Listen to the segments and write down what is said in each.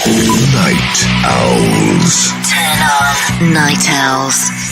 Night Owls. Turn on Night Owls.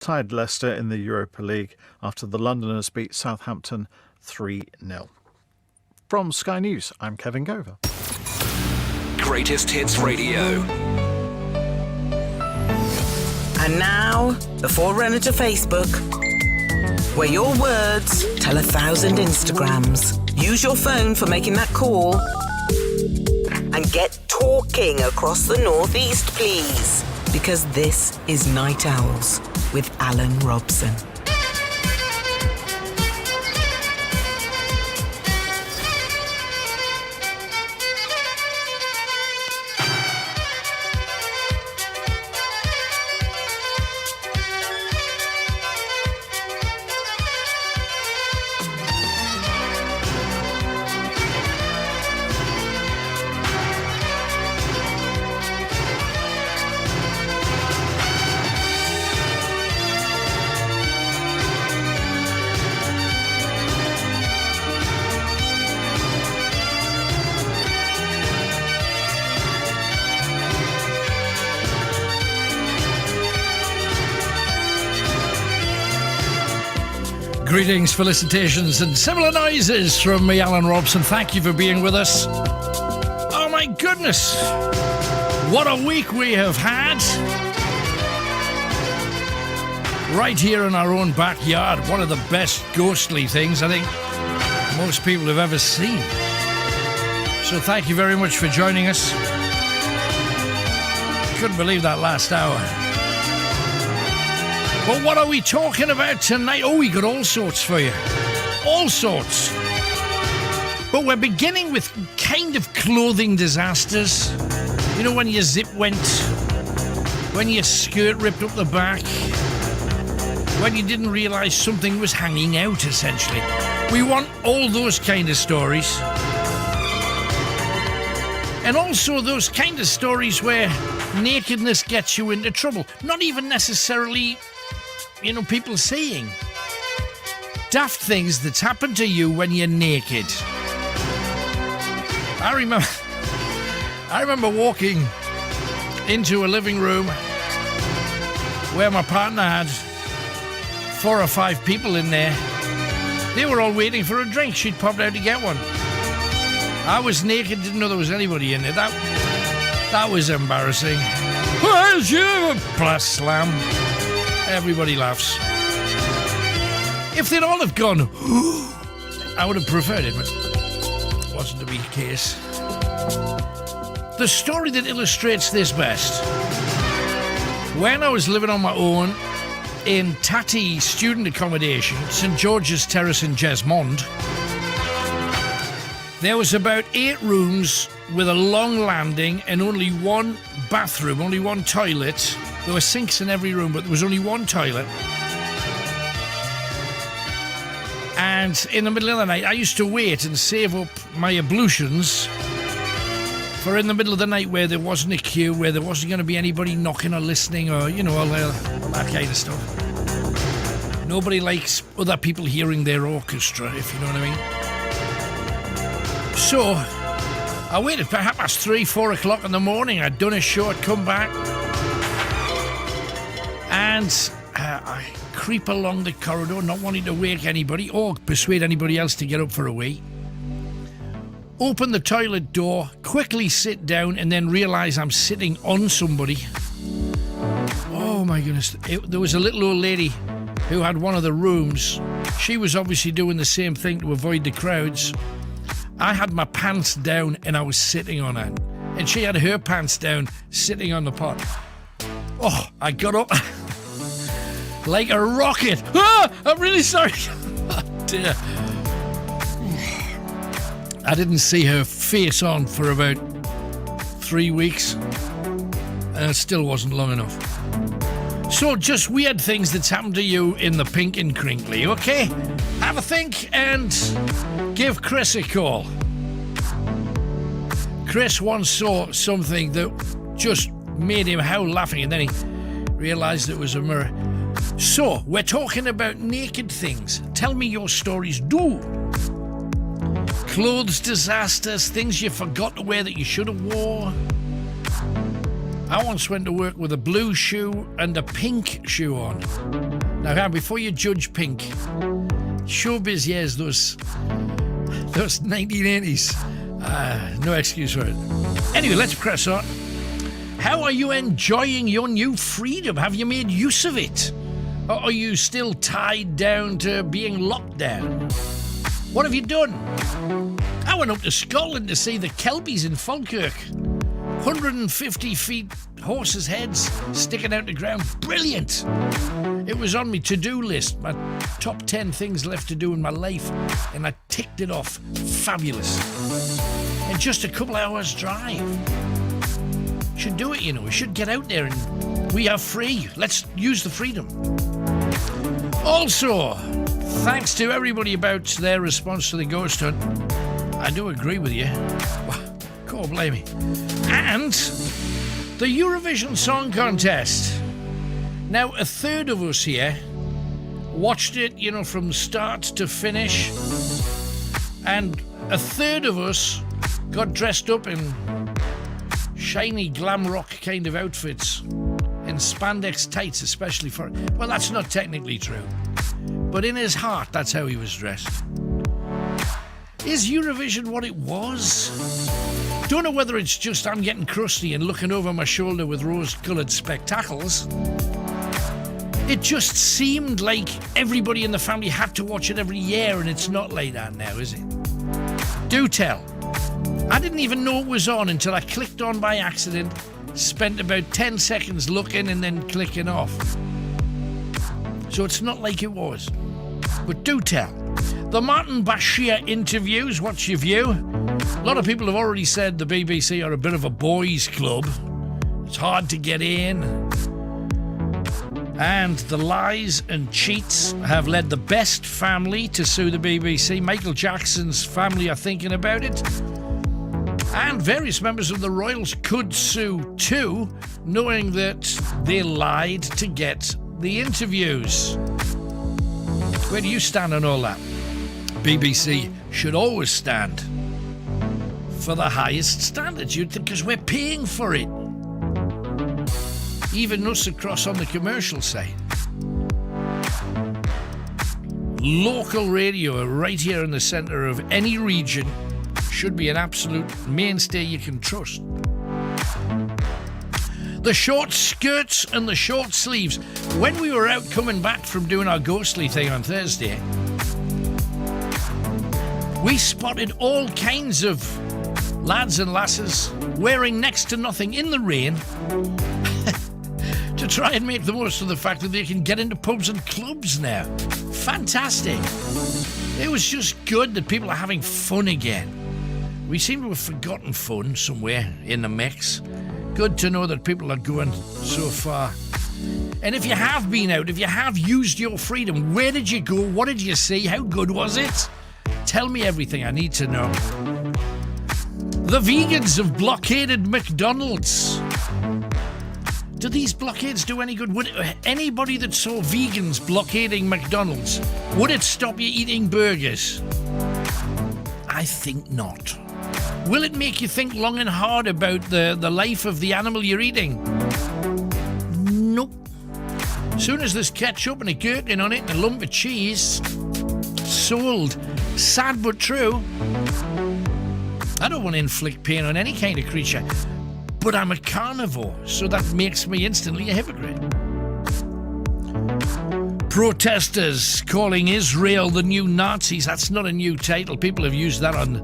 tied Leicester in the Europa League after the Londoners beat Southampton 3-0. From Sky News, I'm Kevin Gover. Greatest Hits Radio. And now, the forerunner to Facebook, where your words tell 1,000 Instagrams. Use your phone for making that call. And get talking across the northeast, please. Because this is Night Owls with Alan Robson. Greetings, felicitations, and similar noises from me, Alan Robson. Thank you for being with us. Oh my goodness, what a week we have had. Right here in our own backyard, one of the best ghostly things I think most people have ever seen. So thank you very much for joining us. Couldn't believe that last hour. But what are we talking about tonight? Oh, we got all sorts for you. All sorts. But we're beginning with kind of clothing disasters. You know, when your zip went, when your skirt ripped up the back, when you didn't realise something was hanging out, essentially. We want all those kind of stories. And also those kind of stories where nakedness gets you into trouble. Not even necessarily, you know, people saying daft things that's happened to you when you're naked. I remember walking into a living room where my partner had 4 or 5 people in there. They were all waiting for a drink. She'd popped out to get one. I was naked, didn't know there was anybody in there. That was embarrassing. Where's you? Plus slam. Everybody laughs. If they'd all have gone, I would have preferred it, but it wasn't to be the case. The story that illustrates this best. When I was living on my own in tatty student accommodation, St George's Terrace in Jesmond, there was about 8 rooms with a long landing and only one bathroom, only one toilet. There were sinks in every room, but there was only one toilet. And in the middle of the night, I used to wait and save up my ablutions for in the middle of the night where there wasn't a queue, where there wasn't going to be anybody knocking or listening or, you know, all that kind of stuff. Nobody likes other people hearing their orchestra, if you know what I mean. So, I waited for 3:30, 4 o'clock in the morning. I'd done a show, I'd come back. And I creep along the corridor, not wanting to wake anybody or persuade anybody else to get up for a wee. Open the toilet door, quickly sit down, and then realise I'm sitting on somebody. Oh my goodness. There was a little old lady who had one of the rooms. She was obviously doing the same thing to avoid the crowds. I had my pants down and I was sitting on her. And she had her pants down, sitting on the pot. Oh, I got up like a rocket. Ah, I'm really sorry. Oh, dear. I didn't see her face on for about 3 weeks. And it still wasn't long enough. So just weird things that's happened to you in the pink and crinkly, okay? Have a think and give Chris a call. Chris once saw something that just made him howl laughing, and then he realised it was a mirror. So, we're talking about naked things. Tell me your stories. Do. Clothes disasters, things you forgot to wear that you should have wore. I once went to work with a blue shoe and a pink shoe on. Now, before you judge pink, showbiz years, those 1980s, no excuse for it. Anyway, let's press on. How are you enjoying your new freedom? Have you made use of it? Or are you still tied down to being locked down? What have you done? I went up to Scotland to see the Kelpies in Falkirk. 150 feet horses' heads sticking out the ground. Brilliant! It was on my to-do list, my top 10 things left to do in my life, and I ticked it off. Fabulous. And just a couple hours drive. Should do it, you know. We should get out there and we are free. Let's use the freedom. Also, thanks to everybody about their response to the ghost hunt. I do agree with you. Can't blame me. And the Eurovision Song Contest. Now, a third of us here watched it, you know, from start to finish. And a third of us got dressed up in shiny glam rock kind of outfits. In spandex tights, especially for... Well, that's not technically true. But in his heart, that's how he was dressed. Is Eurovision what it was? Don't know whether it's just I'm getting crusty and looking over my shoulder with rose-coloured spectacles. It just seemed like everybody in the family had to watch it every year, and it's not like that now, is it? Do tell. I didn't even know it was on until I clicked on by accident, spent about 10 seconds looking and then clicking off. So it's not like it was. But do tell. The Martin Bashir interviews, what's your view? A lot of people have already said the BBC are a bit of a boys' club. It's hard to get in. And the lies and cheats have led the Best family to sue the BBC. Michael Jackson's family are thinking about it. And various members of the Royals could sue too, knowing that they lied to get the interviews. Where do you stand on all that? BBC should always stand for the highest standards, you'd think, because we're paying for it. Even us across on the commercial side. Local radio right here in the centre of any region should be an absolute mainstay you can trust. The short skirts and the short sleeves. When we were out coming back from doing our ghostly thing on Thursday, we spotted all kinds of lads and lasses wearing next to nothing in the rain to try and make the most of the fact that they can get into pubs and clubs now. Fantastic. It was just good that people are having fun again. We seem to have forgotten fun somewhere in the mix. Good to know that people are going so far. And if you have been out, if you have used your freedom, where did you go? What did you see? How good was it? Tell me everything I need to know. The vegans have blockaded McDonald's. Do these blockades do any good? Would anybody that saw vegans blockading McDonald's, would it stop you eating burgers? I think not. Will it make you think long and hard about the life of the animal you're eating? Nope. Soon as there's ketchup and a gherkin on it and a lump of cheese, sold. Sad but true. I don't want to inflict pain on any kind of creature, but I'm a carnivore, so that makes me instantly a hypocrite. Protesters calling Israel the new Nazis. That's not a new title. People have used that on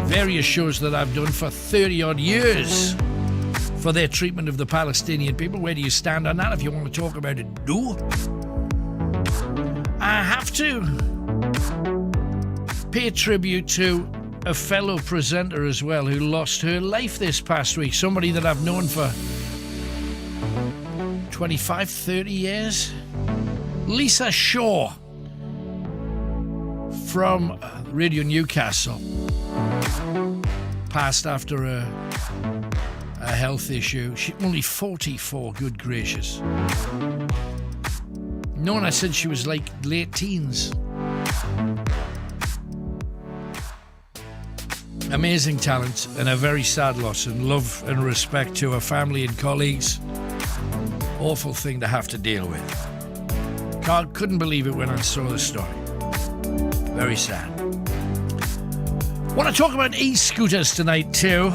various shows that I've done for 30-odd years for their treatment of the Palestinian people. Where do you stand on that? If you want to talk about it, do. I have to pay tribute to a fellow presenter as well who lost her life this past week. Somebody that I've known for 25, 30 years. Lisa Shaw from Radio Newcastle passed after a health issue. She only 44, good gracious. Nona said she was like late teens. Amazing talent and a very sad loss, and love and respect to her family and colleagues. Awful thing to have to deal with. Couldn't believe it when I saw the story. Very sad. Want to talk about e-scooters tonight too.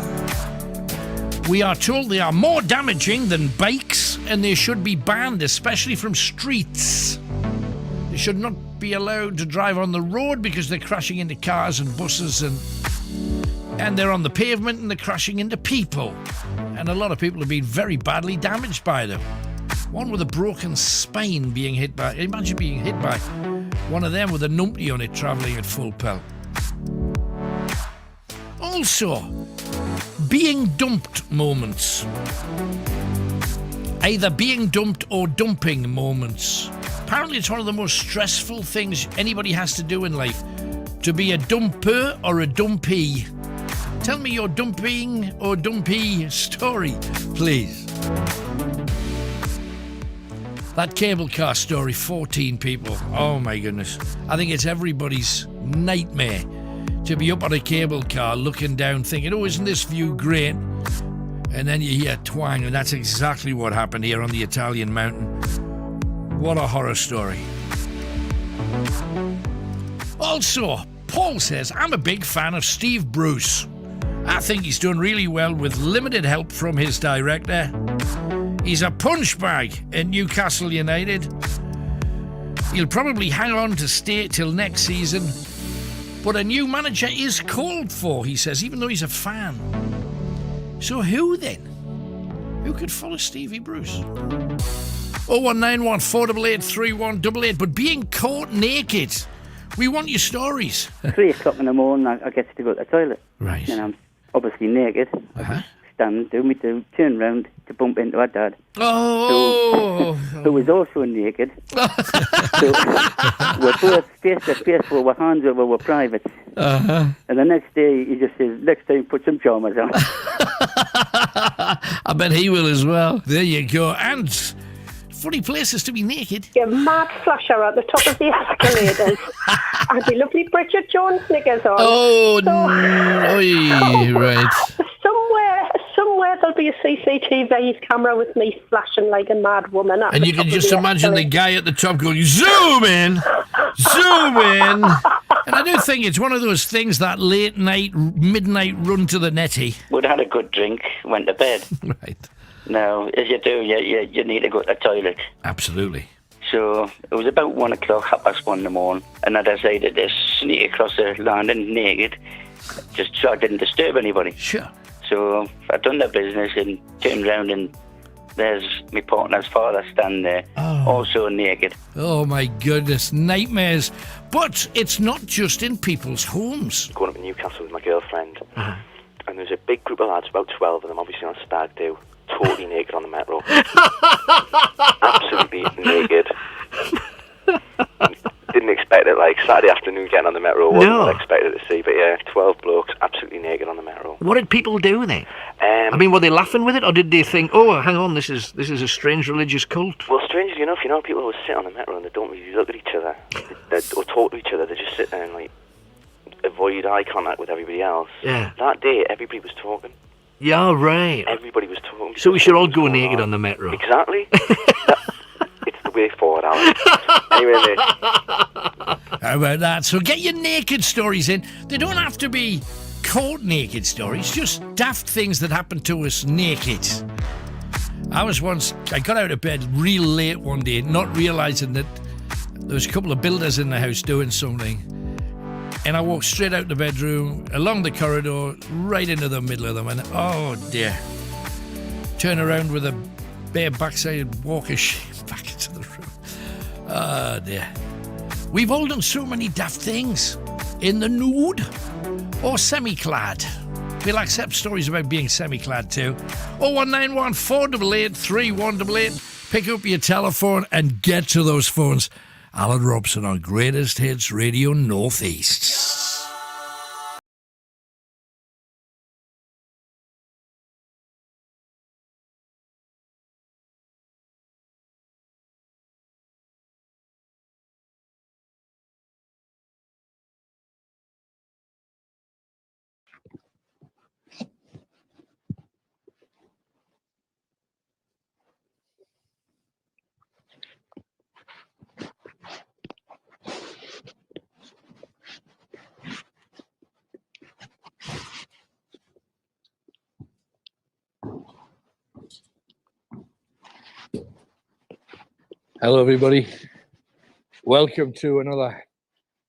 We are told they are more damaging than bikes and they should be banned, especially from streets. They should not be allowed to drive on the road because they're crashing into cars and buses and they're on the pavement and they're crashing into people. And a lot of people have been very badly damaged by them. One with a broken spine being hit by... Imagine being hit by one of them with a numpty on it travelling at full pelt. Also, being dumped moments. Either being dumped or dumping moments. Apparently it's one of the most stressful things anybody has to do in life. To be a dumper or a dumpy. Tell me your dumping or dumpy story, please. That cable car story, 14 people. Oh my goodness. I think it's everybody's nightmare to be up on a cable car looking down thinking, oh, isn't this view great? And then you hear twang, and that's exactly what happened here on the Italian mountain. What a horror story. Also, Paul says, I'm a big fan of Steve Bruce. I think he's done really well with limited help from his director. He's a punch bag at Newcastle United. He'll probably hang on to stay till next season. But a new manager is called for, he says, even though he's a fan. So who then? Who could follow Stevie Bruce? 0191 488 3188. But being caught naked, we want your stories. 3 o'clock in the morning, I get to go to the toilet. Right. And I'm obviously naked. Uh-huh. Stand, do me to turn round to bump into her dad. Oh! Who was also naked. So we're both face to face with our hands over our privates. Uh-huh. And the next day, he just says, next time put some pajamas on. I bet he will as well. There you go. And funny places to be naked. Your mad flasher at the top of the escalators. And the lovely Bridget Jones knickers on. Oh, So, right. Somewhere there'll be a CCTV camera with me flashing like a mad woman. And you can just imagine the guy at the top going, zoom in, zoom in. And I do think it's one of those things, that late night, midnight run to the netty. We'd had a good drink, went to bed. Right. Now, as you do, you need to go to the toilet. Absolutely. So it was about 1 o'clock, 1:30 in the morning, and I decided to sneak across the landing naked, just so I didn't disturb anybody. Sure. So I'd done the business and turned round, and there's my partner's father standing there, also naked. Oh my goodness, nightmares. But it's not just in people's homes. Going up to Newcastle with my girlfriend, and there's a big group of lads, about 12 of them, obviously on a stag do, totally naked on the metro. Absolutely naked. Didn't expect it, like Saturday afternoon getting on the metro. Wasn't what I expected to see, but yeah, 12 blokes absolutely naked on the metro. What did people do then? I mean, were they laughing with it, or did they think, oh, hang on, this is a strange religious cult? Well, strangely enough, you know, people always sit on the metro and they don't really look at each other or talk to each other. They just sit there and like avoid eye contact with everybody else. Yeah. That day, everybody was talking. Yeah, right. Everybody was talking. So we should all go naked on the metro. Exactly. It's the way forward, Alan. Anyway, mate. How about that? So get your naked stories in. They don't have to be caught naked stories, just daft things that happen to us naked. I got out of bed real late one day, not realising that there was a couple of builders in the house doing something. And I walked straight out the bedroom, along the corridor, right into the middle of them, and oh dear. Turn around with a bare backside, walk of shame back into the room. Oh dear. We've all done so many daft things. In the nude or semi-clad. We'll accept stories about being semi-clad too. 0191 488 3188. Pick up your telephone and get to those phones. Alan Robson on Greatest Hits Radio Northeast. Hello, everybody. Welcome to another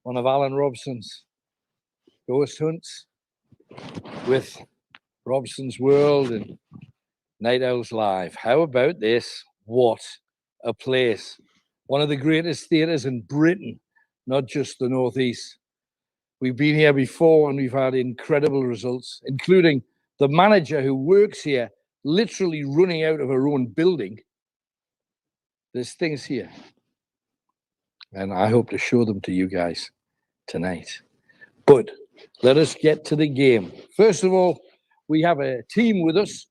one of Alan Robson's ghost hunts with Robson's World and Night Owls Live. How about this? What a place. One of the greatest theatres in Britain, not just the Northeast. We've been here before and we've had incredible results, including the manager who works here literally running out of her own building. There's things here. And I hope to show them to you guys tonight. But let us get to the game. First of all, we have a team with us.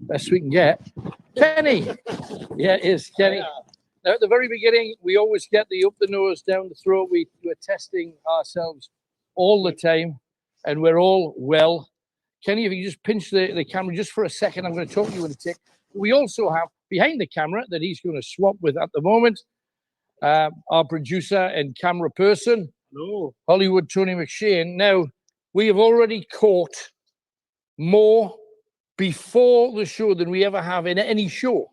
Best we can get. Kenny. Yeah, it is Kenny. Now, at the very beginning, we always get the up the nose, down the throat. We're testing ourselves all the time, and we're all well. Kenny, if you just pinch the camera just for a second, I'm going to talk to you in a tick. We also have behind the camera that he's going to swap with at the moment, our producer and camera person, hello, Hollywood Tony McShane. Now, we have already caught more before the show than we ever have in any show.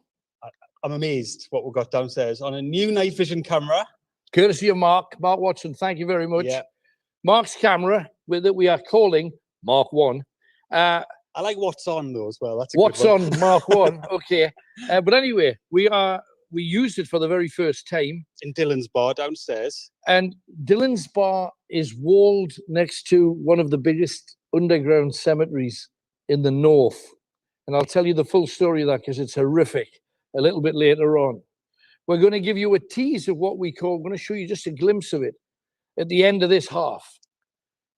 I'm amazed what we've got downstairs on a new night vision camera. Courtesy of Mark Watson. Thank you very much. Yeah. Mark's camera that we are calling Mark 1. I like what's on though as well. That's a what's good one. on Mark 1. Okay. But anyway, we used it for the very first time. In Dylan's bar downstairs. And Dylan's bar is walled next to one of the biggest underground cemeteries in the north. And I'll tell you the full story of that because it's horrific a little bit later on. We're going to give you a tease of what we call, I'm going to show you just a glimpse of it at the end of this half.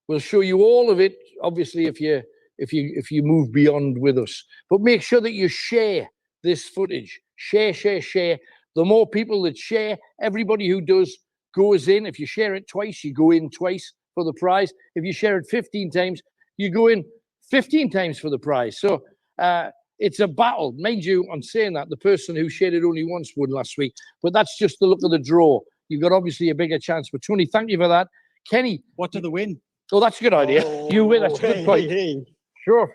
We'll show you all of it, obviously, if you move beyond with us. But make sure that you share this footage. Share. The more people that share, everybody who does goes in. If you share it twice, you go in twice for the prize. If you share it 15 times, you go in 15 times for the prize. So it's a battle. Mind you, I'm saying that the person who shared it only once won last week, but that's just the look of the draw. You've got obviously a bigger chance. But Tony, thank you for that. Kenny. What do they win? Oh, that's a good idea. You win. That's a good point. Hey. Sure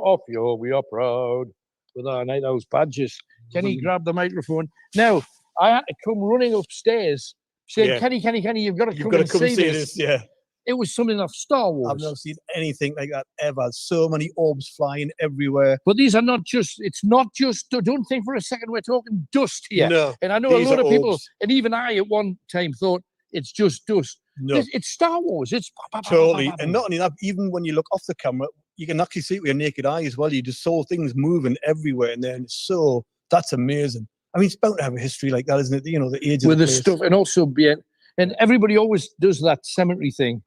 off you. We are proud with our Night Owls badges. Kenny, grab the microphone. Now, I had to come running upstairs saying, Kenny, you've got to come and see this. Yeah. It was something off Star Wars. I've never seen anything like that ever. So many orbs flying everywhere. But these are not just, it's not just, don't think for a second we're talking dust here. No. And I know a lot of people, orbs. and even I at one time thought it's just dust. No. It's Star Wars. It's totally. And not only that, even when you look off the camera, you can actually see it with your naked eye as well. You just saw things moving everywhere in there. And that's amazing. I mean, it's bound to have a history like that, isn't it? You know, the age of the place. Stuff. And also, and everybody always does that cemetery thing.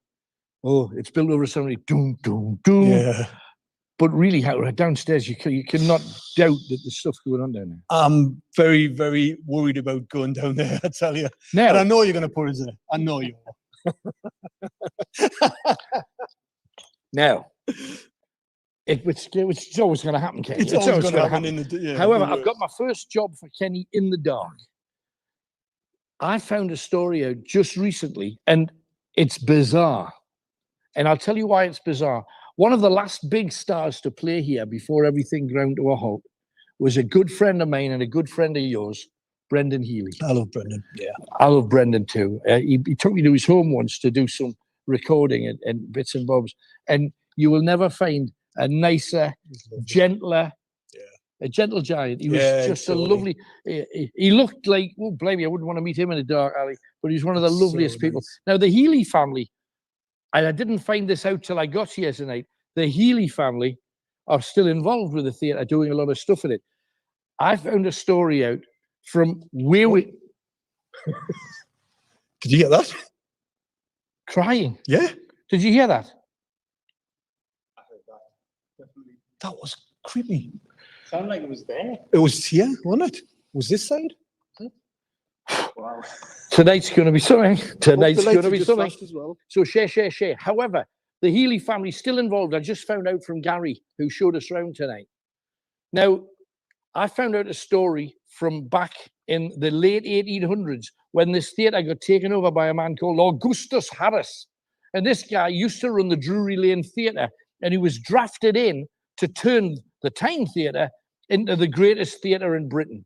Oh, it's built over a cemetery. Doom, doom, doom. Yeah. But really, downstairs, you cannot doubt that there's stuff going on down there. I'm very, very worried about going down there, I tell you. Now, and I know you're going to put us in it. I know you are. Now, it's always going to happen, Kenny. It's always going to happen. However, I've got my first job for Kenny in the dark. I found a story out just recently, and it's bizarre. And I'll tell you why it's bizarre. One of the last big stars to play here before everything ground to a halt was a good friend of mine and a good friend of yours, Brendan Healy. I love Brendan. Yeah. I love Brendan too. He took me to his home once to do some recording and bits and bobs. And you will never find a nicer, gentler, a gentle giant. He was just a lovely, he looked like, oh, blame me, I wouldn't want to meet him in a dark alley, but he's one of the loveliest people. Now, the Healy family, and I didn't find this out till I got here tonight, the Healy family are still involved with the theatre, doing a lot of stuff in it. I found a story out from where we... Did you get that? Crying. Yeah. Did you hear that? I heard that. Definitely. That was creepy. Sounded like it was there. It was here, wasn't it? Was this side? Wow. Tonight's going to be something. Tonight's going to be something. As well. So share. However, the Healy family still involved. I just found out from Gary, who showed us around tonight. Now, I found out a story from back in the late 1800s when this theatre got taken over by a man called Augustus Harris. And this guy used to run the Drury Lane Theatre, and he was drafted in to turn the Tyne Theatre into the greatest theatre in Britain.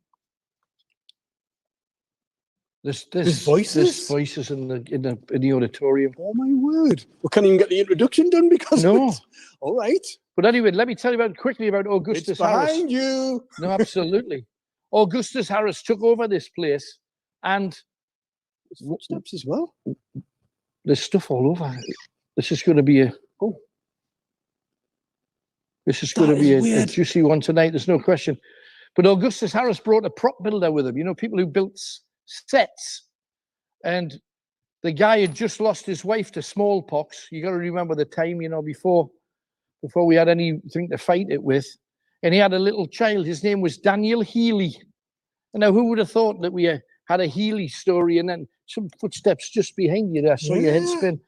There's voices in the auditorium. Oh my word! We can't even get the introduction done because of it. All right. But anyway, let me tell you quickly about Augustus It's Harris. behind you. No, absolutely. Augustus Harris took over this place, and footsteps as well. There's stuff all over. This is going to be a juicy one tonight. There's no question. But Augustus Harris brought a prop builder with him. You know, people who built sets, and the guy had just lost his wife to smallpox. You got to remember the time, you know, before we had anything to fight it with. And he had a little child. His name was Daniel Healy. And now, who would have thought that we had a Healy story, and then some footsteps just behind you there. I saw your head spin.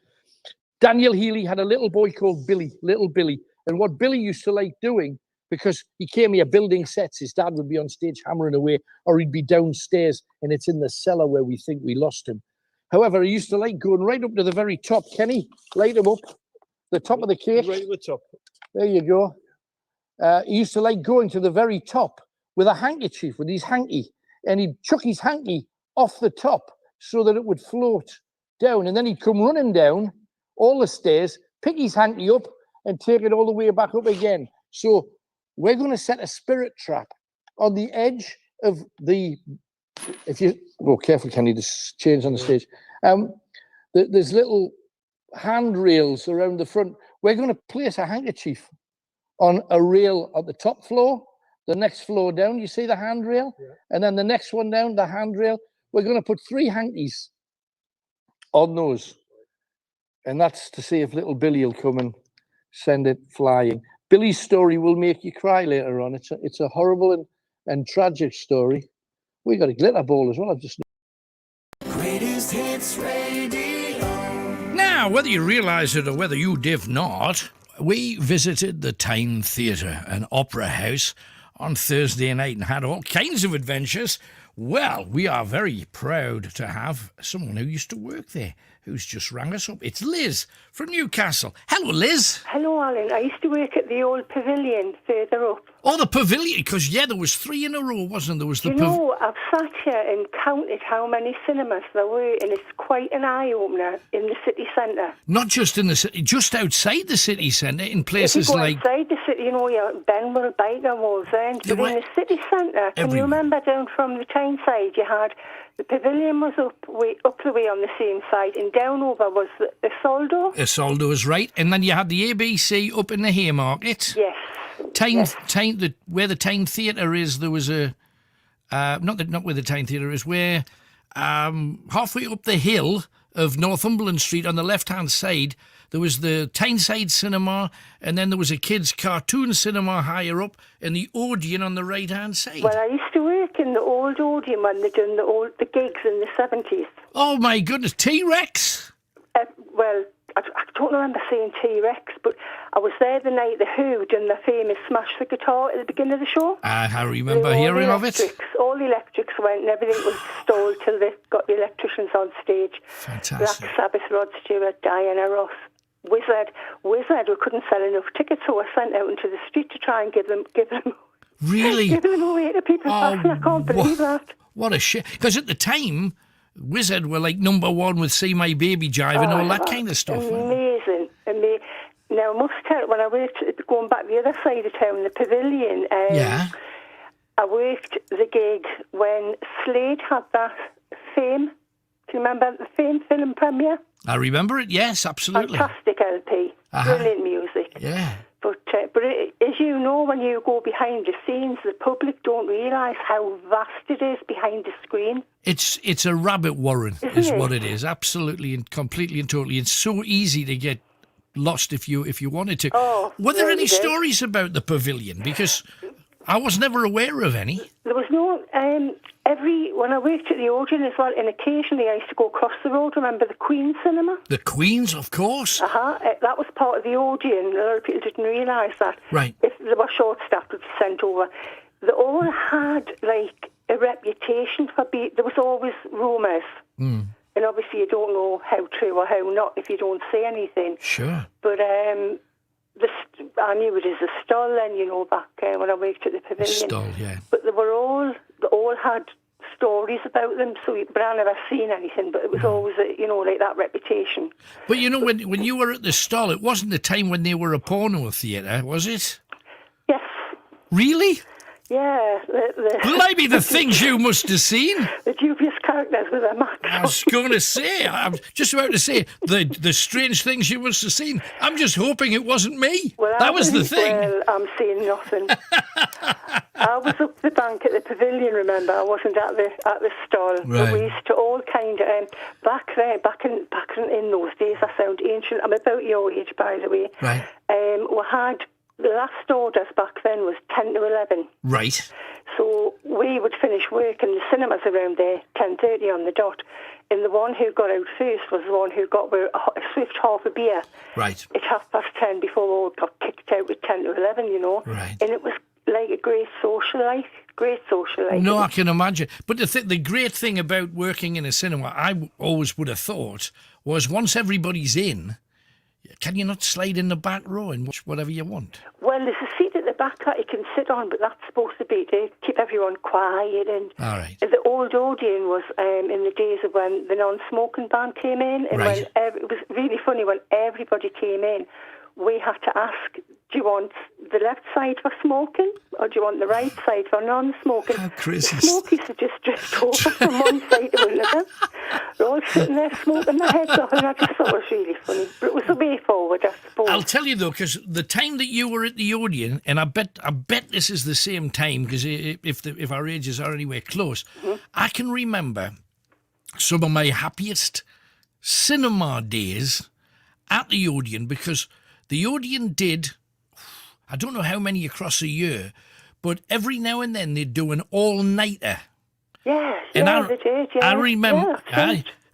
Daniel Healy had a little boy called Billy, little Billy. And what Billy used to like doing, because he came here building sets, his dad would be on stage hammering away, or he'd be downstairs, and it's in the cellar where we think we lost him. However, he used to like going right up to the very top. Kenny, light him up. The top of the cake. Right at the top. There you go. He used to like going to the very top with a handkerchief, with his hanky, and he'd chuck his hanky off the top so that it would float down. And then he'd come running down all the stairs, pick his hanky up, and take it all the way back up again. So we're going to set a spirit trap on the edge of the... If you... Oh, careful, Kenny, there's change on the stage. There's little handrails around the front. We're going to place a handkerchief on a rail at the top floor, the next floor down, you see the handrail? Yeah. And then the next one down, the handrail. We're going to put 3 hankies on those. And that's to see if little Billy will come and send it flying. Billy's story will make you cry later on. It's a horrible and tragic story. We got a glitter ball as well. I've just... Greatest Hits Radio. Now, whether you realise it or whether you did not, we visited the Tyne Theatre, an opera house, on Thursday night and had all kinds of adventures. Well, we are very proud to have someone who used to work there, who's just rang us up. It's Liz from Newcastle. Hello, Liz. Hello, Alan. I used to work at the old pavilion further up. Oh, the pavilion, because, there was 3 in a row, wasn't there? Was the I've sat here and counted how many cinemas there were, and it's quite an eye-opener in the city centre. Not just in the city, just outside the city centre, in places like... outside the city, you're Benwell, Biker, Wallsend, but in the city centre, can you remember down from the Tyneside, you had... The pavilion was up the way on the same side, and down over was the Isoldo. Isoldo is right, and then you had the ABC up in the Haymarket. Yes. Where the Tyne Theatre is, there was a... not where the Tyne Theatre is, where halfway up the hill of Northumberland Street on the left-hand side, there was the Tyneside Cinema, and then there was a kids' cartoon cinema higher up, and the Odeon on the right-hand side. Well, I used to work in the old Odeon when they done the gigs in the 70s. Oh, my goodness, T-Rex? Well, I don't remember seeing T-Rex, but I was there the night the Who done the famous Smash the Guitar at the beginning of the show. I remember hearing of it. All the electrics went and everything was stalled till they got the electricians on stage. Fantastic. Black Sabbath, Rod Stewart, Diana Ross, Wizard. We couldn't sell enough tickets, so I sent out into the street to try and give them really? give them away to people. I can't believe that. What a shit. Because at the time, Wizard were like number 1 with See My Baby Jive and all that kind of stuff. Amazing. Now, I must tell you, when I worked, going back the other side of town, the pavilion, I worked the gig when Slade had that Fame. Do you remember the Fame film premiere? I remember it, yes, absolutely. Fantastic LP. Brilliant music. Yeah. But as you know, when you go behind the scenes, the public don't realise how vast it is behind the screen. It's a rabbit warren, is what it is. Absolutely and completely and totally. It's so easy to get lost if you wanted to. Oh, were there any stories about the pavilion? Because I was never aware of any. There was no... when I worked at the Odeon as well, and occasionally I used to go across the road. Remember the Queen's cinema? The Queen's, of course. That was part of the Odeon. A lot of people didn't realise that. Right. If they were short-staffed, would be sent over. They all had, like, a reputation for being... There was always rumours. Mm. And obviously you don't know how true or how not if you don't say anything. Sure. But I knew it as a stall then, back when I worked at the pavilion. Stall, yeah. But they all had stories about them, but I never seen anything, but it was always, like that reputation. But when you were at the stall, it wasn't the time when they were a porno theatre, was it? Yes. Really? Yeah. Maybe the things you must have seen. The dubious characters with their mask. I was going to say, I'm just about to say, the strange things you must have seen. I'm just hoping it wasn't me. Well, that was the thing. Well, I'm seeing nothing. I was up the bank at the pavilion, remember? I wasn't at the stall. Right. But we used to all kind of, back in those days, I sound ancient. I'm about your age, by the way. Right. We had, the last orders back then was 10 to 11. Right. So we would finish work in the cinemas around there, 10:30 on the dot. And the one who got out first was the one who got a swift half a beer. Right. At 10:30 before we all got kicked out at 10 to 11, Right. And it was like a great social life. No, I can imagine. But the great thing about working in a cinema, I always would have thought, was once everybody's in, can you not slide in the back row and watch whatever you want? Well, there's a seat at the back that you can sit on, but that's supposed to be to keep everyone quiet. And all right. The old Odeon was in the days of when the non-smoking ban came in, and right. it was really funny when everybody came in. We had to ask, do you want the left side for smoking or do you want the right side for non-smoking? How crazy. The smokies had just drifted over from one side to another. They're all sitting there smoking their heads off, and I just thought it was really funny. But it was the way forward, I suppose. I'll tell you though, because the time that you were at the Odeon, and I bet this is the same time, because if our ages are anywhere close, I can remember some of my happiest cinema days at the Odeon, because the Odeon did, I don't know how many across a year, but every now and then they'd do an all-nighter. Yeah, they did, yeah. I remember,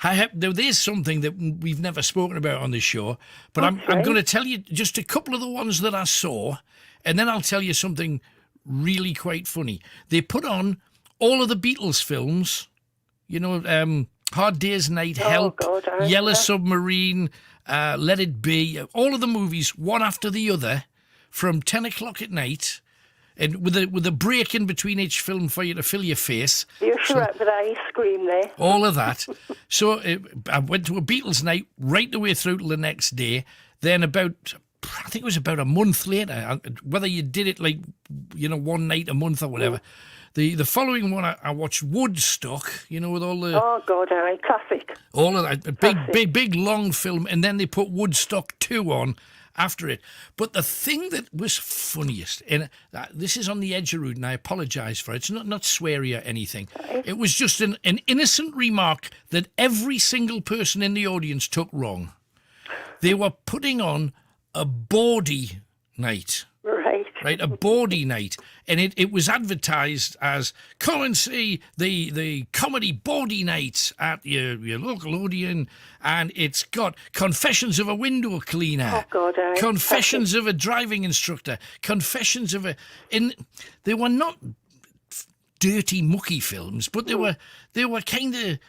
Yeah, there's something that we've never spoken about on this show, but I'm going to tell you just a couple of the ones that I saw, and then I'll tell you something really quite funny. They put on all of the Beatles films, Hard Day's Night, Help, Yellow Submarine, Let It Be, all of the movies, one after the other, from 10 o'clock at night, and with a break in between each film for you to fill your face. You're sure with the ice cream there. All of that. So I went to a Beatles night right the way through till the next day. Then I think it was about a month later, whether you did it like, one night a month or whatever. The following one, I watched Woodstock, with all the... Oh, God, classic. All of that, big, long film, and then they put Woodstock 2 on after it. But the thing that was funniest, and this is on the edge of route, and I apologise for it, it's not sweary or anything. It was just an innocent remark that every single person in the audience took wrong. They were putting on a bawdy night. Right, a bawdy night, and it was advertised as, come and see the comedy bawdy nights at your local Odeon, and it's got confessions of a window cleaner, confessions of a driving instructor, confessions of they were not dirty, mucky films, but they were kind of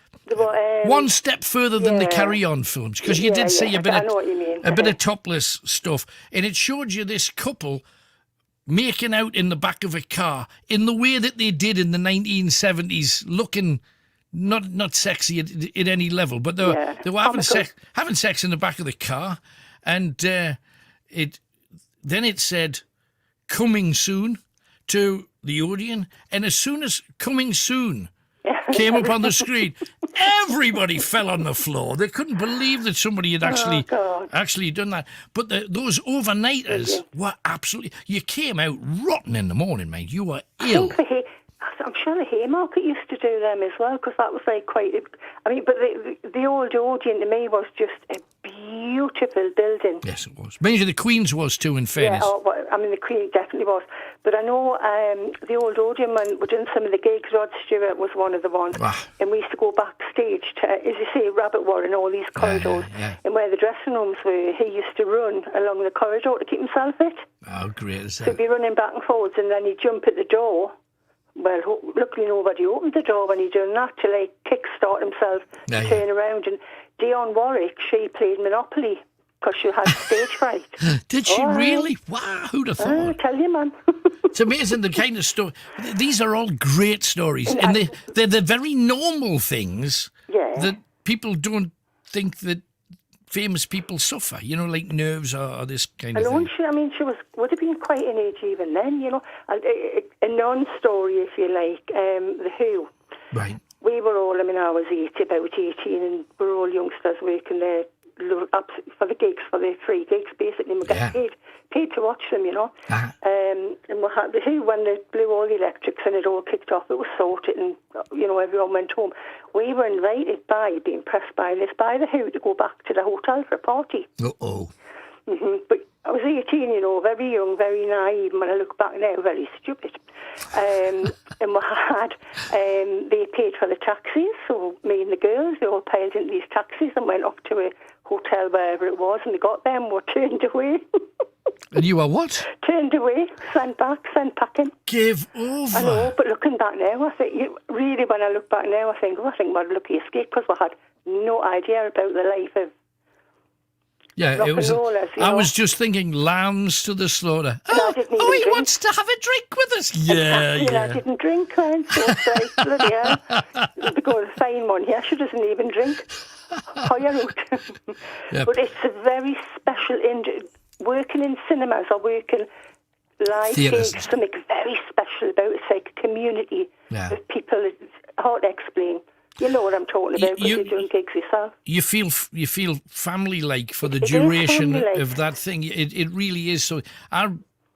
one step further than the Carry On films, because you did see a bit of topless stuff, and it showed you this couple making out in the back of a car in the way that they did in the 1970s, looking not sexy at any level, but they were having sex in the back of the car, and then it said coming soon to the Odeon, and as soon as coming soon came up on the screen, everybody fell on the floor. They couldn't believe that somebody had actually done that. But those overnighters were absolutely... You came out rotten in the morning, mate. You were ill. I'm sure the Haymarket used to do them as well, because that was like quite... but the old Odeon to me was just a beautiful building. Yes, it was. Maybe the Queen's was too, in fairness. Yeah, the Queen definitely was. But I know the old Odeon, when we did some of the gigs, Rod Stewart was one of the ones. And we used to go backstage to, as you say, Rabbit Warren, all these corridors. And where the dressing rooms were, he used to run along the corridor to keep himself fit. Oh, great. So he'd be running back and forwards, and then he'd jump at the door. Well, luckily nobody opened the door when he done that to kickstart himself to turn around. And Dionne Warwick, she played Monopoly because she had stage fright. Did she really? Wow, who'd have thought? I tell you, man. It's amazing the kind of story. These are all great stories, and they're the very normal things that people don't think that famous people suffer. You know, like nerves or this kind of thing. She would have been quite an age even then. You know, a non-story, if you like. The Who. Right. We were all. I was about 18, and we were all youngsters working there. For the gigs, for the free gigs, basically, and we got paid to watch them, you know. Uh-huh. And we had the Who, when they blew all the electrics and it all kicked off, it was sorted, and you know, everyone went home. We were invited being pressed by the Who to go back to the hotel for a party. But I was 18, you know, very young, very naive. When I look back now, very stupid. And we had, they paid for the taxis, so me and the girls, they all piled into these taxis and went off to a hotel, wherever it was, and they got there and were turned away. And you were what? Turned away, sent packing. Give over. I know, but looking back now, I think, really, when I look back now, I think we're a lucky escape, because we had no idea about the life of it was. I was just thinking, lambs to the slaughter. He wants to have a drink with us. Yeah. I didn't drink, man. So it's like, bloody hell. To go to fine one here, she doesn't even drink. Yep. But it's a very special. Working in cinemas or working live gigs, something very special about it. It's like a community of people. It's hard to explain. You know what I'm talking about, because you're doing gigs yourself. You feel family-like for the duration of that thing. It really is. So I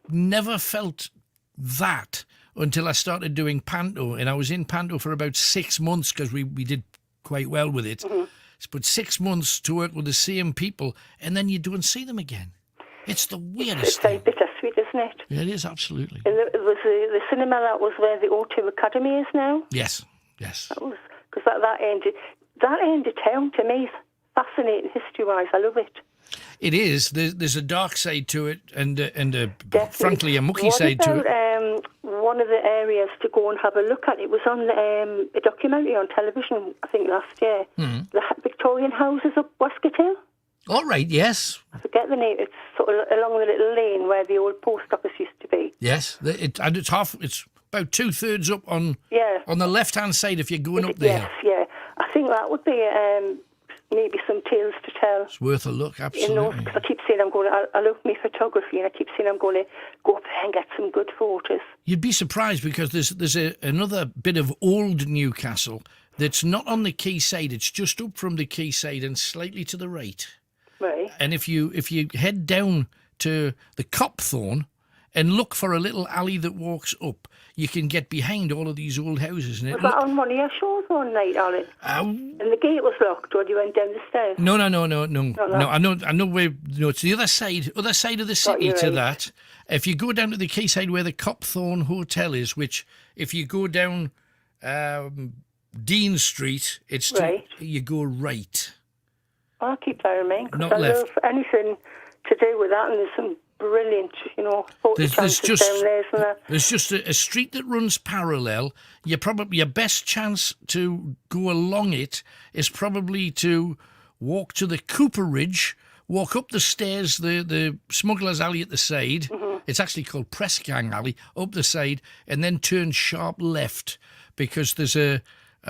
never felt that until I started doing panto, and I was in panto for about 6 months, because we did quite well with it. Mm-hmm. But 6 months to work with the same people, and then you don't see them again. It's the weirdest thing. It's like bittersweet, isn't it? Yeah, it is, absolutely. And it was the cinema that was where the O2 Academy is now. Yes. That was, because that end of town, to me, is fascinating history-wise. I love it. It is. There's a dark side to it, and frankly, a mucky side to it. One of the areas to go and have a look at, it was on a documentary on television, I think, last year. Mm. The Victorian houses up Westgate Hill. All right, yes. I forget the name. It's sort of along the little lane where the old post office used to be. Yes, it's about 2/3 up on the left-hand side if you're going up there. Yes, yeah. I think that would be maybe some tales to tell. It's worth a look, absolutely. You know, because I keep saying I love my photography, and I keep saying I'm going to go up there and get some good photos. You'd be surprised, because there's another bit of old Newcastle that's not on the quayside. It's just up from the quayside and slightly to the right. Right. And if you head down to the Copthorne and look for a little alley that walks up, you can get behind all of these old houses. Was that on one of your shows one night, Alan? And the gate was locked when you went down the stairs? No. I know where. No, it's the other side of the city to that. If you go down to the quayside where the Copthorne Hotel is, which if you go down Dean Street, you go right. I'll keep that in mind, because I love anything to do with that, and there's some brilliant, photo chances down there, isn't there? There's just a street that runs parallel. Your best chance to go along it is probably to walk to the Cooperage, walk up the stairs, the Smuggler's Alley at the side. Mm-hmm. It's actually called Press Gang Alley, up the side, and then turn sharp left, because there's a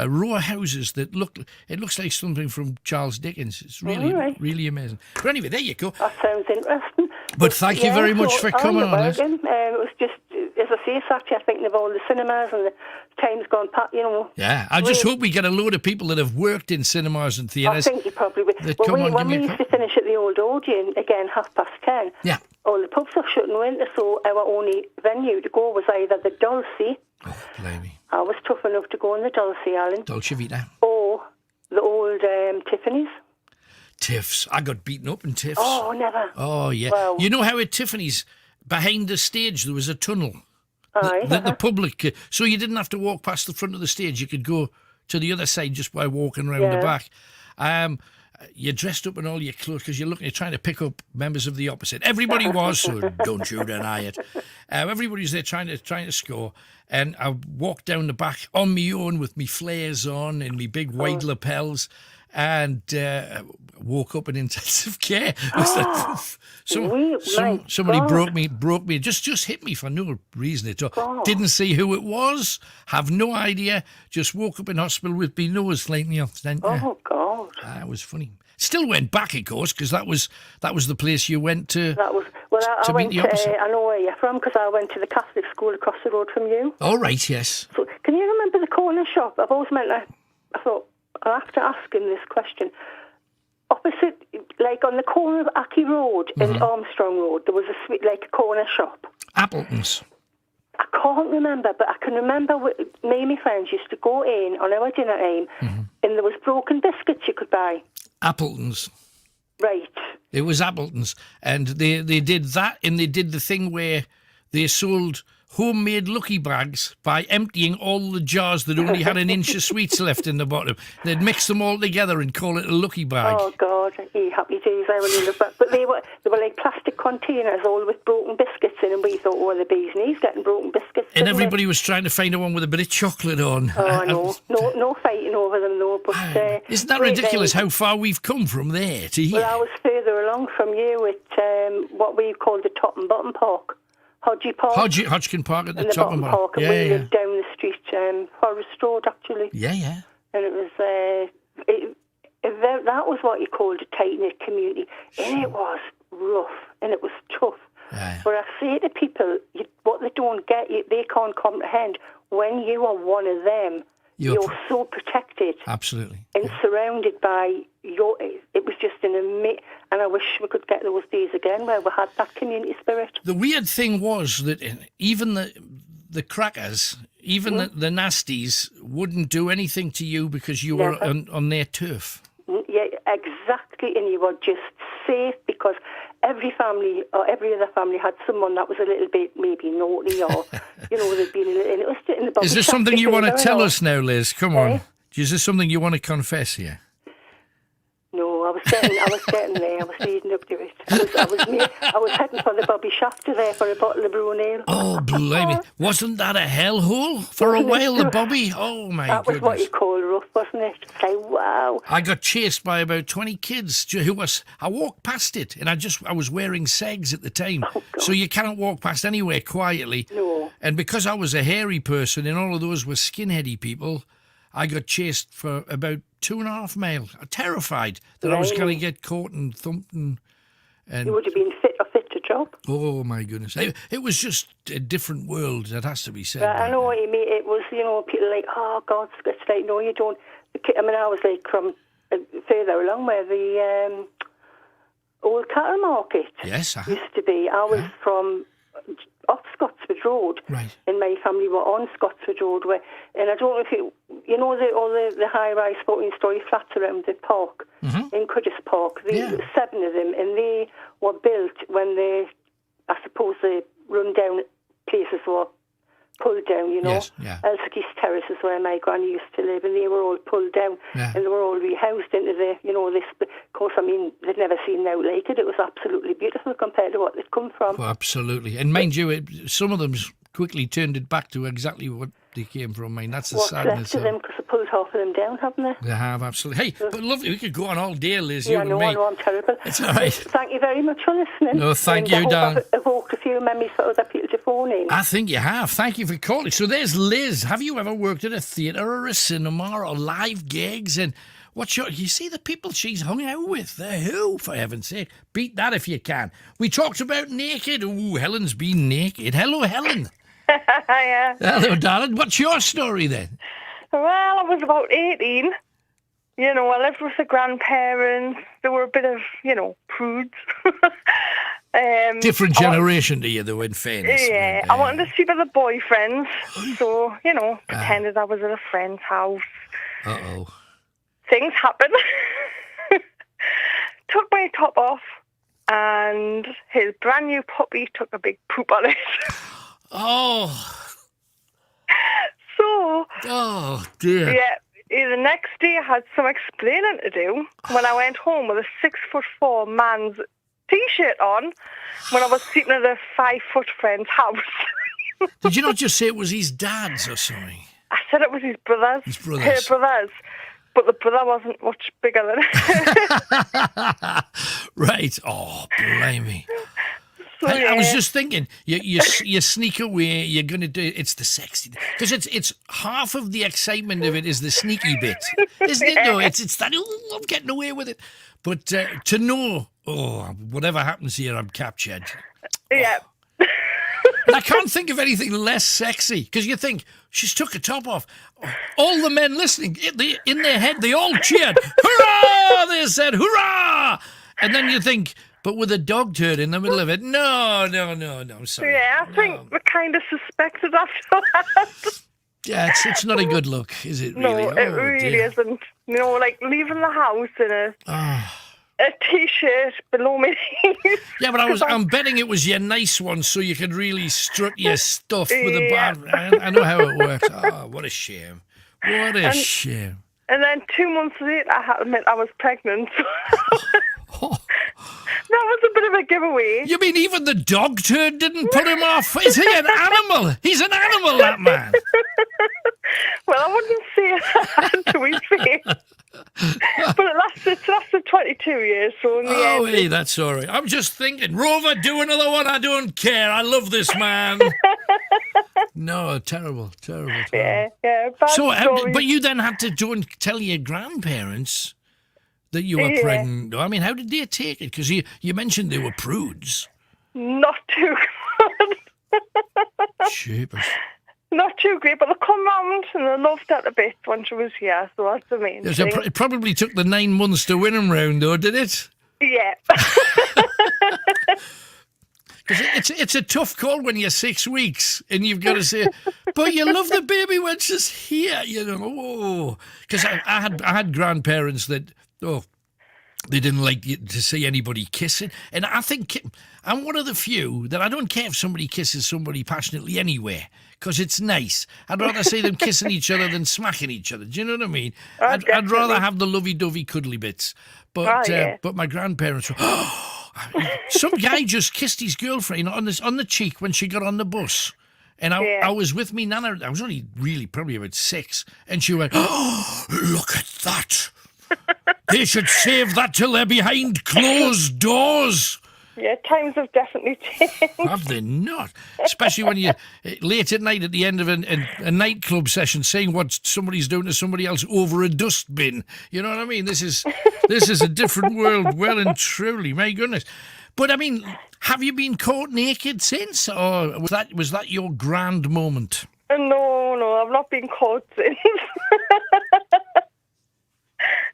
row of houses that looks like something from Charles Dickens. It's really amazing. But anyway, there you go. That sounds interesting. But thank you very much for coming on it. It was just, as I say, actually, I think of all the cinemas and the time's gone past, Yeah, I just hope we get a load of people that have worked in cinemas and theatres. I think you probably will. When we used to finish at the Old Odeon, again, 10:30, all the pubs are shutting winter, so our only venue to go was either the Dulce. Oh, blimey. I was tough enough to go in the Dulce, Alan. Dolce Vita. Or the old Tiffany's. Tiffs. I got beaten up in Tiffs. Oh, never. Oh, yeah. Well, you know how at Tiffany's, behind the stage, there was a tunnel? Aye. The public... So you didn't have to walk past the front of the stage. You could go to the other side just by walking around the back. you're dressed up in all your clothes because you're trying to pick up members of the opposite. Everybody was, so don't you deny it. Everybody's there trying to score. And I walked down the back on my own with me flares on and me big wide lapels, and woke up in intensive care. Somebody broke me, just hit me for no reason at all. God. Didn't see who it was, have no idea. Just woke up in hospital with me nose slightly off. Oh God! It was funny. Still went back, of course, because that was the place you went to. I meet went the opposite. I know where you're from because I went to the Catholic school across the road from you. Oh right, yes. So, can you remember the corner shop? I've always meant I thought I'll have to ask him this question. Opposite, like on the corner of Aki Road and Armstrong Road, there was a corner shop. Appleton's. I can't remember, but I can remember me and my friends used to go in on our dinner time, and there was broken biscuits you could buy. Appleton's. Right. It was Appleton's, and they did that, and they did the thing where they sold homemade Lucky Bags by emptying all the jars that only had an inch of sweets left in the bottom. They'd mix them all together and call it a Lucky Bag. Oh God, happy days! I when you look back, but they were like plastic containers all with broken biscuits in, and we thought, oh, the bee's knees getting broken biscuits. And everybody was trying to find a one with a bit of chocolate on. Oh, I know. No fighting over them though. But isn't that ridiculous? How far we've come from there to here? Well, I was further along from you at what we called the Top and Bottom Park. Hodgkin Park at the top of Park, and we lived down the street, Forest Road, actually. Yeah, yeah. And it was that was what you called a tight knit community, and it was rough and it was tough. Yeah. But I say to people, what they don't get, they can't comprehend. When you are one of them, you're so protected, absolutely, and surrounded by it was just and I wish we could get those days again where we had that community spirit. The weird thing was that even the crackers, even the nasties, wouldn't do anything to you because you were on their turf. Yeah, exactly, and you were just safe because every family or every other family had someone that was a little bit maybe naughty or they'd been and it was in the. Is there something you want to tell us now, Liz? Come on. Is there something you want to confess here? No, I was getting there. I was leading up to it. I was heading for the Bobby Shafter there for a bottle of brew ale. Oh, blimey. Wasn't that a hellhole for a while, the Bobby? Oh, my goodness. That was what you call rough, wasn't it? Like, wow. I got chased by about 20 kids I walked past it, and I was wearing segs at the time. Oh, so you cannot walk past anywhere quietly. No. And because I was a hairy person and all of those were skinheady people, I got chased for about 2.5 miles. Terrified that I was going to get caught and thumped. And you would have been fit to job. Oh, my goodness. It was just a different world, that has to be said. I know what you mean. It was, people like, oh, God, it's like, no, you don't. I was like from further along where the old cattle market used to be. I was from off Scotsford Road, right, and my family were on Scotsford Road, and I don't know if all the high-rise 14-storey flats around the park in Cudgess Park. There were 7 of them, and they were built when the run-down places were pulled down. Yes, yeah. Elske's Terrace is where my granny used to live, and they were all pulled down, and they were all rehoused into this. Of course, they'd never seen out like it. It was absolutely beautiful compared to what they'd come from. Oh, absolutely. And mind you, some of them quickly turned it back to exactly what they came from. That's the sadness. What's left of them, because they pulled half of them down, haven't they? They have, absolutely. Hey, but lovely, we could go on all day, Liz, yeah, you and me. I know, I'm terrible. It's all right. Thank you very much for listening. No, thank you, darling. I've evoked a few memories for other people to phone in. I think you have. Thank you for calling. So there's Liz. Have you ever worked at a theatre or a cinema or live gigs? And you see the people she's hung out with? The who, for heaven's sake? Beat that if you can. We talked about naked. Ooh, Helen's been naked. Hello, Helen. Hiya. Hello, darling. What's your story then? Well, I was about 18. I lived with the grandparents. They were a bit of, prudes. Different generation to you, though, in fairness. Yeah, I wanted to see the boyfriends. So, pretended I was at a friend's house. Uh-oh. Things happened. Took my top off, and his brand new puppy took a big poop on it. Oh. So. Oh, dear. Yeah. The next day I had some explaining to do when I went home with a 6'4" man's T-shirt on when I was sleeping at a 5-foot friend's house. Did you not just say it was his dad's or something? I said it was his brother's. His brother's. Her brother's. But the brother wasn't much bigger than it. Right. Oh, blimey. So, I was just thinking, you sneak away, you're going to do, it's the sexy, because it's half of the excitement of it is the sneaky bit, isn't it? No, it's that, oh, I'm getting away with it. But to know, whatever happens here, I'm captured. Yeah. And I can't think of anything less sexy, because you think, she's took her top off. All the men listening, in their head, they all cheered. Hurrah! They said, hurrah! And then you think, but with a dog turd in the middle of it, no, I'm sorry. Yeah, I think we kind of suspected after that. Yeah, it's not a good look, is it, really? No, it really isn't. You know, like leaving the house in a T-shirt below me. Yeah, but I'm betting it was your nice one so you could really strut your stuff with a bad... I know how it works. Oh, what a shame. What a shame. And then 2 months later, I had to admit I was pregnant. That was a bit of a giveaway. You mean even the dog turd didn't put him off? Is he an animal? He's an animal, that man. Well, I wouldn't say that to his face. But it lasted 22 years, so in the end... Hey, that's all right. I'm just thinking, Rover, do another one. I don't care. I love this man. No, terrible. Yeah, bad story. But you then had to go and tell your grandparents that you were pregnant. I mean, how did they take it? Because you mentioned they were prudes. Not too good. Jeepers. Not too great, but they come round and they loved that a bit when she was here, so that's the main thing. It probably took the 9 months to win them round, though, did it? Yeah. Because it's a tough call when you're 6 weeks and you've got to say, but you love the baby when she's here, you know. Because I had grandparents that, they didn't like to see anybody kissing. And I think I'm one of the few that I don't care if somebody kisses somebody passionately anyway, because it's nice. I'd rather see them kissing each other than smacking each other. Do you know what I mean? I'd rather have the lovey-dovey cuddly bits. But but my grandparents were, some guy just kissed his girlfriend on the cheek when she got on the bus. And I was with me nana. I was only really probably about 6. And she went, oh, look at that. They should save that till they're behind closed doors. Yeah, times have definitely changed. Have they not? Especially when you're late at night at the end of a nightclub session saying what somebody's doing to somebody else over a dustbin. You know what I mean? This is a different world, well and truly. My goodness. But, I mean, have you been caught naked since? Or was that your grand moment? No, I've not been caught since.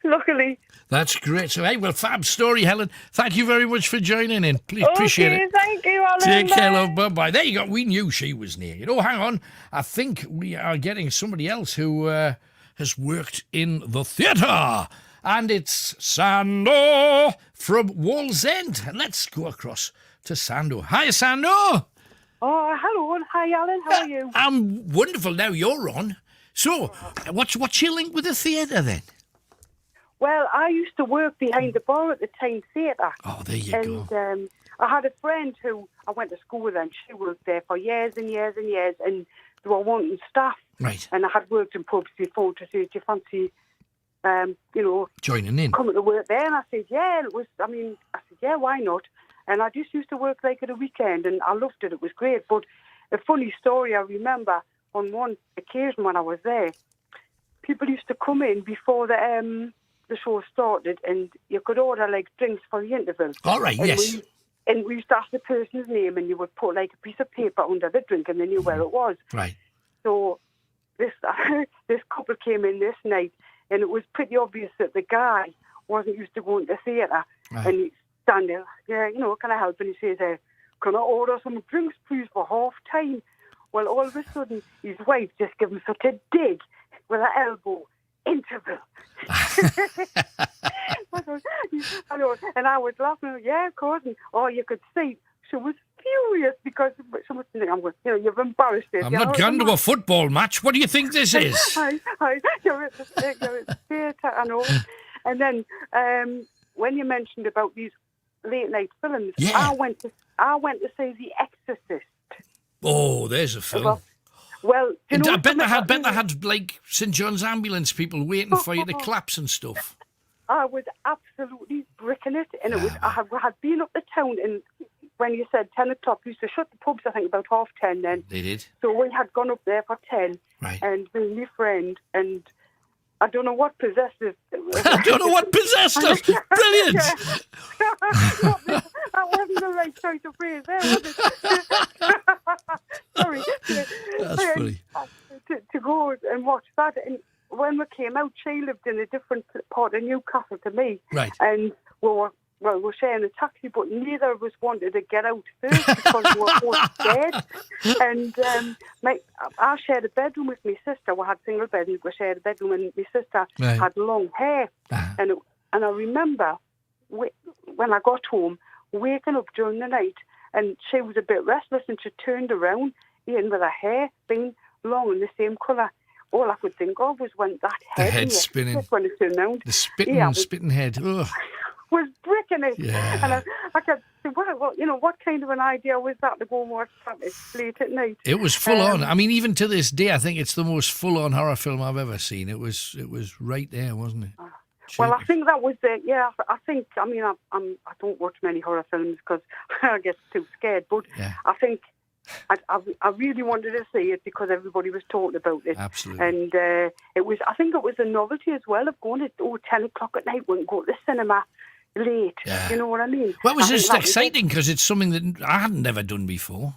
Luckily. That's great. So, hey, well, fab story, Helen. Thank you very much for joining in. Please appreciate it. Thank you, Alan. Take care, love. Bye-bye. There you go. We knew she was naked. Oh, hang on. I think we are getting somebody else who has worked in the theatre. And it's Sando from Wallsend. And let's go across to Sando. Hi, Sando. Oh, hello. Hi, Alan. How are you? I'm wonderful. Now you're on. So, what's your link with the theatre then? Well, I used to work behind the bar at the Tyne Theatre. Oh, there you go. And I had a friend who I went to school with, and she worked there for years and years and years, and they were wanting staff. Right. And I had worked in pubs before to say, do you fancy, joining in? Coming to work there? And I said, yeah, why not? And I just used to work like at a weekend, and I loved it. It was great. But a funny story I remember on one occasion when I was there, people used to come in before the show started, and you could order like drinks for the interval. All right, yes. And we used to ask the person's name, and you would put like a piece of paper under the drink, and they knew where it was. Right. So this couple came in this night, and it was pretty obvious that the guy wasn't used to going to theatre. Right. And he's standing there, can I help? And he says, can I order some drinks, please, for half time? Well, all of a sudden, his wife just gave him such a dig with her elbow. Interval. And I was laughing, yeah, of course. And you could see she was furious because someone think I'm going, you've embarrassed it. I'm not going to a football match. What do you think this is? You're at the theatre, I know. And then when you mentioned about these late night films, I went to see The Exorcist. Oh, there's a film. Well, I bet they had like St John's ambulance people waiting for you to collapse and stuff. I was absolutely bricking it, and it was. I had been up the town, and when you said 10 o'clock, you used to shut the pubs. I think about 10:30 then. They did. So we had gone up there for 10, right? And me and my friend, and I don't know what possessed us. I don't know what possessed us. Brilliant. That wasn't the right choice of phrase there, was it? Sorry. That's funny. To go and watch that. And when we came out, she lived in a different part of Newcastle to me. Right. And we were sharing a taxi, but neither of us wanted to get out first because we were both scared. And I shared a bedroom with my sister. We had single beds, we shared a bedroom, and my sister had long hair. And I remember when I got home, waking up during the night, and she was a bit restless, and she turned around, even with her hair being long and the same colour. All I could think of was when that head spinning. When it turned around. The spitting head. Ugh. Was bricking it. Yeah. And I kept saying, well, what kind of an idea was that to go and watch that late at night? It was full on. I mean, even to this day, I think it's the most full on horror film I've ever seen. It was right there, wasn't it? Well, I think that was it. Yeah, I don't watch many horror films because I get too scared. But I think I really wanted to see it because everybody was talking about it. Absolutely. And I think it was a novelty as well of going at 10 o'clock at night when go to the cinema late. Yeah. You know what I mean? Well, it was just exciting because it's something that I hadn't never done before.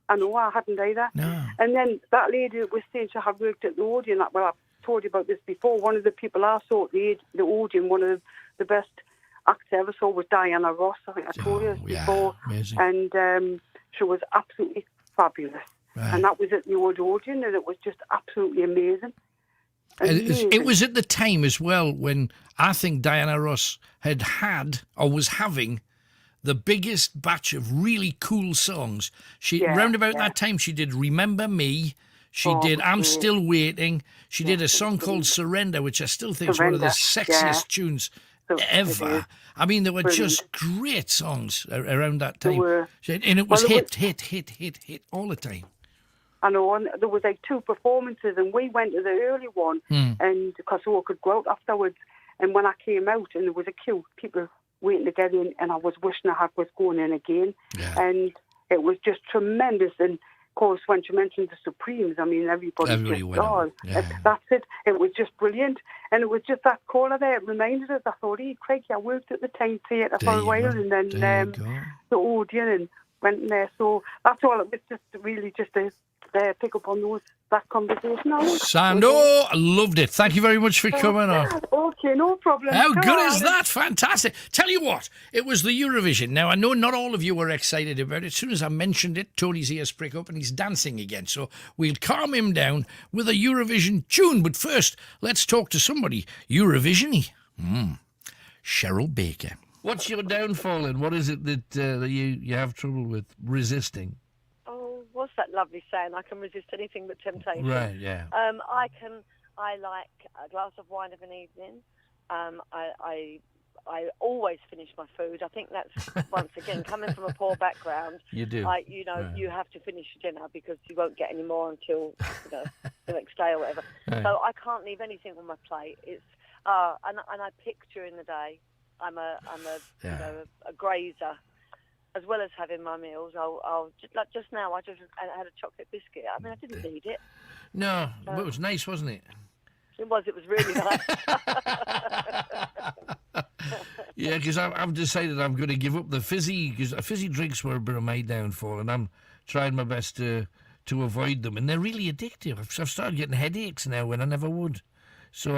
I know, I hadn't either. No. And then that lady was saying she had worked at the Odeon. Well, I've told you about this before. One of the people I saw at the Odeon, one of the best acts I ever saw was Diana Ross. I think I told you this before. Amazing. And she was absolutely fabulous. Right. And that was at the old Odeon, and it was just absolutely amazing. It was at the time as well when I think Diana Ross had or was having the biggest batch of really cool songs. Round about that time, she did Remember Me. She did I'm Still Waiting. She did a song called Surrender, which I still think is one of the sexiest tunes ever. I mean, there were just great songs around that time. And it was hit all the time. I know, and there was like 2 performances, and we went to the early one, and because we could go out afterwards. And when I came out, and there was a queue, people waiting to get in, and I was wishing I was going in again. Yeah. And it was just tremendous. And of course, when she mentioned the Supremes, I mean, everybody went on. That's it. It was just brilliant. And it was just that caller there. It reminded us, I thought, hey, Craig, I worked at the Time Theatre for a while, and then the Odeon, and went in there. So that's all. It was just really just a pick up on that conversation. Sando, I loved it. Thank you very much for coming on. Okay, no problem. How good is that? Fantastic. Tell you what, it was the Eurovision. Now, I know not all of you were excited about it. As soon as I mentioned it, Tony's ears prick up and he's dancing again. So we'll calm him down with a Eurovision tune. But first, let's talk to somebody Eurovision-y. Cheryl Baker. What's your downfall and what is it that you have trouble with resisting? What's that lovely saying? I can resist anything but temptation. Right, yeah. I like a glass of wine of an evening. I always finish my food. I think that's, once again, coming from a poor background. You do. You have to finish your dinner because you won't get any more until the next day or whatever. Right. So I can't leave anything on my plate. It's and I pick during the day. I'm a grazer. As well as having my meals, I'll just now I had a chocolate biscuit. I mean, I didn't need it. No, but it was nice, wasn't it? It was really nice. Yeah, because I've decided I'm going to give up the fizzy, because fizzy drinks were a bit of my downfall, and I'm trying my best to avoid them, and they're really addictive. I've started getting headaches now when I never would. So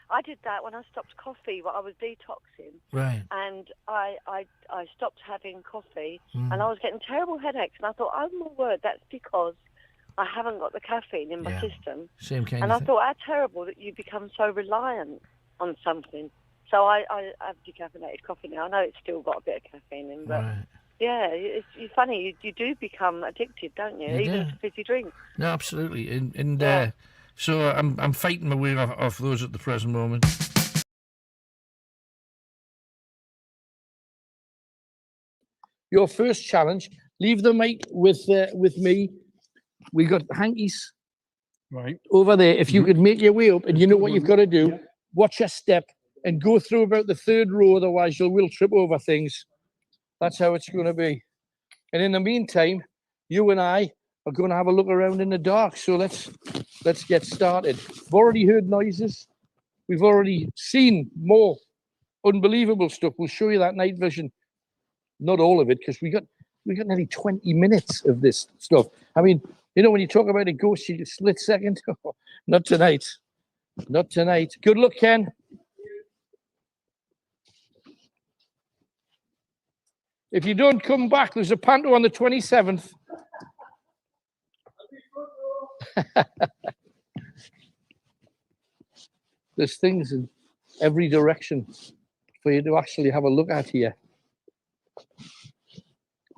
I did that when I stopped coffee. I was detoxing, right? And I stopped having coffee, and I was getting terrible headaches. And I thought, oh my word, that's because I haven't got the caffeine in my system. Same kind and of I thing. thought, how terrible that you become so reliant on something. So I have decaffeinated coffee now. I know it's still got a bit of caffeine in, but Yeah, it's funny. You do become addicted, don't you? You Even do. to fizzy drink. No, absolutely. And so I'm fighting my way off those at the present moment. Your first challenge, leave the mic with me. We got hankies right over there. If you could make your way up and you know what you've got to do, watch your step and go through about the third row, otherwise you will trip over things. That's how it's going to be. And in the meantime, you and I are going to have a look around in the dark. So let's get started. We've already heard noises. We've already seen more unbelievable stuff. We'll show you that night vision. Not all of it, because we got nearly 20 minutes of this stuff. I mean, you know, when you talk about a ghost, you split second. Not tonight. Not tonight. Good luck, Ken. If you don't come back, there's a panto on the 27th. There's things in every direction for you to actually have a look at here.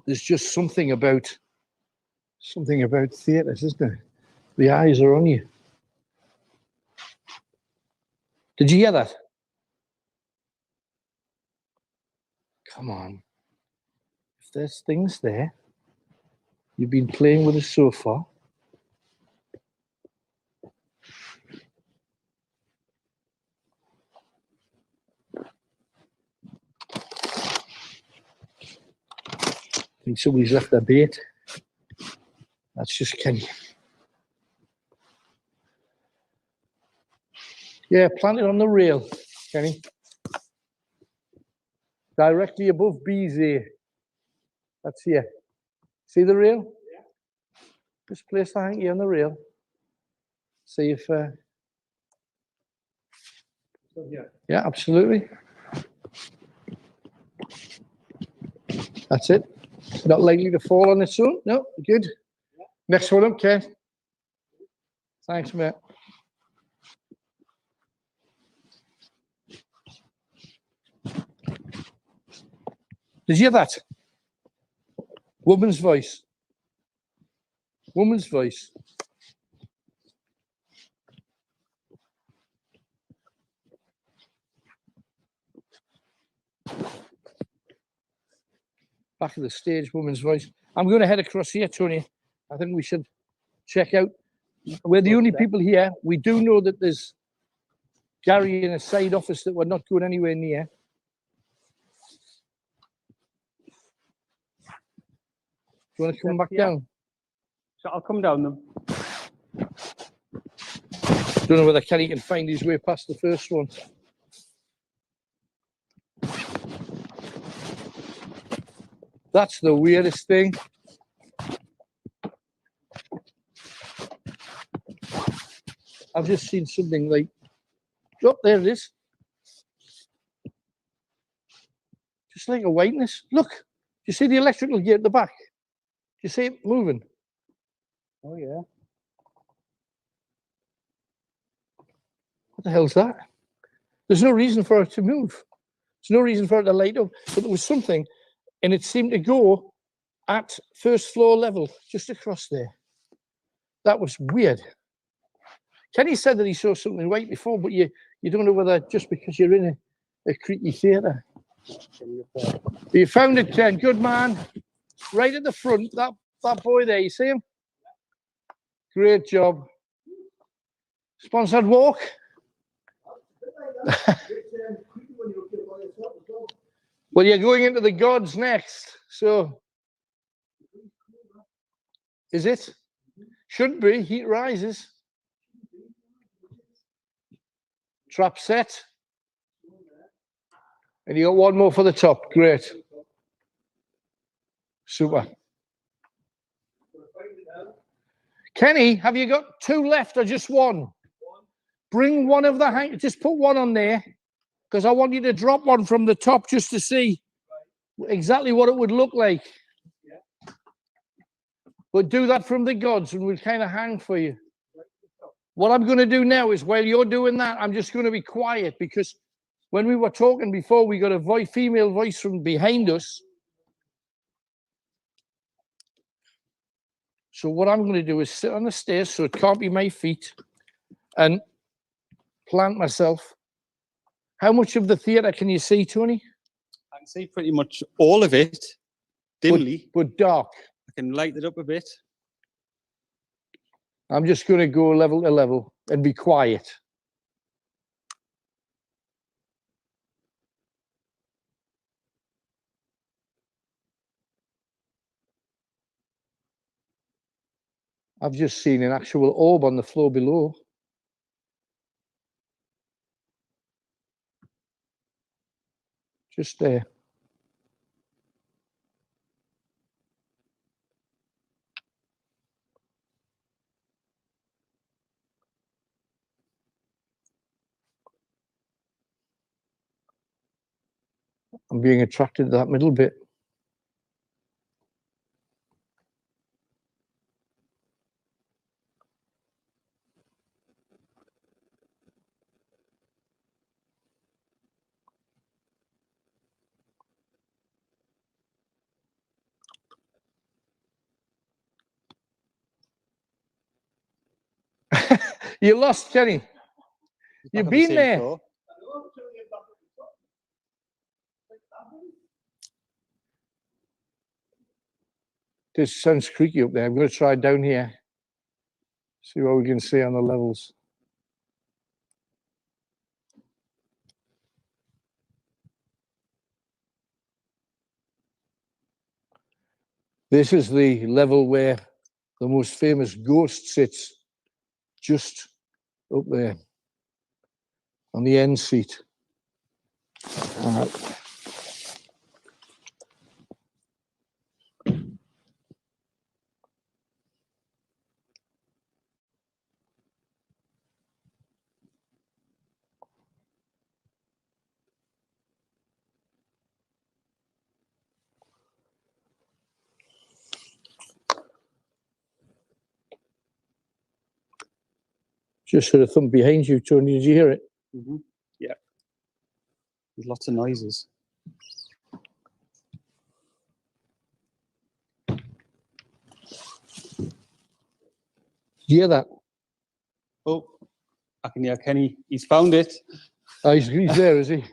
There's just something about theatres, isn't there? The eyes are on you. Did you hear that? Come on. If there's things there you've been playing with us so far, I think somebody's left their bait. That's just Kenny. Yeah, plant it on the rail, Kenny. Directly above B's here. That's here. See the rail? Yeah. Just place the hanky on the rail. See if... Yeah, absolutely. That's it. Not likely to fall on its own. No, good. Yeah. Next one up, Ken. Thanks, mate. Did you hear that? Woman's voice. Woman's voice. Back of the stage, woman's voice. I'm going to head across here, Tony. I think we should check out. We're the only people here. We do know that there's Gary in a side office that we're not going anywhere near. Do you want to come back down? So I'll come down then. Don't know whether Kenny can find his way past the first one. That's the weirdest thing. I've just seen something like, oh, there it is. Just like a whiteness. Look, do you see the electrical gear at the back? Do you see it moving? Oh, yeah. What the hell's that? There's no reason for it to move. There's no reason for it to light up. But there was something, and it seemed to go at first floor level, just across there. That was weird. Kenny said that he saw something white before, but you don't know whether just because you're in a creaky theatre. You found it, Ken. Good man. Right at the front, that boy there, you see him? Great job. Sponsored walk. Well, you're going into the gods next, so is it? Should be. Heat rises. Trap set. And you got one more for the top. Great. Super. Kenny, have you got two left or just one? Bring one of the hang. Just put one on there, because I want you to drop one from the top just to see exactly what it would look like. But do that from the gods and we'll kind of hang for you. What I'm going to do now is, while you're doing that, I'm just going to be quiet, because when we were talking before, we got a female voice from behind us. So what I'm going to do is sit on the stairs, so it can't be my feet, and plant myself. How much of the theatre can you see, Tony? I can see pretty much all of it, dimly. But dark. I can light it up a bit. I'm just going to go level to level and be quiet. I've just seen an actual orb on the floor below. Just there. I'm being attracted to that middle bit. You lost, Kenny. You've been there. Floor. This sounds creaky up there. I'm going to try down here. See what we can see on the levels. This is the level where the most famous ghost sits, just up there on the end seat. Just heard a thump behind you, Tony. Did you hear it? Mm-hmm. Yeah. There's lots of noises. Did you hear that? Oh, I can hear Kenny. He's found it. Oh, he's there, is he?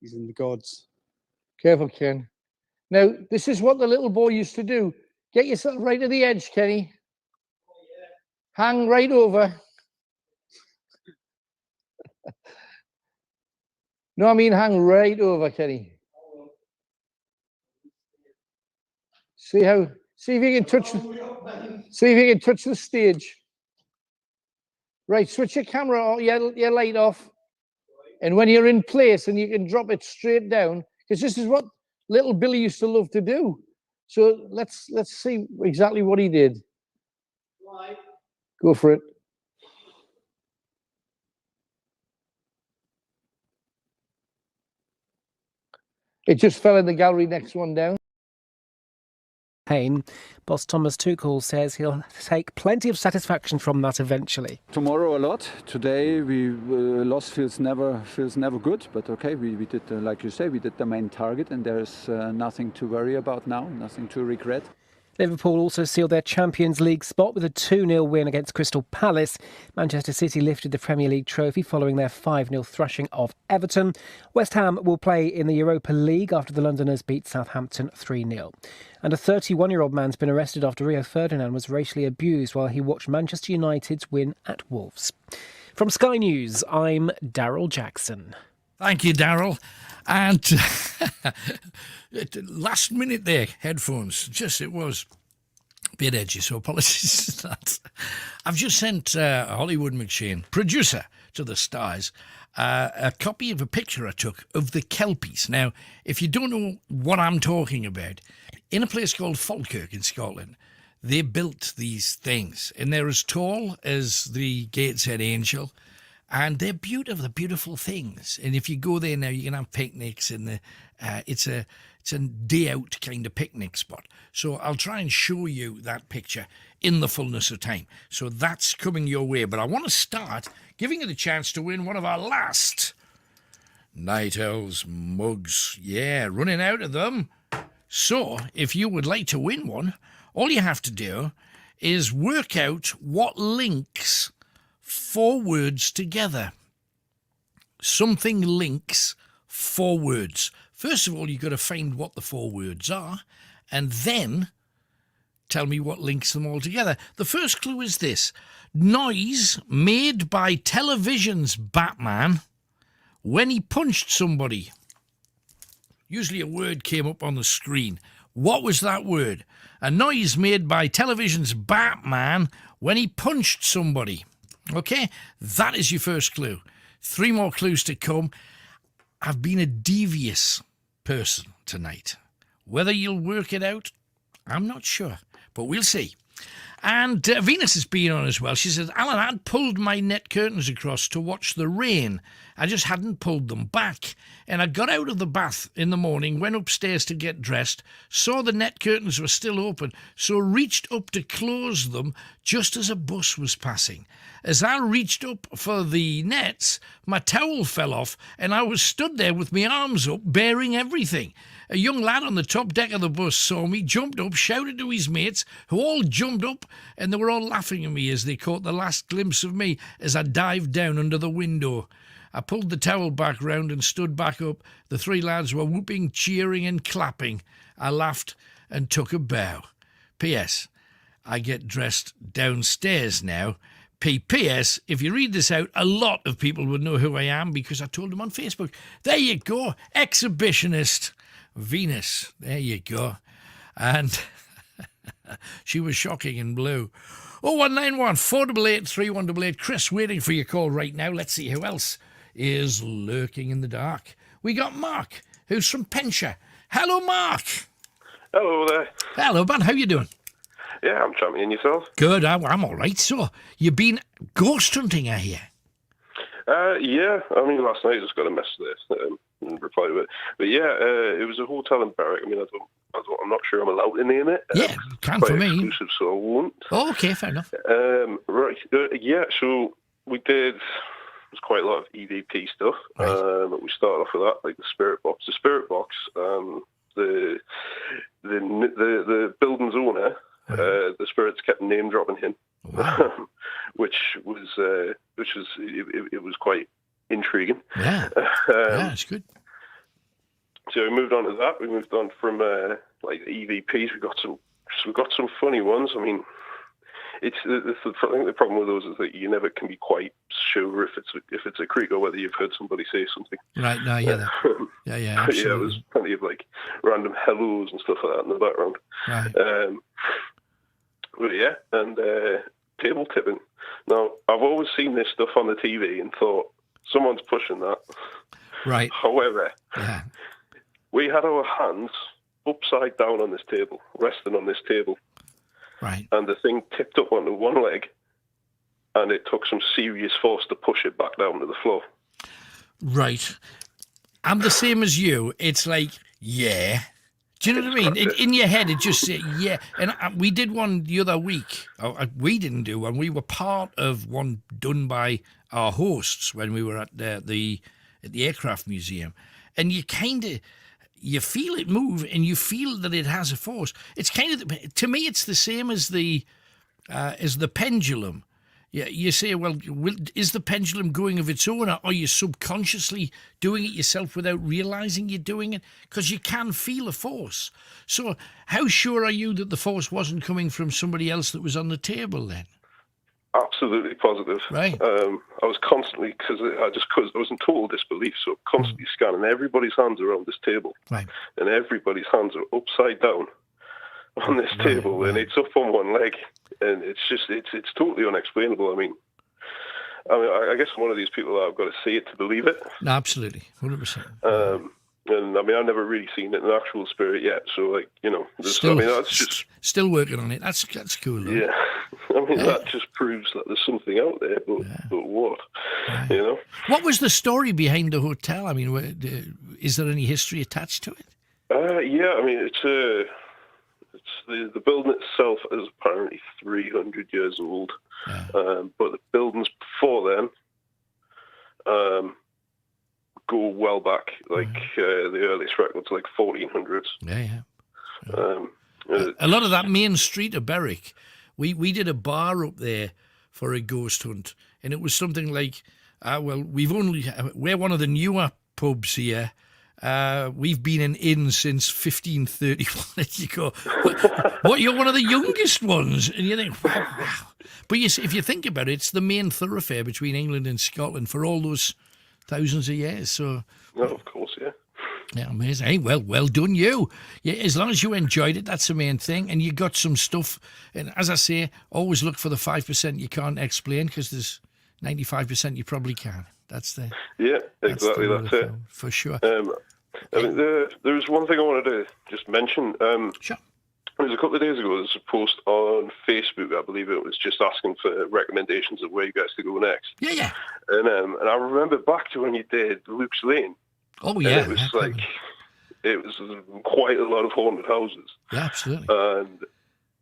He's in the gods. Careful, Ken. Now, this is what the little boy used to do. Get yourself right to the edge, Kenny. Hang right over. No, I mean hang right over, Kenny. See if you can touch the stage. Right, switch your camera or your light off. And when you're in place and you can drop it straight down, because this is what little Billy used to love to do. So let's see exactly what he did. Go for it. It just fell in the gallery next one down. Boss Thomas Tuchel says he'll take plenty of satisfaction from that eventually. Tomorrow a lot. Today we loss feels never good, but okay, we did like you say, we did the main target, and there's nothing to worry about now, nothing to regret. Liverpool also sealed their Champions League spot with a 2-0 win against Crystal Palace. Manchester City lifted the Premier League trophy following their 5-0 thrashing of Everton. West Ham will play in the Europa League after the Londoners beat Southampton 3-0. And a 31-year-old man's been arrested after Rio Ferdinand was racially abused while he watched Manchester United's win at Wolves. From Sky News, I'm Daryl Jackson. Thank you, Daryl. And last minute there, headphones. It was a bit edgy, so apologies for that. I've just sent Hollywood McShane, producer to the stars, a copy of a picture I took of the Kelpies. Now, if you don't know what I'm talking about, in a place called Falkirk in Scotland, they built these things, and they're as tall as the Gateshead Angel. And they're beautiful things. And if you go there now, you can have picnics, and it's a day out kind of picnic spot. So I'll try and show you that picture in the fullness of time. So that's coming your way. But I want to start giving you the chance to win one of our last Night Owls mugs. Yeah, running out of them. So, if you would like to win one, all you have to do is work out what links 4 words together. Something links 4 words. First of all, you've got to find what the 4 words are, and then tell me what links them all together. The first clue is this. Noise made by television's Batman when he punched somebody. Usually a word came up on the screen. What was that word? A noise made by television's Batman when he punched somebody. Okay, that is your first clue. 3 more clues to come. I've been a devious person tonight. Whether you'll work it out, I'm not sure, but we'll see. And Venus has been on as well. She says, Alan, I'd pulled my net curtains across to watch the rain. I just hadn't pulled them back. And I got out of the bath in the morning, went upstairs to get dressed, saw the net curtains were still open, so reached up to close them just as a bus was passing. As I reached up for the nets, my towel fell off and I was stood there with my arms up, bearing everything. A young lad on the top deck of the bus saw me, jumped up, shouted to his mates, who all jumped up, and they were all laughing at me as they caught the last glimpse of me as I dived down under the window. I pulled the towel back round and stood back up. The 3 lads were whooping, cheering and clapping. I laughed and took a bow. P.S. I get dressed downstairs now. P.S. If you read this out, a lot of people would know who I am because I told them on Facebook. There you go, exhibitionist Venus. There you go. And she was shocking in blue. 0191 488 3188. Chris, waiting for your call right now. Let's see who else is lurking in the dark. We got Mark, who's from Penshire. Hello, Mark. Hello there. Hello, man. How you doing? Yeah, I'm champion. Yourself? Good. I'm all right. So, you've been ghost hunting, I hear? Yeah. I mean, last night I just got a message there and replied to it. But yeah, it was a hotel in Berwick. I mean, I'm not sure I'm allowed to name it. Yeah, can for me. Exclusive, so I won't. Oh, okay, fair enough. Right. Yeah, so we did... There's quite a lot of EVP stuff. Right. We started off with that, like the spirit box. The spirit box, the building's owner, the spirits kept name dropping him, wow. which was it was quite intriguing. Yeah, yeah, it's good. So we moved on to that. We moved on from like EVPs. We got some funny ones. I mean. I think the problem with those is that you never can be quite sure if it's a creek or whether you've heard somebody say something. Right, no, yeah, yeah, absolutely. Yeah, there's plenty of like random hellos and stuff like that in the background. Right. But yeah, and table tipping. Now, I've always seen this stuff on the TV and thought someone's pushing that. Right. However, yeah. We had our hands upside down on this table, resting on this table. Right. And the thing tipped up onto one leg, and it took some serious force to push it back down to the floor. Right. I'm the same as you. It's like, yeah. Do you know what I mean? In your head, it just said, yeah. And we did one the other week. We didn't do one. We were part of one done by our hosts when we were at the Aircraft Museum. And you kind of... You feel it move, and you feel that it has a force. It's kind of, to me, it's the same as the pendulum. You say, well, is the pendulum going of its own, or are you subconsciously doing it yourself without realizing you're doing it? Because you can feel a force. So, how sure are you that the force wasn't coming from somebody else that was on the table then? Absolutely positive. Right. I was constantly, because I was in total disbelief, so constantly scanning everybody's hands around this table. Right. And everybody's hands are upside down on this table, and it's up on one leg. And it's just, it's totally unexplainable. I mean, I guess I'm one of these people that I've got to see it to believe it. No, absolutely. 100%. And I mean, I've never really seen it in actual spirit yet. So, like, you know, still working on it. That's cool, though. Yeah. I mean, that just proves that there's something out there, but what? Right. You know? What was the story behind the hotel? I mean, is there any history attached to it? Yeah, I mean, it's the building itself is apparently 300 years old, but the buildings before then go well back, like the earliest records, like 1400s. Yeah. A lot of that main street of Berwick, we did a bar up there for a ghost hunt, and it was something like, we're one of the newer pubs here. We've been an inn since 1531. You go, what? You're one of the youngest ones, and you think, wow. But if you think about it, it's the main thoroughfare between England and Scotland for all those thousands of years. So, of course, yeah. Yeah, amazing. Hey, well done, you. Yeah, as long as you enjoyed it, that's the main thing. And you got some stuff. And as I say, always look for the 5% you can't explain, because there's 95% you probably can. That's the exactly. That's it for sure. I mean, there was one thing I wanted to just mention. Sure. It was a couple of days ago. There was a post on Facebook. I believe it was just asking for recommendations of where you guys to go next. Yeah. And I remember back to when you did Luke's Lane. Oh yeah, it was quite a lot of haunted houses. Yeah, absolutely. And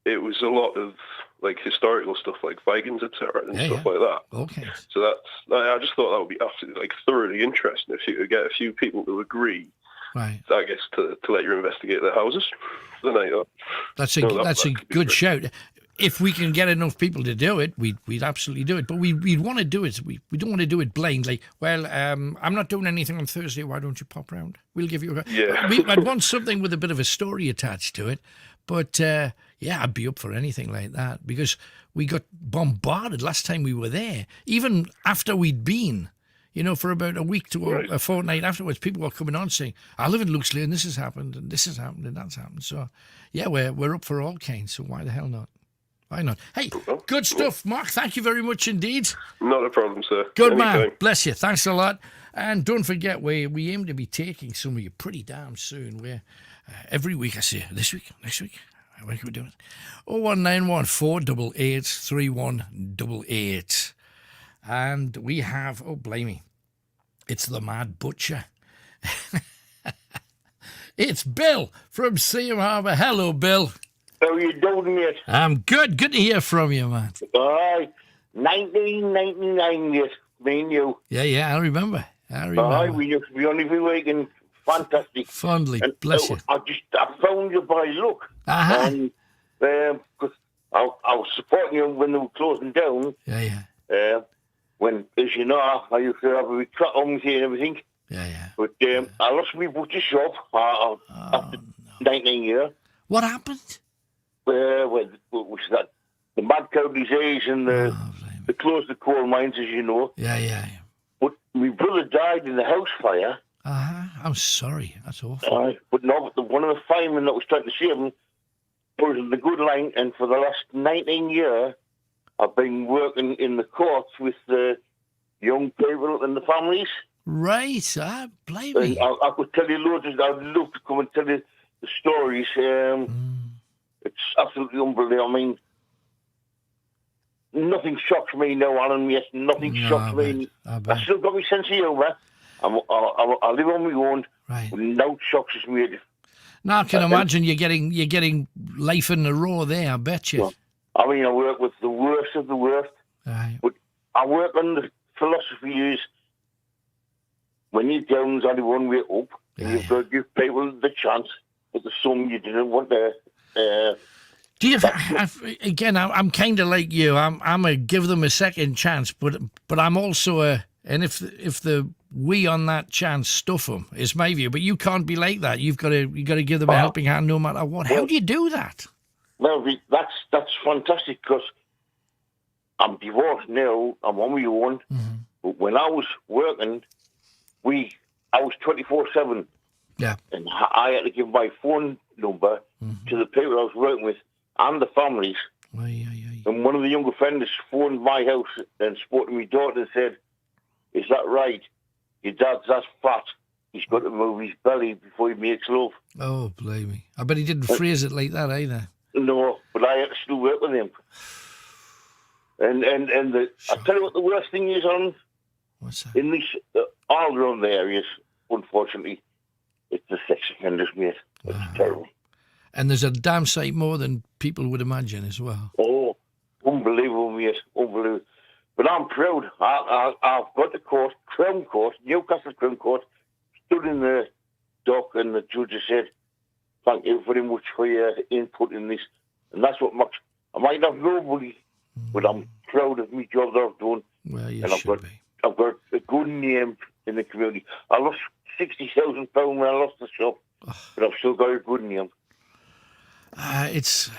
it was a lot of like historical stuff, like Vikings, etc., and stuff like that. Okay. So I just thought that would be absolutely thoroughly interesting if you could get a few people to agree. Right. I guess to let you investigate their houses for the night. That's a good shout. If we can get enough people to do it, we'd absolutely do it. But we'd want to do it. We don't want to do it blindly. Well, I'm not doing anything on Thursday. Why don't you pop round? We'll give you I'd want something with a bit of a story attached to it. But, I'd be up for anything like that, because we got bombarded last time we were there. Even after we'd been, for about a week to a fortnight afterwards, people were coming on saying, I live in Luke's Lane, this has happened, and this has happened, and that's happened. So, we're up for all kinds, so why the hell not? Why not? Hey, good stuff, Mark. Thank you very much indeed. Not a problem, sir. Good man. Bless you. Thanks a lot. And don't forget, we aim to be taking some of you pretty damn soon. We're every week, I say, this week, next week. When can we do it? 01914 488 3188. And we have, blimey, it's the Mad Butcher. It's Bill from Seaham Harbour. Hello, Bill. How are you doing, mate? I'm good. Good to hear from you, man. 1999, yes, me and you. Yeah, I remember. We used to be on every weekend. Fantastic. Fondly, and, bless you. I found you by luck. And because I was supporting you when they were closing down. Yeah. When, as you know, I used to have a wee crack on with you and everything. Yeah. But I lost my butcher shop after 19 years. What happened? Was that the mad cow disease and the closed the coal mines, as you know. Yeah. But my brother died in the house fire. I'm sorry. That's awful. But one of the firemen that was trying to save him was in the good line, and for the last 19 years, I've been working in the courts with the young people and the families. Right, blame me. I could tell you loads of. I'd love to come and tell you the stories. It's absolutely unbelievable. I mean, nothing shocks me now, Alan. Yes, nothing shocks me. I still got my sense of humour. I live on my own. Right. No shocks is made. Now I can imagine you're getting life in the raw there. I bet you. Well, I mean, I work with the worst of the worst. Right. But I work on the philosophy is when you're down, there's only one way up. And you've got to give people the chance, but there's some you didn't want there. Do you? Again, I'm kind of like you. I'm a give them a second chance, but I'm also a. And if the we on that chance stuff them is my view. But you can't be like that. You got to give them a helping hand no matter what. How do you do that? Well, that's fantastic because I'm divorced now. I'm on my own. Mm-hmm. But when I was working, I was 24/7. Yeah. And I had to give my phone number to the people I was working with and the families. And one of the younger offenders phoned my house and spoke to my daughter and said, "Is that right? Your dad's that fat. He's got to move his belly before he makes love." Oh, blame me. I bet he didn't phrase it like that either. No, but I had to still work with him. And I tell you what the worst thing is on. What's that? In these all around the areas, unfortunately, it's the sex offenders, mate. It's terrible. And there's a damn sight more than people would imagine as well. Oh, unbelievable, mate. Unbelievable. But I'm proud. I've got the court, Newcastle Crown Court, stood in the dock, and the judge said, thank you very much for your input in this. And that's what I might have nobody, but I'm proud of my job that I've done. Well, you and I've got a good name in the community. I lost £60,000 when I lost the shop, but I've still got a good name. It's,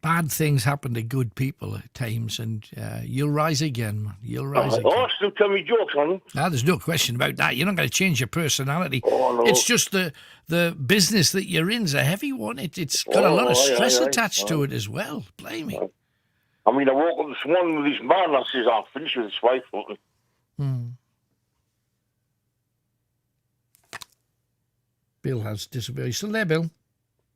bad things happen to good people at times, and you'll rise again, man. You'll rise again. Oh, still tell me jokes on them. There's no question about that. You're not going to change your personality. Oh, no. It's just the business that you're in's a heavy one. It's got a lot of stress attached to it as well. Blame me. I mean, I woke up this morning with this man. I says, I'll finish with this wife. Bill has disappeared. You still there, Bill?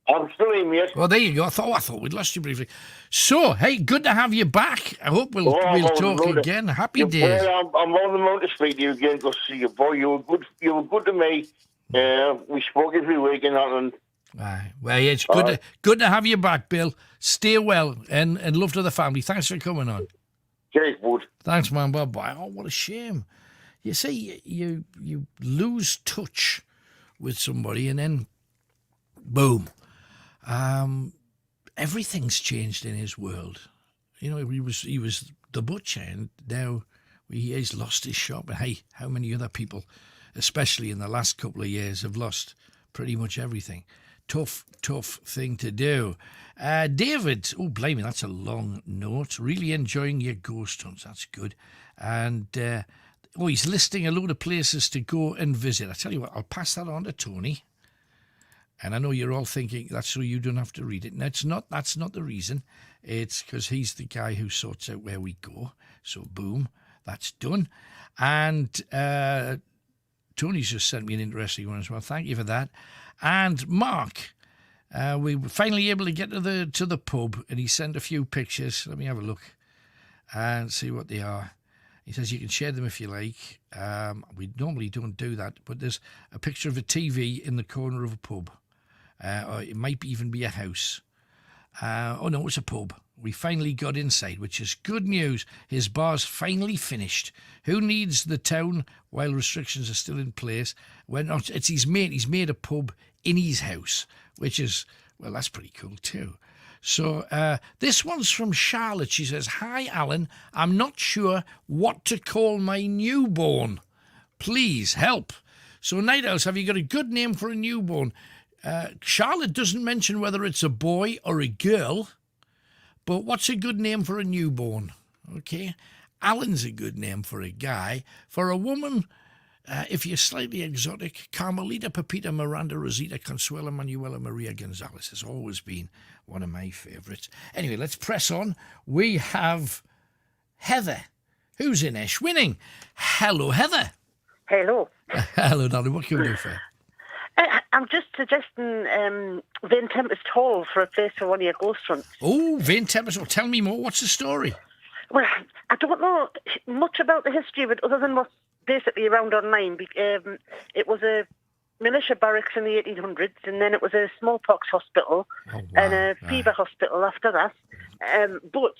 I'm still in, mate. Well, there you go. I thought we'd lost you briefly. So, hey, good to have you back. I hope we'll talk again. Happy days. Boy, I'm on the mountain to speak to you again because you, boy, you were good to me. We spoke every week and that. And well, yeah, it's good to have you back, Bill. Stay well and love to the family. Thanks for coming on. Cheers, bud. Thanks, man. Bye-bye. Oh, what a shame. You see, you lose touch with somebody and then, boom. Everything's changed in his world. He was the butcher, and now he's lost his shop. And hey, how many other people, especially in the last couple of years, have lost pretty much everything? Tough thing to do. David, oh, blimey, that's a long note. Really enjoying your ghost hunts. That's good. And he's listing a load of places to go and visit. I tell you what, I'll pass that on to Tony. And I know you're all thinking that's so you don't have to read it. No, it's not. That's not the reason. It's because he's the guy who sorts out where we go. So, boom, that's done. And Tony's just sent me an interesting one as well. Thank you for that. And Mark, we were finally able to get to the pub, and he sent a few pictures. Let me have a look and see what they are. He says you can share them if you like. We normally don't do that, but there's a picture of a TV in the corner of a pub. Or it might even be a house. Oh no, it's a pub. We finally got inside, which is good news. His bar's finally finished. Who needs the town while restrictions are still in place? Well, not, it's his mate. He's made a pub in his house, which is, well, that's pretty cool too. So this one's from Charlotte. She says, "Hi, Alan. I'm not sure what to call my newborn. Please help." So, Night Owls, have you got a good name for a newborn? Charlotte doesn't mention whether it's a boy or a girl, but what's a good name for a newborn? Okay. Alan's a good name for a guy. For a woman, if you're slightly exotic, Carmelita, Pepita, Miranda, Rosita, Consuela, Manuela, Maria Gonzalez has always been one of my favourites. Anyway, let's press on. We have Heather, who's in Winning. Hello, Heather. Hello. Hello, darling. What can we do for you? I'm just suggesting Vane Tempest Hall for a place for one of your ghost hunts. Oh, Vane Tempest Hall. Tell me more. What's the story? Well, I don't know much about the history of it other than what's basically around online. It was a militia barracks in the 1800s, and then it was a smallpox hospital and a fever hospital after that. But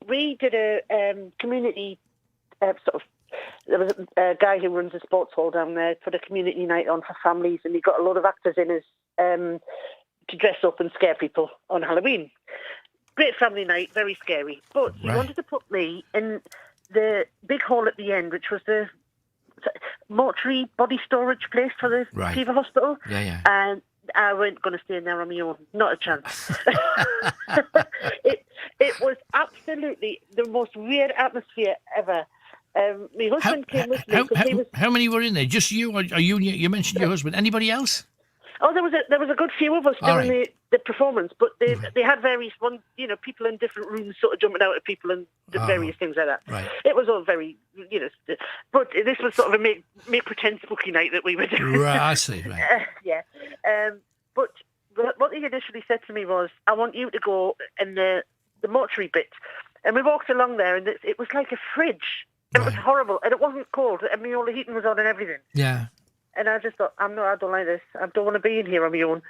we did a community there was a guy who runs a sports hall down there, put a community night on for families, and he got a lot of actors in to dress up and scare people on Halloween. Great family night, very scary. But he wanted to put me in the big hall at the end, which was the mortuary body storage place for the fever hospital. Yeah. And I wasn't going to stay in there on my own. Not a chance. It was absolutely the most weird atmosphere ever. My husband came with me. How many were in there? Just you, or you mentioned your husband? Anybody else? Oh, there was a good few of us doing the performance, but they had various people in different rooms, sort of jumping out at people and various things like that. Right. It was all very but this was sort of a make pretend spooky night that we were doing. Right, I see. Right. Yeah. But what he initially said to me was, "I want you to go in the mortuary bit," and we walked along there, and it was like a fridge. It was horrible, and it wasn't cold. I mean, all the heating was on and everything. Yeah. And I just thought, I don't like this. I don't want to be in here on my own.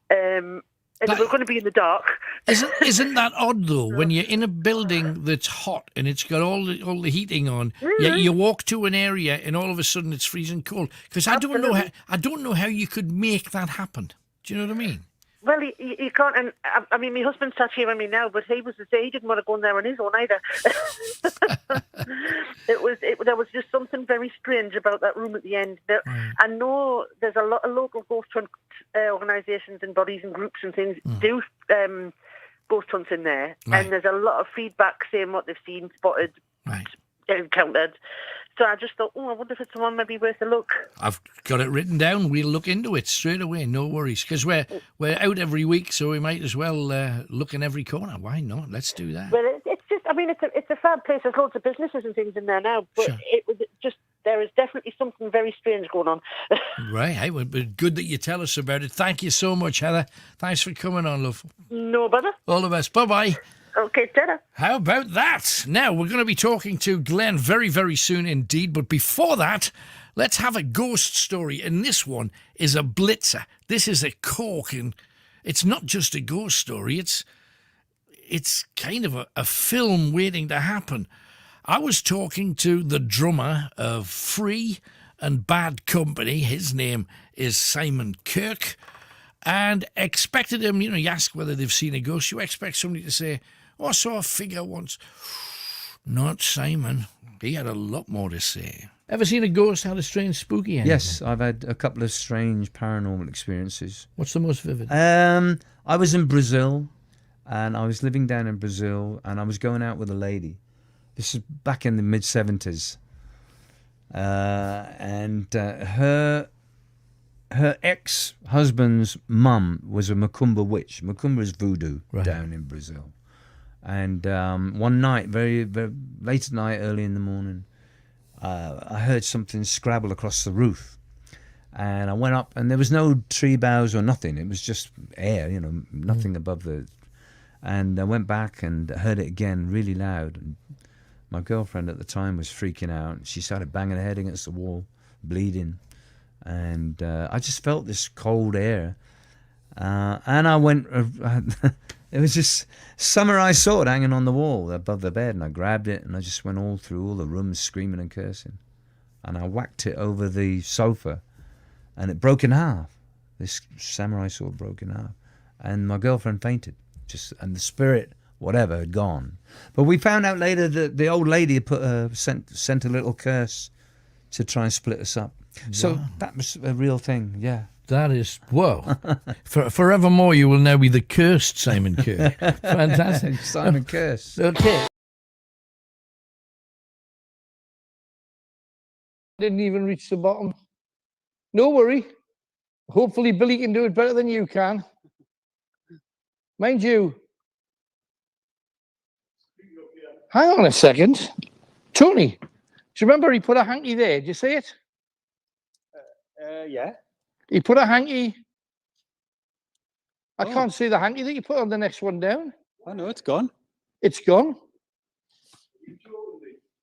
And we're going to be in the dark. Isn't that odd though? When you're in a building that's hot and it's got all the heating on, yet you walk to an area and all of a sudden it's freezing cold. Because I don't know how you could make that happen. Do you know what I mean? Well, you can't, and I mean, my husband sat here with me now, but he didn't want to go in there on his own either. There was just something very strange about that room at the end. I know there's a lot of local ghost hunt organisations and bodies and groups and things do ghost hunts in there, and there's a lot of feedback saying what they've seen, spotted, encountered. So I just thought, I wonder if it's one maybe worth a look. I've got it written down. We'll look into it straight away. No worries, because we're out every week, so we might as well look in every corner. Why not? Let's do that. Well, it's just, I mean, it's a fab place. There's loads of businesses and things in there now, but there is definitely something very strange going on. Right. Hey, well, good that you tell us about it. Thank you so much, Heather. Thanks for coming on, love. No bother. All the best. Bye-bye. Okay, ta-da. How about that? Now, we're going to be talking to Glenn very, very soon indeed. But before that, let's have a ghost story. And this one is a blitzer. This is a corking. It's not just a ghost story. It's kind of a film waiting to happen. I was talking to the drummer of Free and Bad Company. His name is Simon Kirk. And expected him, you ask whether they've seen a ghost. You expect somebody to say, I saw a figure once. Not Simon. He had a lot more to say. Ever seen a ghost had a strange spooky ending? Yes, I've had a couple of strange paranormal experiences. What's the most vivid? I was in Brazil, and I was living down in Brazil, and I was going out with a lady. This is back in the mid-70s. And her ex-husband's mum was a Macumba witch. Macumba is voodoo down in Brazil. And one night, very, very late at night, early in the morning, I heard something scrabble across the roof. And I went up, and there was no tree boughs or nothing. It was just air, nothing above the... And I went back and heard it again really loud. And my girlfriend at the time was freaking out. She started banging her head against the wall, bleeding. And I just felt this cold air. And I went... It was this samurai sword hanging on the wall above the bed, and I grabbed it, and I just went all through all the rooms screaming and cursing. And I whacked it over the sofa, and it broke in half. This samurai sword broke in half. And my girlfriend fainted, and the spirit, whatever, had gone. But we found out later that the old lady had sent a little curse to try and split us up. So that was a real thing, yeah. That is, whoa. Forevermore, you will now be the cursed Simon Kirk. Fantastic. Simon Curse. Okay. Didn't even reach the bottom. No worry. Hopefully Billy can do it better than you can. Mind you. Hang on a second. Tony, do you remember he put a hanky there? Did you see it? Yeah. He put a hanky. I can't see the hanky that you put on the next one down. Oh no, it's gone. It's gone.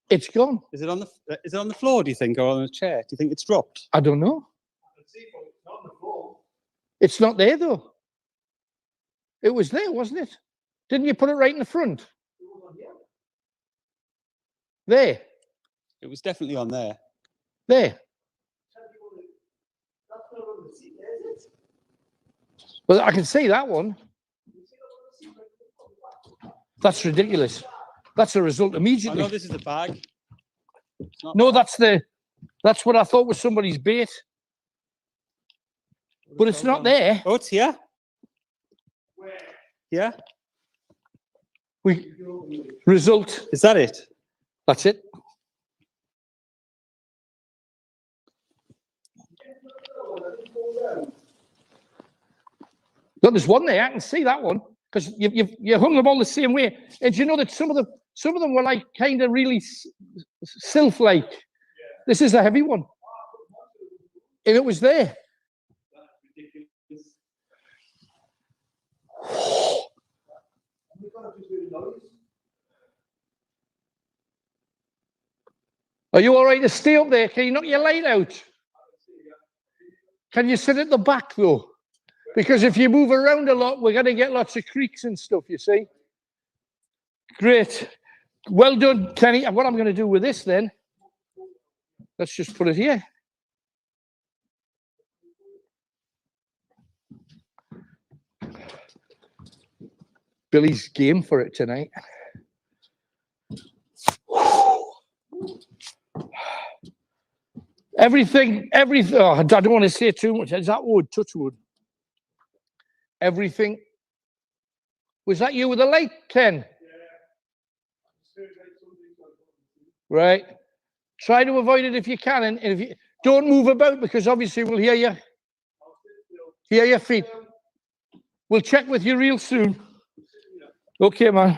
It's gone. Is it on the floor, do you think, or on a chair? Do you think it's dropped? I don't know. It's not there though. It was there, wasn't it? Didn't you put it right in the front? There. It was definitely on there. There. Well, I can see that one. That's ridiculous. That's a result immediately. I know this is a bag. No, that's what I thought was somebody's bait. But it's not there. Oh, it's here. Yeah. Result. Is that it? That's it. Look, there's one there. I can see that one because you hung them all the same way. And you know that some of them were like kind of really sylph-like. Yeah. This is a heavy one, and it was there. Are you all right to stay up there? Can you knock your light out? Can you sit at the back though? Because if you move around a lot, we're going to get lots of creaks and stuff, you see. Great. Well done, Kenny. And what I'm going to do with this then, let's just put it here. Billy's game for it tonight. Everything. Oh, I don't want to say too much. Is that wood? Touch wood. Everything. Was that you with the light, Ken? Right. Try to avoid it if you can, and if you don't move about, because obviously we'll hear you. Hear your feet. We'll check with you real soon. Okay, man.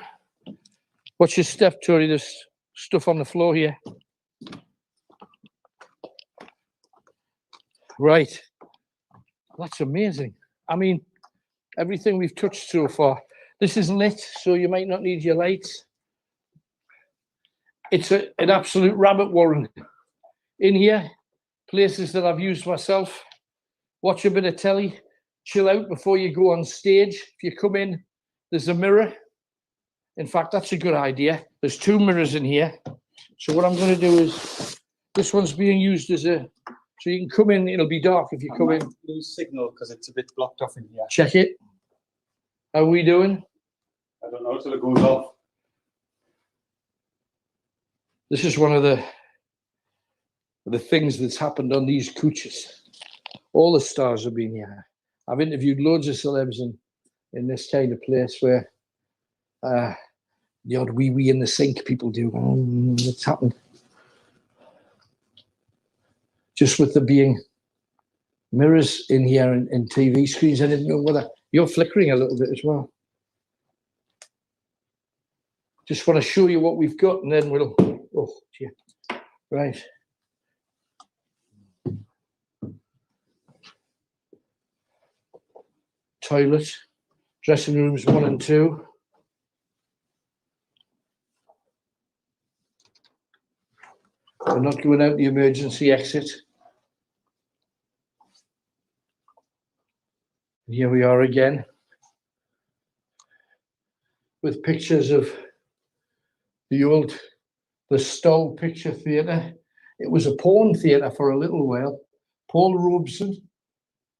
Watch your step, Tori. There's stuff on the floor here. Right. That's amazing. I mean, everything we've touched so far. This is lit, so you might not need your lights. It's an absolute rabbit warren in here. Places that I've used myself. Watch a bit of telly. Chill out before you go on stage. If you come in, there's a mirror. In fact, that's a good idea. There's 2 mirrors in here. So what I'm going to do is, this one's being used as a, so you can come in, it'll be dark if you come in. Lose signal because it's a bit blocked off in here. Check it. How are we doing? I don't know till it goes off. This is one of the things that's happened on these coaches. All the stars have been here. I've interviewed loads of celebs in this kind of place where the odd wee in the sink people do. It's happened. Just with there being mirrors in here and TV screens, I didn't know whether you're flickering a little bit as well. Just want to show you what we've got, and then we'll. Oh, dear. Right. Toilet, dressing rooms 1 and 2. We're not going out the emergency exit. Here we are again with pictures of the Stoll Picture Theatre. It was a porn theatre for a little while. Paul Robeson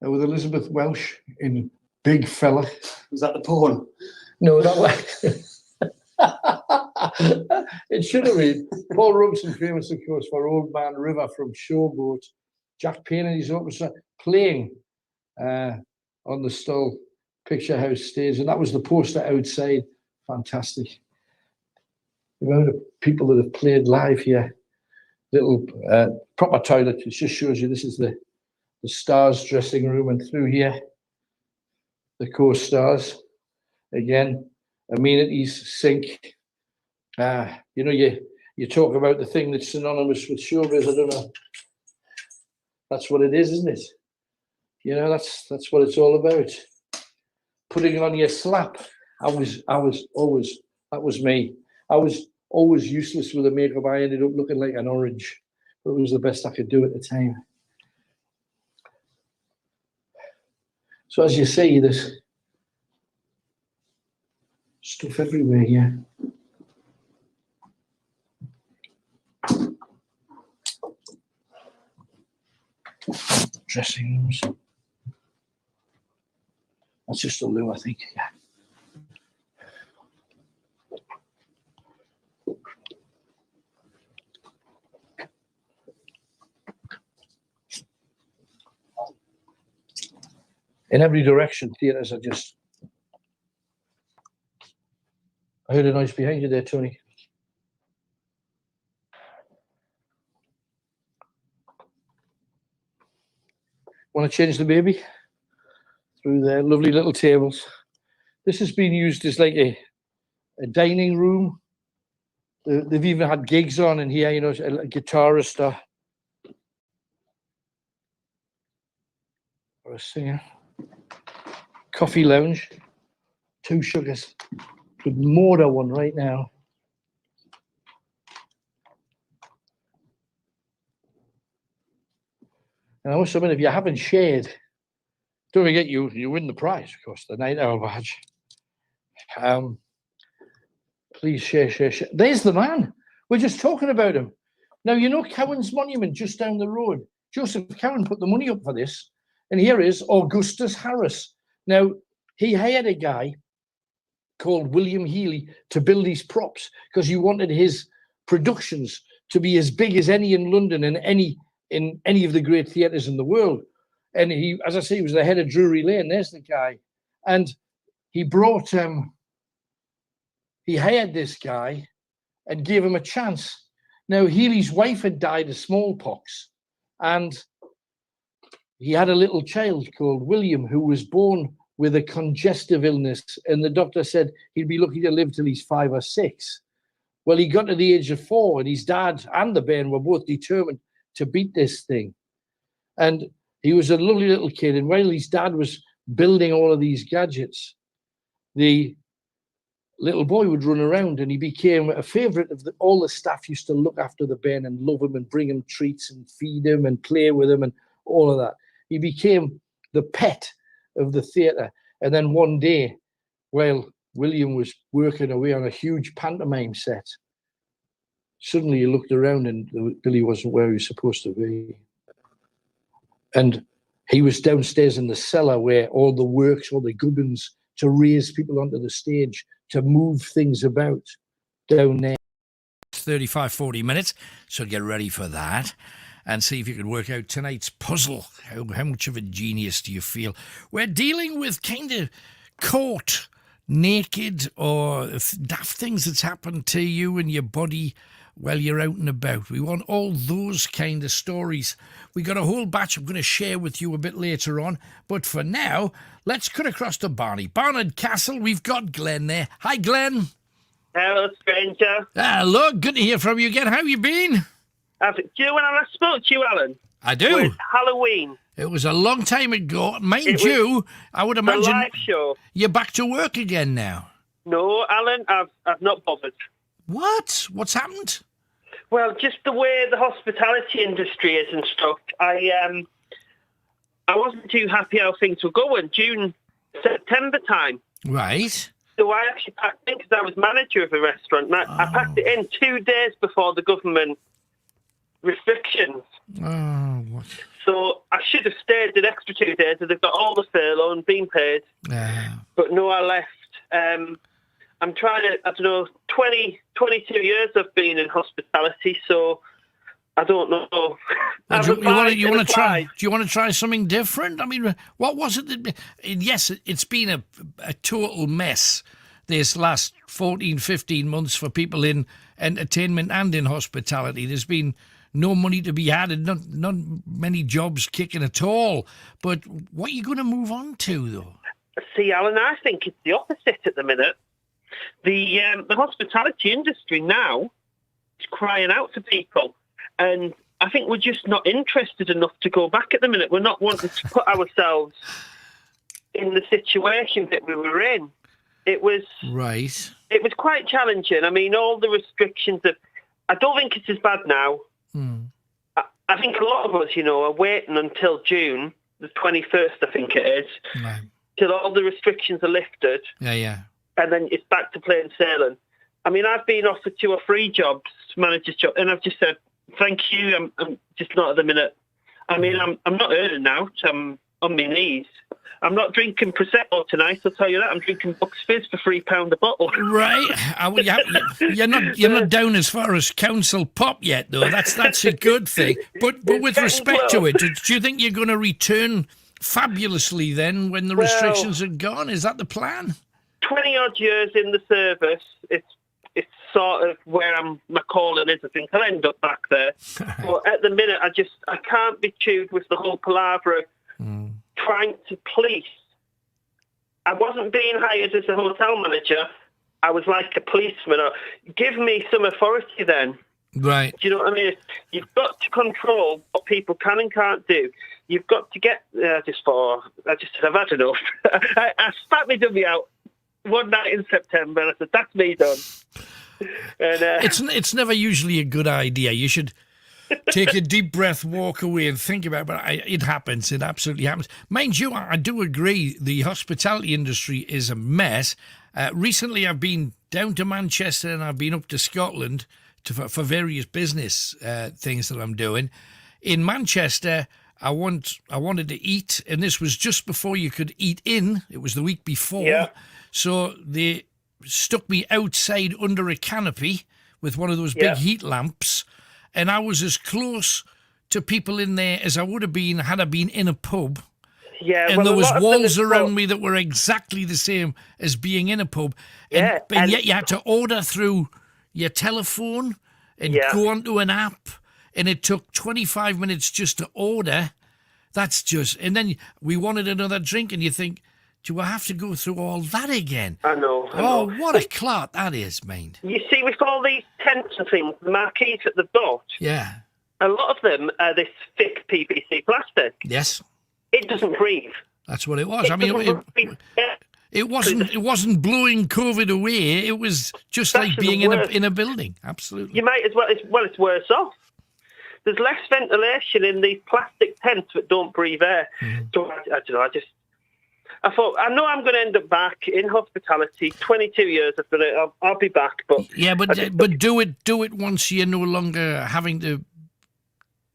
with Elizabeth Welsh in Big Fella. Was that the porn? No, that was. It should have been. Paul Robeson, famous, of course, for Old Man River from Showboat. Jack Payne and his orchestra playing on the Stoll Picture House stage, and that was the poster outside. Fantastic. The amount of people that have played live here. Little proper toilet. It just shows you this is the stars dressing room, and through here the co-stars again, amenities, sink. You know, you talk about the thing that's synonymous with showbiz. I don't know. That's what it is, isn't it? You know, that's what it's all about. Putting on your slap. I was always, that was me. I was always useless with the makeup. I ended up looking like an orange, but it was the best I could do at the time. So as you see, there's stuff everywhere here. Dressing rooms. That's just a loo, I think. Yeah. In every direction, theatres are just. I heard a noise behind you there, Tony. Want to change the baby? Through there, lovely little tables. This has been used as like a dining room. They've even had gigs on in here, you know, a guitarist or a singer. Coffee lounge, 2 sugars. Could order one right now. And I must admit, if you haven't shared, don't forget you win the prize, of course, the Night Owl badge. Please share. There's the man. We're just talking about him. Now, you know Cowan's Monument just down the road. Joseph Cowan put the money up for this. And here is Augustus Harris. Now, he hired a guy called William Healy to build these props because he wanted his productions to be as big as any in London and in any of the great theatres in the world. And he, as I say, he was the head of Drury Lane. There's the guy. And he brought he hired this guy and gave him a chance. Now, Healy's wife had died of smallpox, and he had a little child called William who was born with a congestive illness, and the doctor said he'd be lucky to live till he's 5 or 6. Well, he got to the age of 4, and his dad and the bairn were both determined to beat this thing. And he was a lovely little kid, and while his dad was building all of these gadgets, the little boy would run around, and he became a favourite of all the staff. Used to look after the bairn and love him and bring him treats and feed him and play with him and all of that. He became the pet of the theatre. And then one day, while William was working away on a huge pantomime set, suddenly he looked around and Billy wasn't where he was supposed to be. And he was downstairs in the cellar where all the works, all the gubbins to raise people onto the stage, to move things about down there. 35, 40 minutes, so get ready for that and see if you can work out tonight's puzzle. How much of a genius do you feel? We're dealing with kind of caught naked or daft things that's happened to you and your body while you're out and about. We want all those kind of stories. We got a whole batch I'm going to share with you a bit later on. But for now, let's cut across to Barney. Barnard Castle, we've got Glenn there. Hi, Glenn. Hello, stranger. Hello, good to hear from you again. How you been? Do you know when I last spoke to you, Alan? I do. It was Halloween. It was a long time ago. Mind you, I would imagine the live show. You're back to work again now. No, Alan, I've not bothered. What? What's happened? Well, just the way the hospitality industry is and stuff. I wasn't too happy how things were going. June, September time. Right. So I actually packed in because I was manager of a restaurant. And I packed it in 2 days before the government restrictions. Oh, what? So I should have stayed the extra 2 days and they've got all the furlough and been paid. But no, I left. I'm trying to, 22 years I've been in hospitality, so I don't know. Do you want to try something different? I mean, what was it that... Yes, it's been a total mess this last 14, 15 months for people in entertainment and in hospitality. There's been no money to be had and not many jobs kicking at all. But what are you going to move on to, though? See, Alan, I think it's the opposite at the minute. The hospitality industry now is crying out to people, and I think we're just not interested enough to go back at the minute. We're not wanting to put ourselves in the situation that we were in. It was right. It was quite challenging. I mean, all the restrictions that I don't think it's as bad now. I think a lot of us, are waiting until June the 21st, I think it is, till all the restrictions are lifted. Yeah. And then it's back to plain sailing. I mean, I've been offered 2 or 3 jobs, manager's job, and I've just said, thank you, I'm just not at the minute. I mean, I'm not earning out, I'm on my knees. I'm not drinking Prosecco tonight, I'll tell you that. I'm drinking Bucks Fizz for £3 a bottle. Right. You're not down as far as Council Pop yet, though. That's a good thing. But with respect to it, do you think you're going to return fabulously then when the restrictions are gone? Is that the plan? 20-odd years in the service, it's sort of where my calling is. I think I'll end up back there. But at the minute, I can't be chewed with the whole palaver of trying to police. I wasn't being hired as a hotel manager. I was like a policeman. Give me some authority then. Right. Do you know what I mean? You've got to control what people can and can't do. You've got to get... I just said, I've had enough. I spat my dummy out one night in September, and I said, that's me done. And, it's never usually a good idea. You should take a deep breath, walk away and think about it. But it happens. It absolutely happens. Mind you, I do agree the hospitality industry is a mess. Recently, I've been down to Manchester and I've been up to Scotland for various business things that I'm doing. In Manchester, I wanted to eat, and this was just before you could eat in. It was the week before. Yeah. So they stuck me outside under a canopy with one of those big heat lamps, and I was as close to people in there as I would have been had I been in a pub. Yeah, and well, there was walls around me me that were exactly the same as being in a pub. And yet you had to order through your telephone and go onto an app, and it took 25 minutes just to order. That's just... And then we wanted another drink, and you think, do I have to go through all that again? I know. What a clot that is, mate. You see, with all these tents and things, the marquees at the got, Yeah. a lot of them are this thick PVC plastic. Yes. It doesn't breathe. That's what it was. It wasn't blowing COVID away. It was just like being in a building. Absolutely. You might as well. It's worse off. There's less ventilation in these plastic tents that don't breathe air. So I don't know. I thought, I know I'm going to end up back in hospitality. 22 years I've done it. I'll be back. But do it once you're no longer having to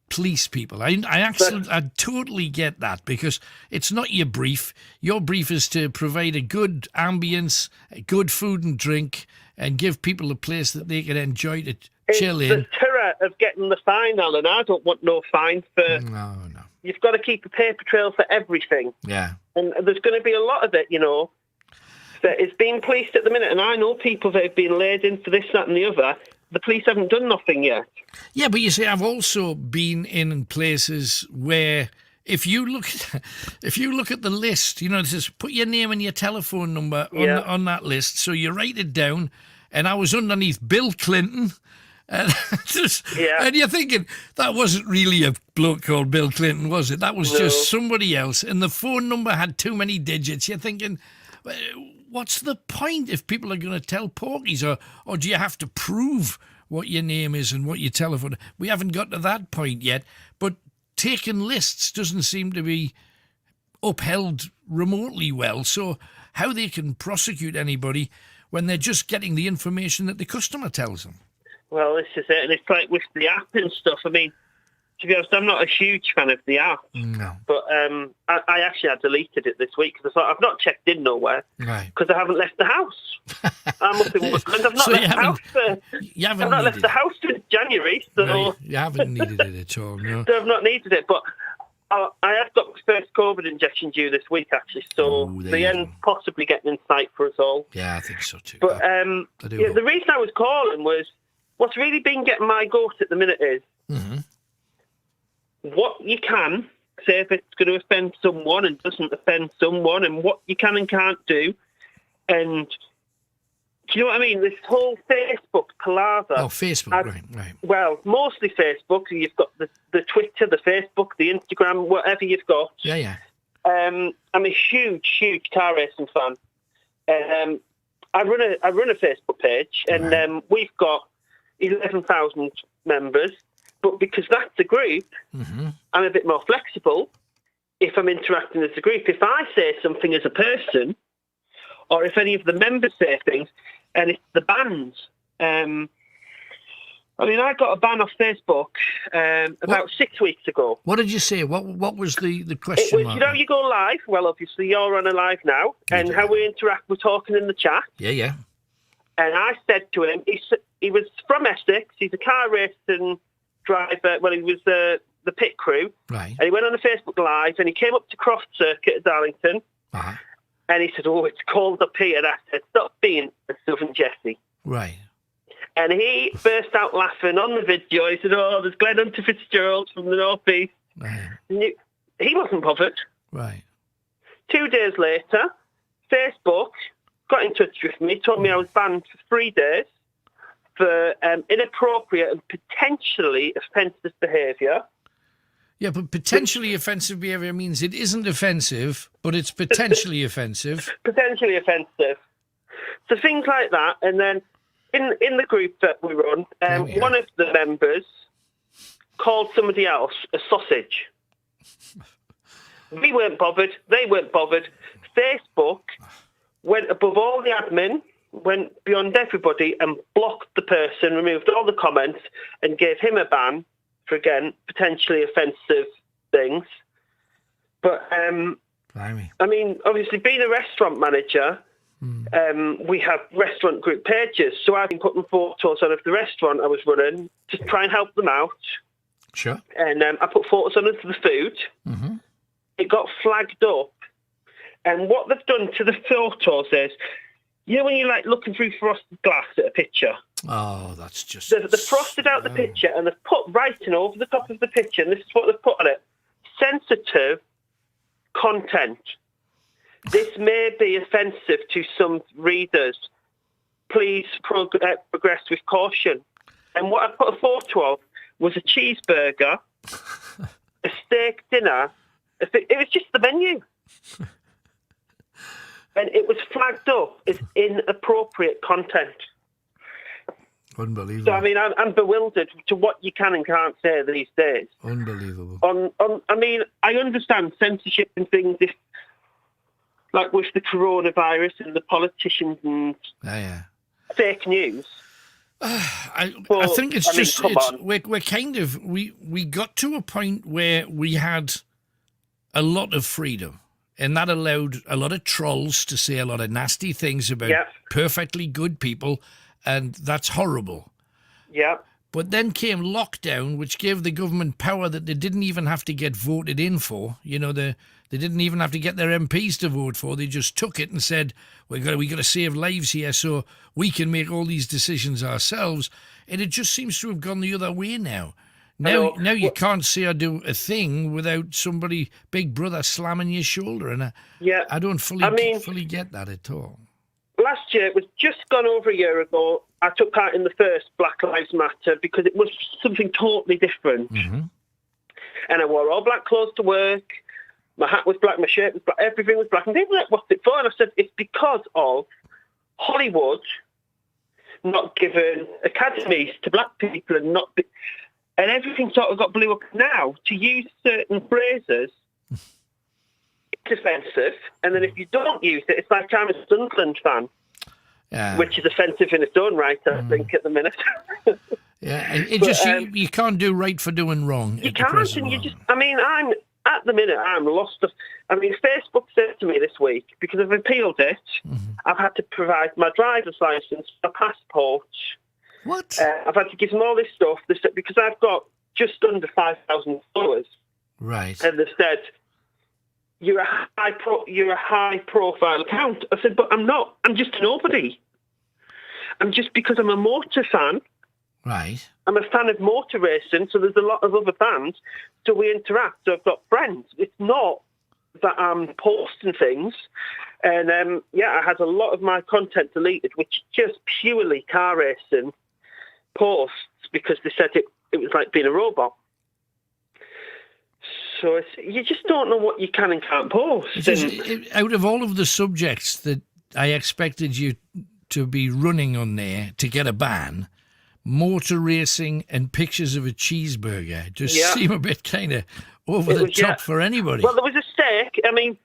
police people. I totally get that, because it's not your brief. Your brief is to provide a good ambience, good food and drink, and give people a place that they can enjoy to chill in. It's the terror of getting the fine, Alan. I don't want no fine for... No. You've got to keep a paper trail for everything. Yeah. And there's going to be a lot of it, that is being policed at the minute. And I know people that have been laid in for this, that and the other. The police haven't done nothing yet. Yeah, but you see, I've also been in places where if you look at the list, it says put your name and your telephone number on that list. So you write it down, and I was underneath Bill Clinton. And you're thinking, that wasn't really a bloke called Bill Clinton, was it? That was just somebody else. And the phone number had too many digits. You're thinking, what's the point if people are going to tell porkies? Or do you have to prove what your name is and what your telephone... We haven't got to that point yet. But taking lists doesn't seem to be upheld remotely well. So how they can prosecute anybody when they're just getting the information that the customer tells them? Well, this is it. And it's like with the app and stuff. I mean, to be honest, I'm not a huge fan of the app. No. But I actually had deleted it this week because I thought I've not checked in nowhere. Right. Because I haven't left the house. I'm up in Woodland. I've not left the house. I've not left the house since January. So right. You haven't needed it at all, no. So I've not needed it. But I have got my first COVID injection due this week, actually. So the end's possibly getting in sight for us all. Yeah, I think so too. But the reason I was calling was, what's really been getting my goat at the minute is what you can say if it's going to offend someone and doesn't offend someone, and what you can and can't do. And do you know what I mean? This whole Facebook palaver. Oh, Facebook, right. Well, mostly Facebook. You've got the Twitter, the Facebook, the Instagram, whatever you've got. Yeah. I'm a huge car racing fan. I run a Facebook page, and we've got 11,000 members, but because that's a group, I'm a bit more flexible if I'm interacting as a group. If I say something as a person, or if any of the members say things, and it's the bans. I got a ban off Facebook about 6 weeks ago. What did you say? What was the question? It was, you go live. Well, obviously you're on a live now, and how we interact, we're talking in the chat. Yeah. And I said to him, he was from Essex. He's a car racing driver. Well, he was the pit crew. Right. And he went on a Facebook Live, and he came up to Croft Circuit at Darlington. Uh-huh. And he said, it's cold up here. And I said, stop being a Southern Jesse. Right. And he burst out laughing on the video. He said, there's Glenn Hunter Fitzgerald from the North East. Right. He wasn't bothered. Right. 2 days later, Facebook got in touch with me, told me I was banned for 3 days for inappropriate and potentially offensive behaviour. Yeah, but potentially offensive behaviour means it isn't offensive, but it's potentially offensive. Potentially offensive. So things like that. And then in the group that we run, one of the members called somebody else a sausage. We weren't bothered. They weren't bothered. Facebook went above all the admin, went beyond everybody and blocked the person, removed all the comments and gave him a ban for, again, potentially offensive things. But, obviously being a restaurant manager, We have restaurant group pages, so I've been putting photos on of the restaurant I was running to try and help them out. Sure. And I put photos on of the food. Mm-hmm. It got flagged up. And what they've done to the photos is, you know when you're like looking through frosted glass at a picture? Oh, that's just... They've frosted out the picture and they've put writing over the top of the picture, and this is what they've put on it. Sensitive content. This may be offensive to some readers. Please progress with caution. And what I put a photo of was a cheeseburger, a steak dinner. It was just the menu. And it was flagged up as inappropriate content. Unbelievable. So, I mean, I'm bewildered to what you can and can't say these days. Unbelievable. I mean, I understand censorship and things, if, like with the coronavirus and the politicians and fake news. I think it's we're kind of we got to a point where we had a lot of freedom, and that allowed a lot of trolls to say a lot of nasty things about perfectly good people, and that's horrible. Yeah. But then came lockdown, which gave the government power that they didn't even have to get voted in for. You know, they didn't even have to get their MPs to vote for. They just took it and said, we got to save lives here, so we can make all these decisions ourselves. And it just seems to have gone the other way now. Now you can't say or do a thing without somebody, Big Brother, slamming your shoulder. And I don't fully get that at all. Last year, it was just gone over a year ago, I took part in the first Black Lives Matter because it was something totally different. Mm-hmm. And I wore all black clothes to work. My hat was black, my shirt was black, everything was black. And they were like, what's it for? And I said, it's because of Hollywood not giving academies to black people and everything sort of got blew up now. To use certain phrases, it's offensive. And then if you don't use it, it's like I'm a Sunderland fan. Yeah. Which is offensive in its own right, I think, at the minute. Yeah, you can't do right for doing wrong. You can't, and at the minute, I'm lost. I mean, Facebook said to me this week, because I've appealed it, I've had to provide my driver's license, my passport. What? I've had to give them all this stuff because I've got just under 5,000 followers. Right. And they've said, you're a high profile account. I said, but I'm not. I'm just a nobody. I'm just because I'm a motor fan. Right. I'm a fan of motor racing, so there's a lot of other fans. So we interact. So I've got friends. It's not that I'm posting things. And I had a lot of my content deleted, which is just purely car racing posts because they said it was like being a robot. So you just don't know what you can and can't post. Out of all of the subjects that I expected you to be running on there to get a ban, motor racing and pictures of a cheeseburger just seem a bit kind of over the top for anybody. Well, there was a steak. I mean,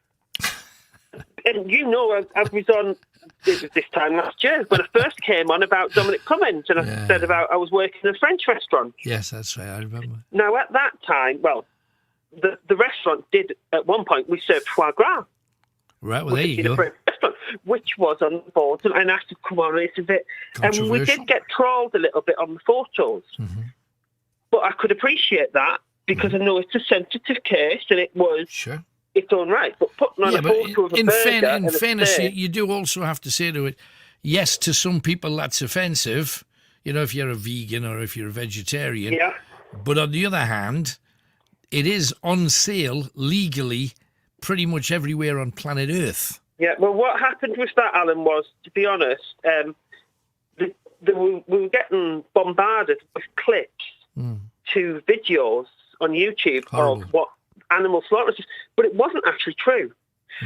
and I was on this time last year when I first came on about Dominic Cummings, and I said about I was working in a French restaurant. Yes, that's right. I remember. Now, at that time, the restaurant did, at one point, we served foie gras. Right, well, there you go. Restaurant, which was on the board, and I asked to come on, it's a bit... And we did get trolled a little bit on the photos. Mm-hmm. But I could appreciate that, because I know it's a sensitive case, and it was its own right. But putting on a photo of a burger... In fairness, you do also have to say to it, yes, to some people that's offensive, if you're a vegan or if you're a vegetarian. Yeah. But on the other hand... It is on sale legally pretty much everywhere on planet Earth. Yeah, well, what happened with that, Alan, was, to be honest, we were getting bombarded with clips to videos on YouTube of what animal slaughter is, but it wasn't actually true.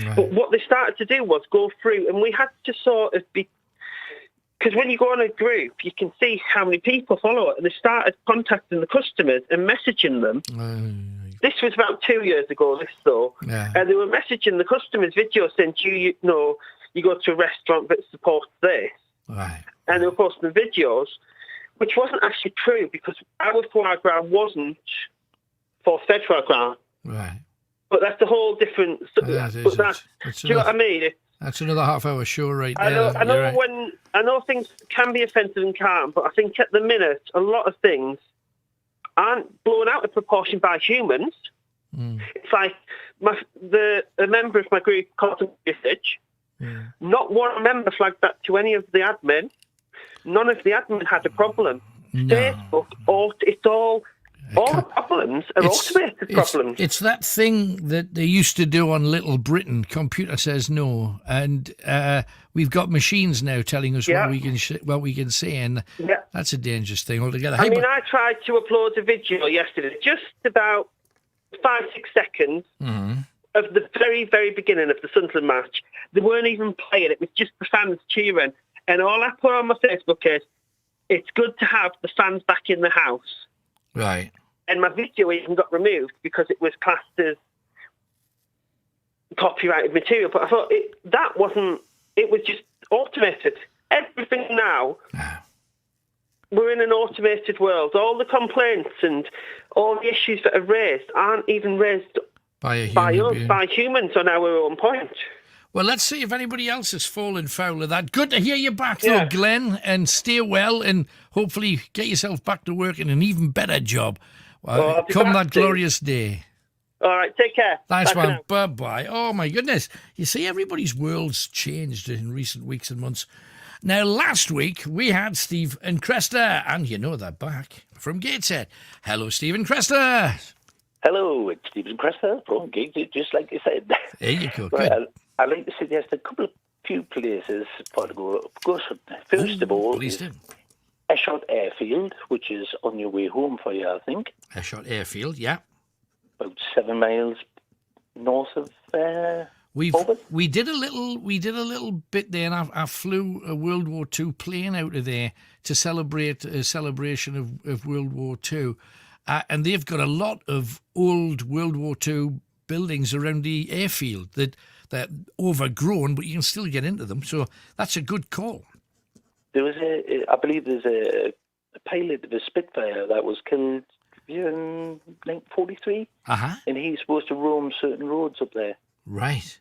Right. But what they started to do was go through, and we had to sort of be... Because when you go on a group, you can see how many people follow it, and they started contacting the customers and messaging them. This was about 2 years ago, and they were messaging the customers videos saying, you go to a restaurant that supports this. Right. And they were posting videos, which wasn't actually true because our foie gras wasn't for fed foie gras. Right. But that's a whole different... do you know what I mean? That's another half-hour show right I there. know I know things can be offensive and can't, but I think at the minute a lot of things aren't blown out of proportion by humans. It's like a member of my group called a message. Not one member flagged that to any of the admin. None of the admin had a problem. No. Facebook, all the problems are automated problems. It's that thing that they used to do on Little Britain. Computer says no, and we've got machines now telling us what we can say, and that's a dangerous thing altogether. I mean, I tried to upload a video yesterday, just about 5-6 seconds of the very, very beginning of the Sunderland match. They weren't even playing; it was just the fans cheering. And all I put on my Facebook is, "It's good to have the fans back in the house." Right. And my video even got removed because it was classed as copyrighted material. But I thought it was just automated. Everything now, we're in an automated world. All the complaints and all the issues that are raised aren't even raised by humans on our own point. Well, let's see if anybody else has fallen foul of that. Good to hear you back, though, Glenn, and stay well and hopefully get yourself back to work in an even better job come that glorious day. All right, take care. Thanks, man. Bye-bye. Oh, my goodness. You see, everybody's world's changed in recent weeks and months. Now, last week, we had Steve and Cresta, and you know they're back from Gateshead. Hello, Steve and Cresta. Hello, it's Steve and Cresta from Gateshead, just like you said. There you go. Right, I'd like to suggest a few places for to go. Of course, first of all, Eshott Airfield, which is on your way home for you, I think. Eshott Airfield, yeah. About 7 miles north of. We did a little bit there, and I flew a World War II plane out of there to celebrate a celebration of World War II, and they've got a lot of old World War II buildings around the airfield that they're overgrown, but you can still get into them. So that's a good call. There was I believe there's a pilot of a Spitfire that was killed in 1943, and he's supposed to roam certain roads up there. Right.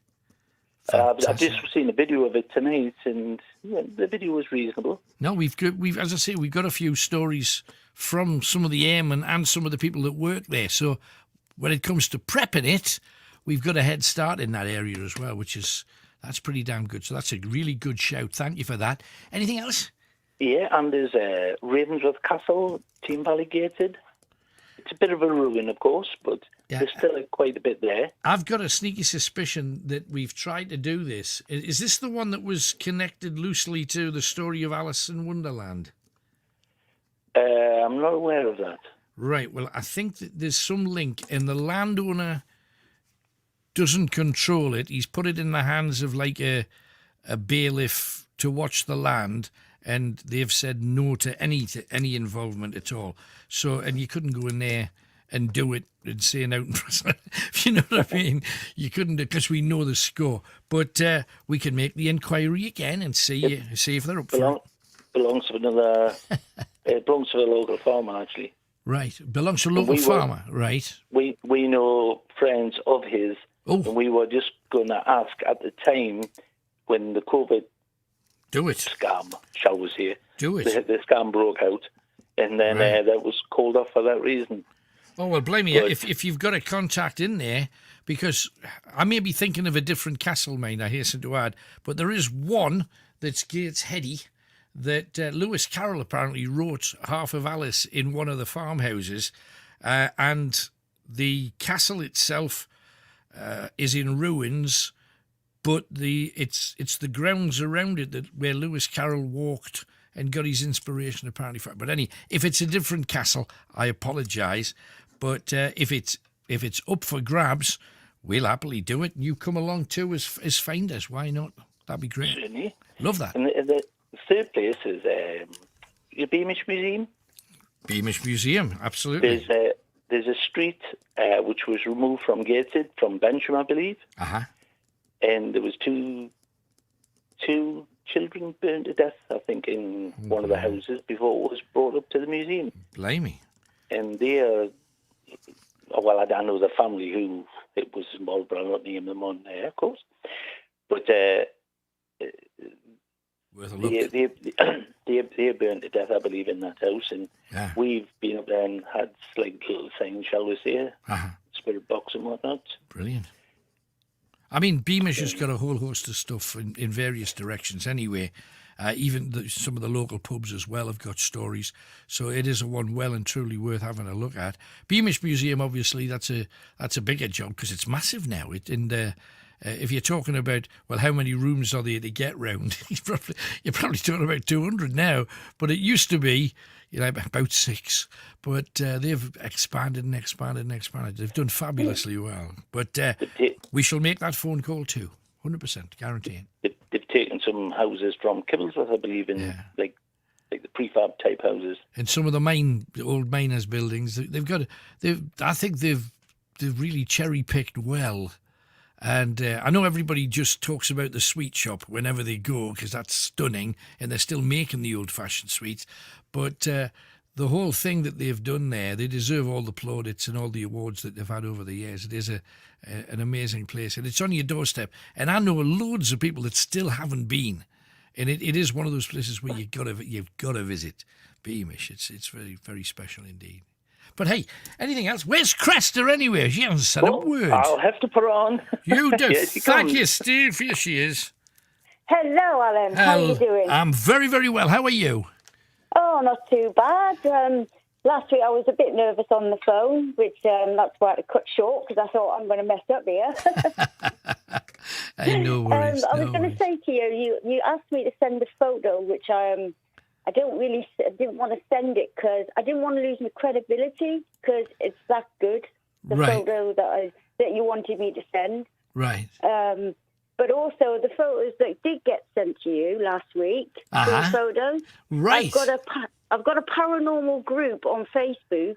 I've just seen a video of it tonight, and the video was reasonable. No, we've as I say, we've got a few stories from some of the airmen and some of the people that work there. So when it comes to prepping it, we've got a head start in that area as well, that's pretty damn good. So that's a really good shout. Thank you for that. Anything else? Yeah, and there's Ravensworth Castle, Team Valley Gated. It's a bit of a ruin, of course, but there's still quite a bit there. I've got a sneaky suspicion that we've tried to do this. Is this the one that was connected loosely to the story of Alice in Wonderland? I'm not aware of that. Right, well, I think that there's some link, and the landowner doesn't control it. He's put it in the hands of like a bailiff to watch the land, and they've said no to any involvement at all. So, and you couldn't go in there and do it and say an out in prison, if you know what I mean. You couldn't, because we know the score. But we can make the inquiry again and see if they're up for it. Belongs to another. It belongs to a local farmer, actually. Right, belongs to a local farmer, right? We know friends of his, and we were just going to ask at the time when the COVID scam, shall we say, the scam broke out, and then that was called off for that reason. Oh, well, blame you if you've got a contact in there, because I may be thinking of a different castle, mate, I hasten to add, but there is one that's Gatesheady that Lewis Carroll apparently wrote half of Alice in one of the farmhouses, and the castle itself is in ruins, but it's the grounds around it where Lewis Carroll walked and got his inspiration apparently for it. But if it's a different castle, I apologise. But if it's up for grabs, we'll happily do it. And you come along too as finders. Why not? That'd be great. Certainly. Love that. And the third place is your Beamish Museum. Beamish Museum, absolutely. There's a street which was removed from Gateshead, from Bensham, I believe. And there was two children burned to death, I think, in one of the houses before it was brought up to the museum. Blimey. And they are, well, I don't know the family who it was involved, but I'll not name them on there, of course. But Worth a look. They burned to death, I believe, in that house, and we've been up there and had like little things, shall we say, spirit box and whatnot. Brilliant. I mean, Beamish has got a whole host of stuff in various directions anyway. Even some of the local pubs as well have got stories. So it is a one well and truly worth having a look at. Beamish Museum, obviously, that's a bigger job because it's massive now. If you're talking about, well, how many rooms are there to get round? You're probably talking about 200 now. But it used to be, about 6. But they've expanded and expanded and expanded. They've done fabulously well. But we shall make that phone call too. 100%, guaranteeing. They've taken some houses from Kibblesworth, I believe, in like the prefab type houses. And some of the old miners' buildings, I think they've really cherry picked well. And I know everybody just talks about the sweet shop whenever they go because that's stunning, and they're still making the old-fashioned sweets. But the whole thing that they've done there, they deserve all the plaudits and all the awards that they've had over the years. It is an amazing place, and it's on your doorstep. And I know loads of people that still haven't been, and it is one of those places where you've got to visit Beamish. It's very, very special indeed. But hey, anything else? Where's Cresta anyway? She hasn't said a word. I'll have to put her on. You do. Thank you, Steve. Here she is. Hello, Alan. How are you doing? I'm very, very well. How are you? Oh, not too bad. Last week I was a bit nervous on the phone, which that's why I had to cut short because I thought I'm going to mess up here. Hey, no worries. I was going to say to you asked me to send a photo, which I didn't want to send it because I didn't want to lose my credibility because it's that good, the photo that you wanted me to send. Right. But also the photos that did get sent to you last week, those photos. Right. I've got a paranormal group on Facebook,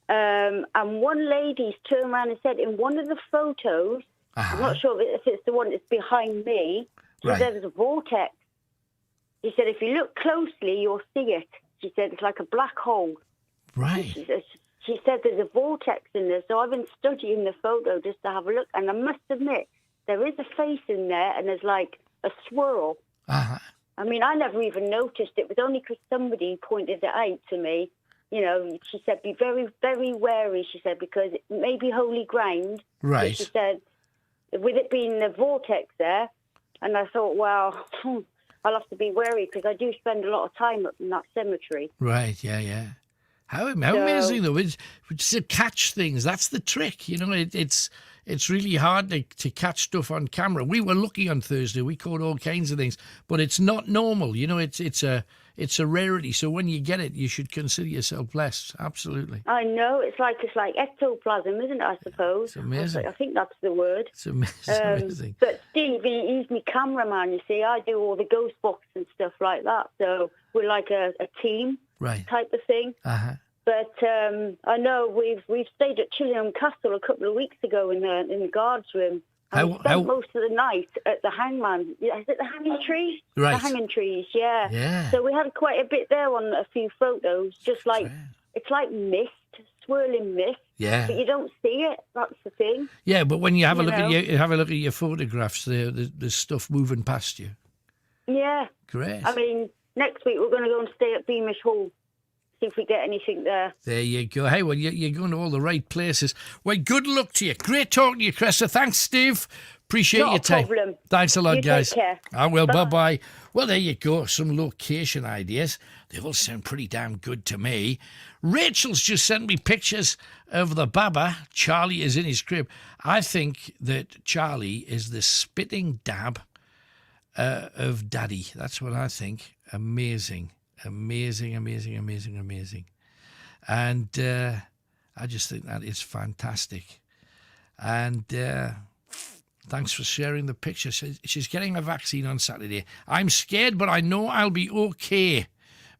and one lady's turned around and said in one of the photos, I'm not sure if it's the one that's behind me, she said there's a vortex. She said, if you look closely, you'll see it. She said, it's like a black hole. Right. She said there's a vortex in there. So I've been studying the photo just to have a look. And I must admit, there is a face in there and there's like a swirl. I mean, I never even noticed. It was only because somebody pointed it out to me. She said, be very, very wary, she said, because it may be holy ground. Right. But she said, with it being the vortex there, and I thought, well... I'll have to be wary because I do spend a lot of time up in that cemetery. Right, yeah. How amazing, though. It's to catch things. That's the trick. It's really hard to catch stuff on camera. We were lucky on Thursday. We caught all kinds of things. But it's not normal. It's a rarity. So when you get it, you should consider yourself blessed. Absolutely. I know. It's like ectoplasm, isn't it, I suppose? It's amazing. I think that's the word. It's amazing. But Steve, he's my cameraman, you see. I do all the ghost box and stuff like that. So we're like a team type of thing. But I know we've stayed at Chillingham Castle a couple of weeks ago in the guards room. And we spent most of the night at the hangman. Is it the hanging tree? Right. The hanging trees, yeah. So we had quite a bit there on a few photos. Just like it's like mist, swirling mist. Yeah. But you don't see it. That's the thing. Yeah, but when you have a look at your photographs, there's stuff moving past you. Yeah. Great. I mean, next week we're going to go and stay at Beamish Hall. See if we get anything there. There you go. Hey, well, you're going to all the right places. Well, good luck to you. Great talking to you, Cresta. Thanks, Steve. Appreciate your time. No problem. Thanks a lot, You guys. take care. I will. Bye-bye. Well, there you go. Some location ideas. They all sound pretty damn good to me. Rachel's just sent me pictures of the Baba. Charlie is in his crib. I think that Charlie is the spitting dab of Daddy. That's what I think. Amazing. Amazing. And I just think that is fantastic. And thanks for sharing the picture. She's getting a vaccine on Saturday. I'm scared, but I know I'll be okay.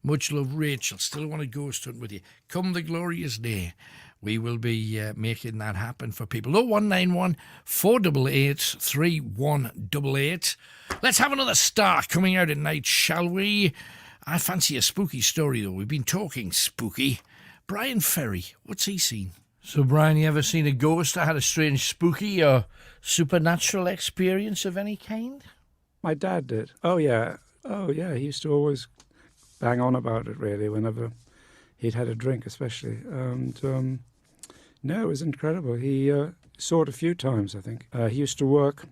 Much love, Rachel. Still want to ghost hunt with you. Come the glorious day. We will be making that happen for people. 0191 488 3188. Let's have another star coming out at night, shall we? I fancy a spooky story, though. We've been talking spooky. Brian Ferry, what's he seen? So, Brian, you ever seen a ghost that had a strange spooky or supernatural experience of any kind? My dad did. Oh, yeah. Oh, yeah, he used to always bang on about it, really, whenever he'd had a drink, especially. And, no, it was incredible. He saw it a few times, I think. He used to work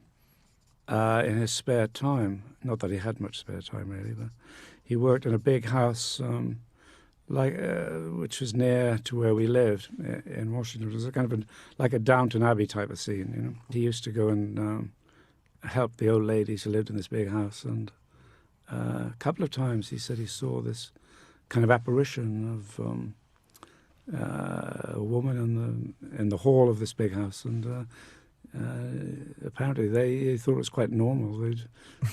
in his spare time. Not that he had much spare time, really, but he worked in a big house, which was near to where we lived in Washington. It was a kind of like a Downton Abbey type of scene, you know. He used to go and help the old ladies who lived in this big house, and a couple of times he said he saw this kind of apparition of a woman in the hall of this big house, and apparently they thought it was quite normal.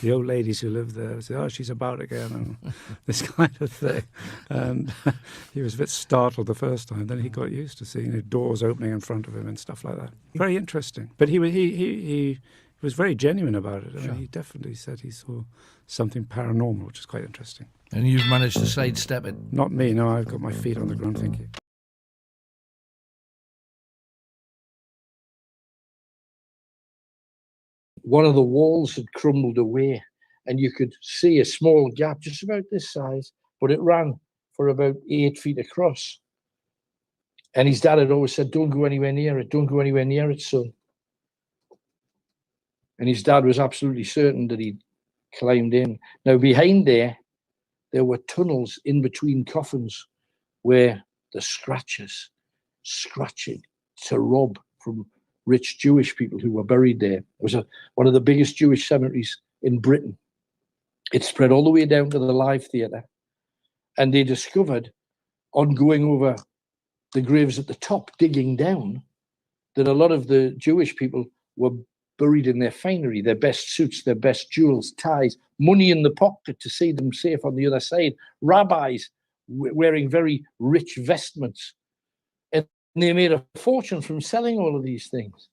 The old ladies who lived there said, "Oh, she's about again," and this kind of thing. And he was a bit startled the first time. Then he got used to seeing doors opening in front of him and stuff like that. Very interesting. But he was very genuine about it. I mean, he definitely said he saw something paranormal, which is quite interesting. And you've managed to sidestep it? Not me, no. I've got my feet on the ground, thank you. One of the walls had crumbled away, and you could see a small gap just about this size, but it ran for about 8 feet across. And his dad had always said, "Don't go anywhere near it, don't go anywhere near it, son." And his dad was absolutely certain that he'd climbed in. Now, behind there were tunnels in between coffins where the scratchers scratching to rob from rich Jewish people who were buried there. It was one of the biggest Jewish cemeteries in Britain. It spread all the way down to the Live Theatre. And they discovered, on going over the graves at the top, digging down, that a lot of the Jewish people were buried in their finery, their best suits, their best jewels, ties, money in the pocket to see them safe on the other side, rabbis wearing very rich vestments. And they made a fortune from selling all of these things.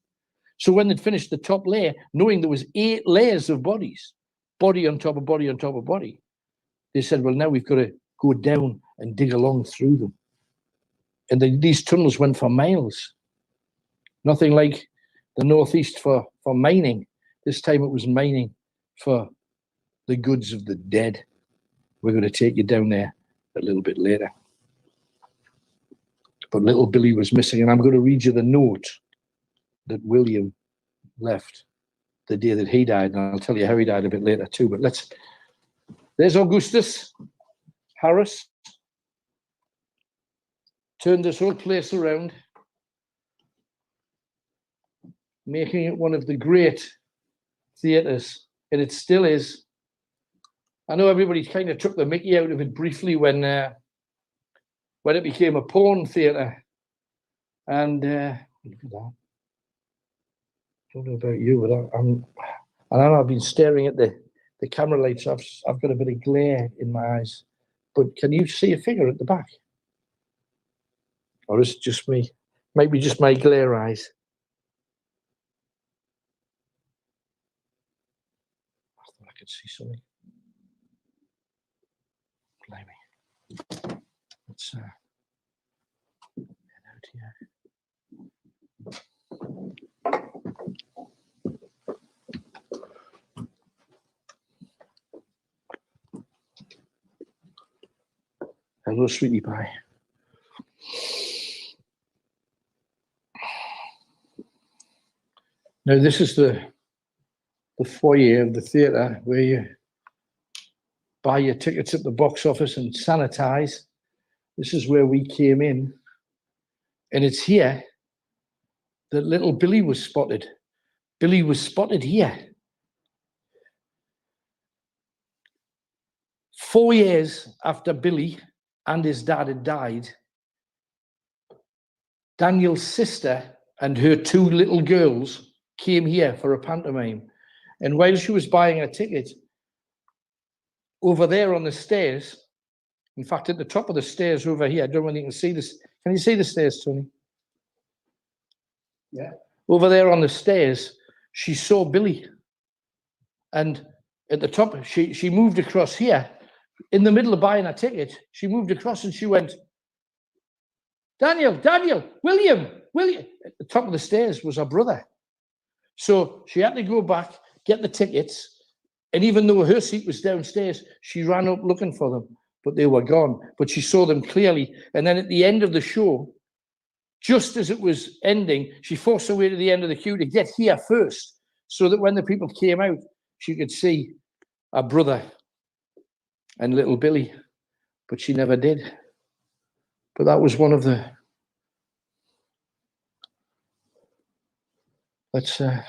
So when they'd finished the top layer, knowing there was 8 layers of bodies, body on top of body on top of body, they said, well, now we've got to go down and dig along through them. And these tunnels went for miles. Nothing like the Northeast for mining. This time it was mining for the goods of the dead. We're going to take you down there a little bit later. But little Billy was missing, and I'm going to read you the note that William left the day that he died, and I'll tell you how he died a bit later too. But there's Augustus Harris. Turned this whole place around, making it one of the great theatres, and it still is. I know everybody kind of took the mickey out of it briefly when it became a porn theatre. And look at that. I don't know about you, but I know I've been staring at the camera lights. I've got a bit of glare in my eyes. But can you see a figure at the back? Or is it just me? Maybe just my glare eyes. I thought I could see something. Blimey. Let's head out here. Hello, sweetie pie. Now, this is the foyer of the theatre where you buy your tickets at the box office and sanitize. This is where we came in. And it's here that little Billy was spotted. Billy was spotted here. 4 years after Billy and his dad had died, Daniel's sister and her 2 little girls came here for a pantomime. And while she was buying a ticket, over there on the stairs, in fact, at the top of the stairs over here, I don't know if you can see this. Can you see the stairs, Tony? Yeah. Over there on the stairs, she saw Billy. And at the top, she moved across here. In the middle of buying a ticket, she moved across and she went, Daniel, William. At the top of the stairs was her brother. So she had to go back, get the tickets, And even though her seat was downstairs, she ran up looking for them, but they were gone. But she saw them clearly. And then at the end of the show, just as it was ending, she forced her way to the end of the queue to get here first, so that when the people came out, she could see her brother and little Billy. But she never did. But that was one of the...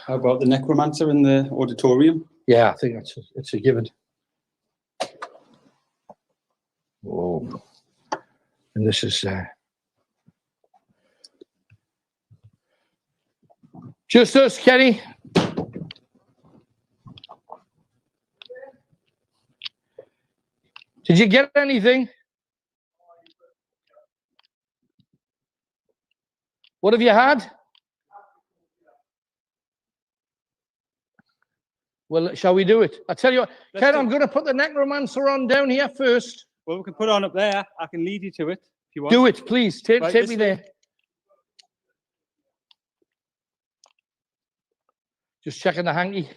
How about the necromancer in the auditorium? Yeah, I think it's a given. Whoa. And this is just us, Kenny. Did you get anything? What have you had? Well, shall we do it? I tell you what, Ken, I'm going to put the necromancer on down here first. Well, we can put it on up there. I can lead you to it if you want. Do it, please. Take me there. Just checking the hanky.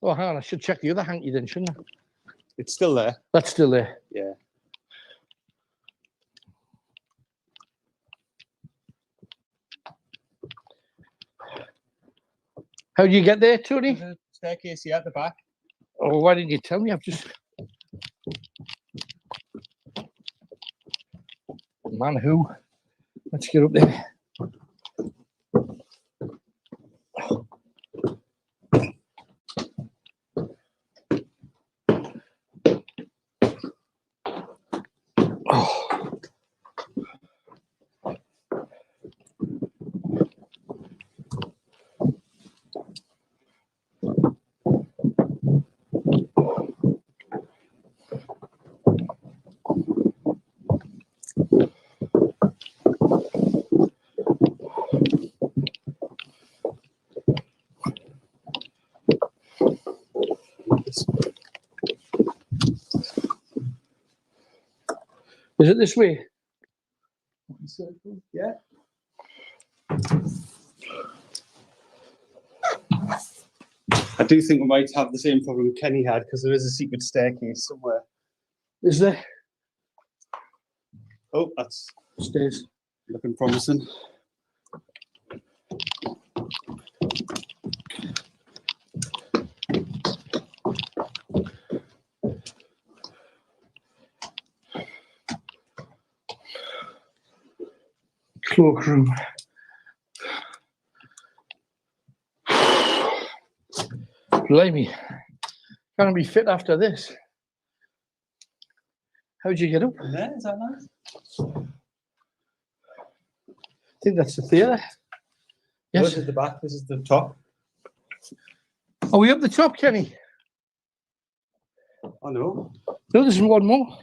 Oh, hang on. I should check the other hanky then, shouldn't I? It's still there. That's still there. Yeah. How do you get there, Tony? The staircase here at the back. Oh, why didn't you tell me? I've just... Man, who? Let's get up there. Is it this way? Yeah. I do think we might have the same problem Kenny had, because there is a secret staircase somewhere. Is there? Oh, that's stairs. Looking promising. Cloakroom. Blimey. Gonna be fit after this. How'd you get up? There, is that nice? I think that's the theatre. Yes. This is the back, this is the top. Are we up the top, Kenny? Oh no. No, there's one more.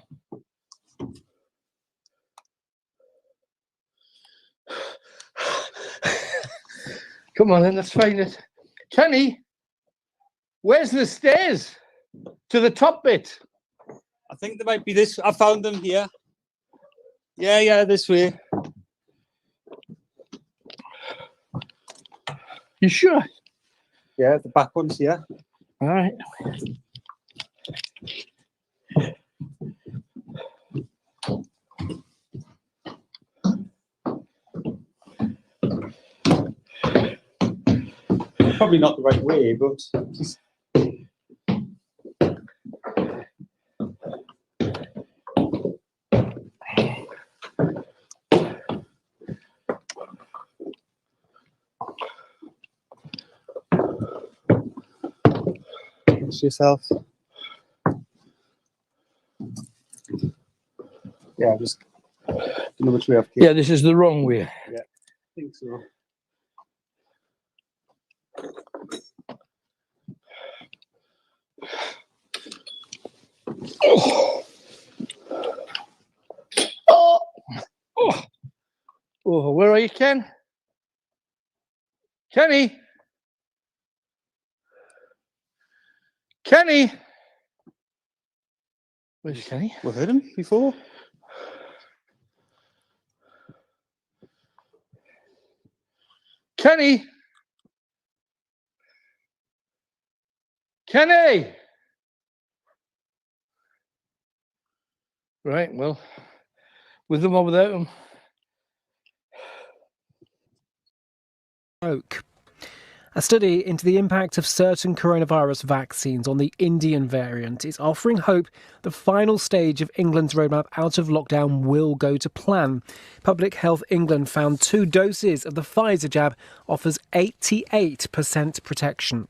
Come on then, let's find it. Kenny, where's the stairs to the top bit? I think there might be this. I found them here. Yeah, this way. You sure? Yeah, the back one's here. All right. Probably not the right way, but yourself. Yeah, just don't know which way I've Yeah, this is the wrong way. Yeah, I think so. Oh, where are you, Ken? Kenny? Kenny? Where's Kenny? We've heard him before. Kenny? Kenny! Right, well, with them or without them. A study into the impact of certain coronavirus vaccines on the Indian variant is offering hope the final stage of England's roadmap out of lockdown will go to plan. Public Health England found 2 doses of the Pfizer jab offers 88% protection.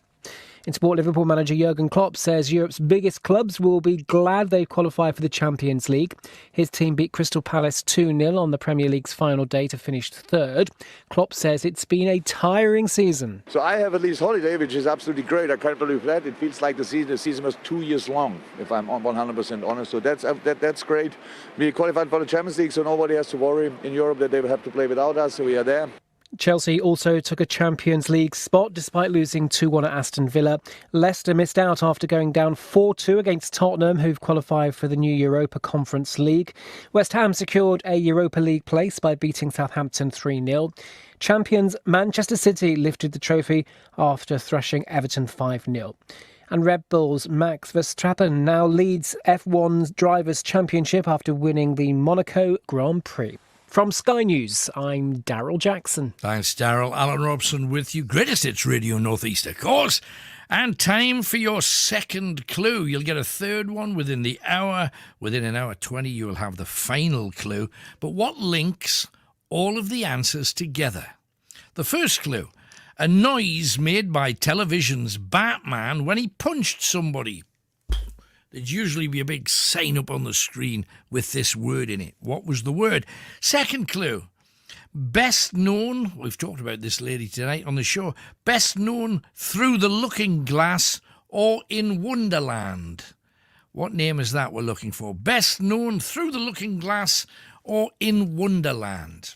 In sport, Liverpool manager Jurgen Klopp says Europe's biggest clubs will be glad they qualify for the Champions League. His team beat Crystal Palace 2-0 on the Premier League's final day to finish third. Klopp says it's been a tiring season. So I have at least holiday, which is absolutely great. I can't believe that. It feels like the season was 2 years long, if I'm 100% honest. So that's great. We qualified for the Champions League, so nobody has to worry in Europe that they will have to play without us. So we are there. Chelsea also took a Champions League spot despite losing 2-1 at Aston Villa. Leicester missed out after going down 4-2 against Tottenham, who've qualified for the new Europa Conference League. West Ham secured a Europa League place by beating Southampton 3-0. Champions Manchester City lifted the trophy after thrashing Everton 5-0. And Red Bull's Max Verstappen now leads F1's Drivers' Championship after winning the Monaco Grand Prix. From Sky News, I'm Daryl Jackson. Thanks, Daryl. Alan Robson with you. Greatest Hits Radio North East, of course. And time for your second clue. You'll get a third one within the hour. Within an hour 20, you will have the final clue. But what links all of the answers together? The first clue, a noise made by television's Batman when he punched somebody. There'd usually be a big sign up on the screen with this word in it. What was the word? Second clue. Best known, we've talked about this lady tonight on the show, best known through the looking glass or in Wonderland. What name is that we're looking for? Best known through the looking glass or in Wonderland.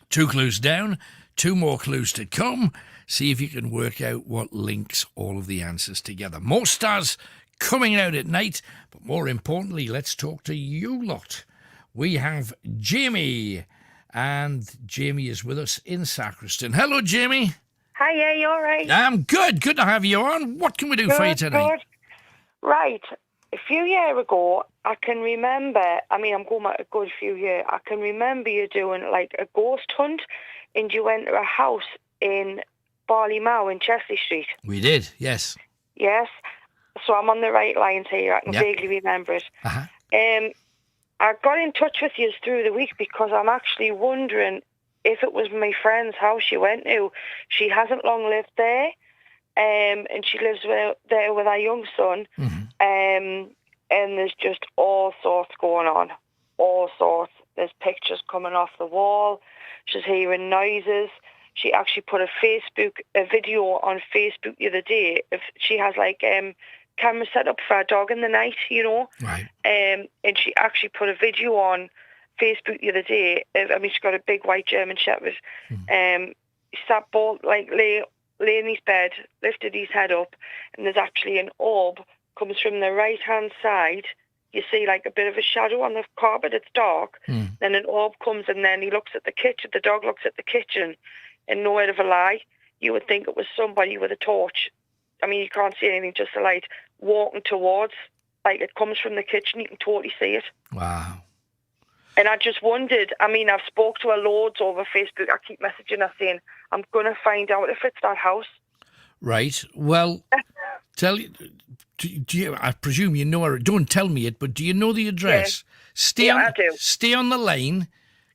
2 clues down, 2 more clues to come. See if you can work out what links all of the answers together. More stars coming out at night, but more importantly, let's talk to you lot. We have Jamie, and Jamie is with us in Sacriston. Hello, Jamie. Hiya, you all right? I'm good. Good to have you on. What can we do for you tonight? Good. Right. A few years ago, I can remember, I'm going back a good few years, I can remember you doing like a ghost hunt, and you went to a house in Barleymow in Chesley Street. We did, yes. Yes. So I'm on the right lines here. I can vaguely remember it. Uh-huh. I got in touch with you through the week because I'm actually wondering if it was my friend's house she went to. She hasn't long lived there, and she lives there with her young son. Mm-hmm. And there's just all sorts going on. All sorts. There's pictures coming off the wall. She's hearing noises. She actually put a video on Facebook the other day. If she has like camera set up for a dog in the night, Right. And she actually put a video on Facebook the other day. She's got a big white German Shepherd. He sat bolt lay in his bed, lifted his head up, and there's actually an orb comes from the right hand side. You see like a bit of a shadow on the carpet. It's dark. Then an orb comes, and then he looks at the kitchen. The dog looks at the kitchen, and no word of a lie, you would think it was somebody with a torch. You can't see anything, just a light walking towards. Like it comes from the kitchen, you can totally see it. Wow. And I just wondered, I've spoke to her loads over Facebook. I keep messaging her saying, I'm going to find out if it's that house. Right. Well, do you, I presume you know her. Don't tell me it, but do you know the address? Yeah. I do. Stay on the line.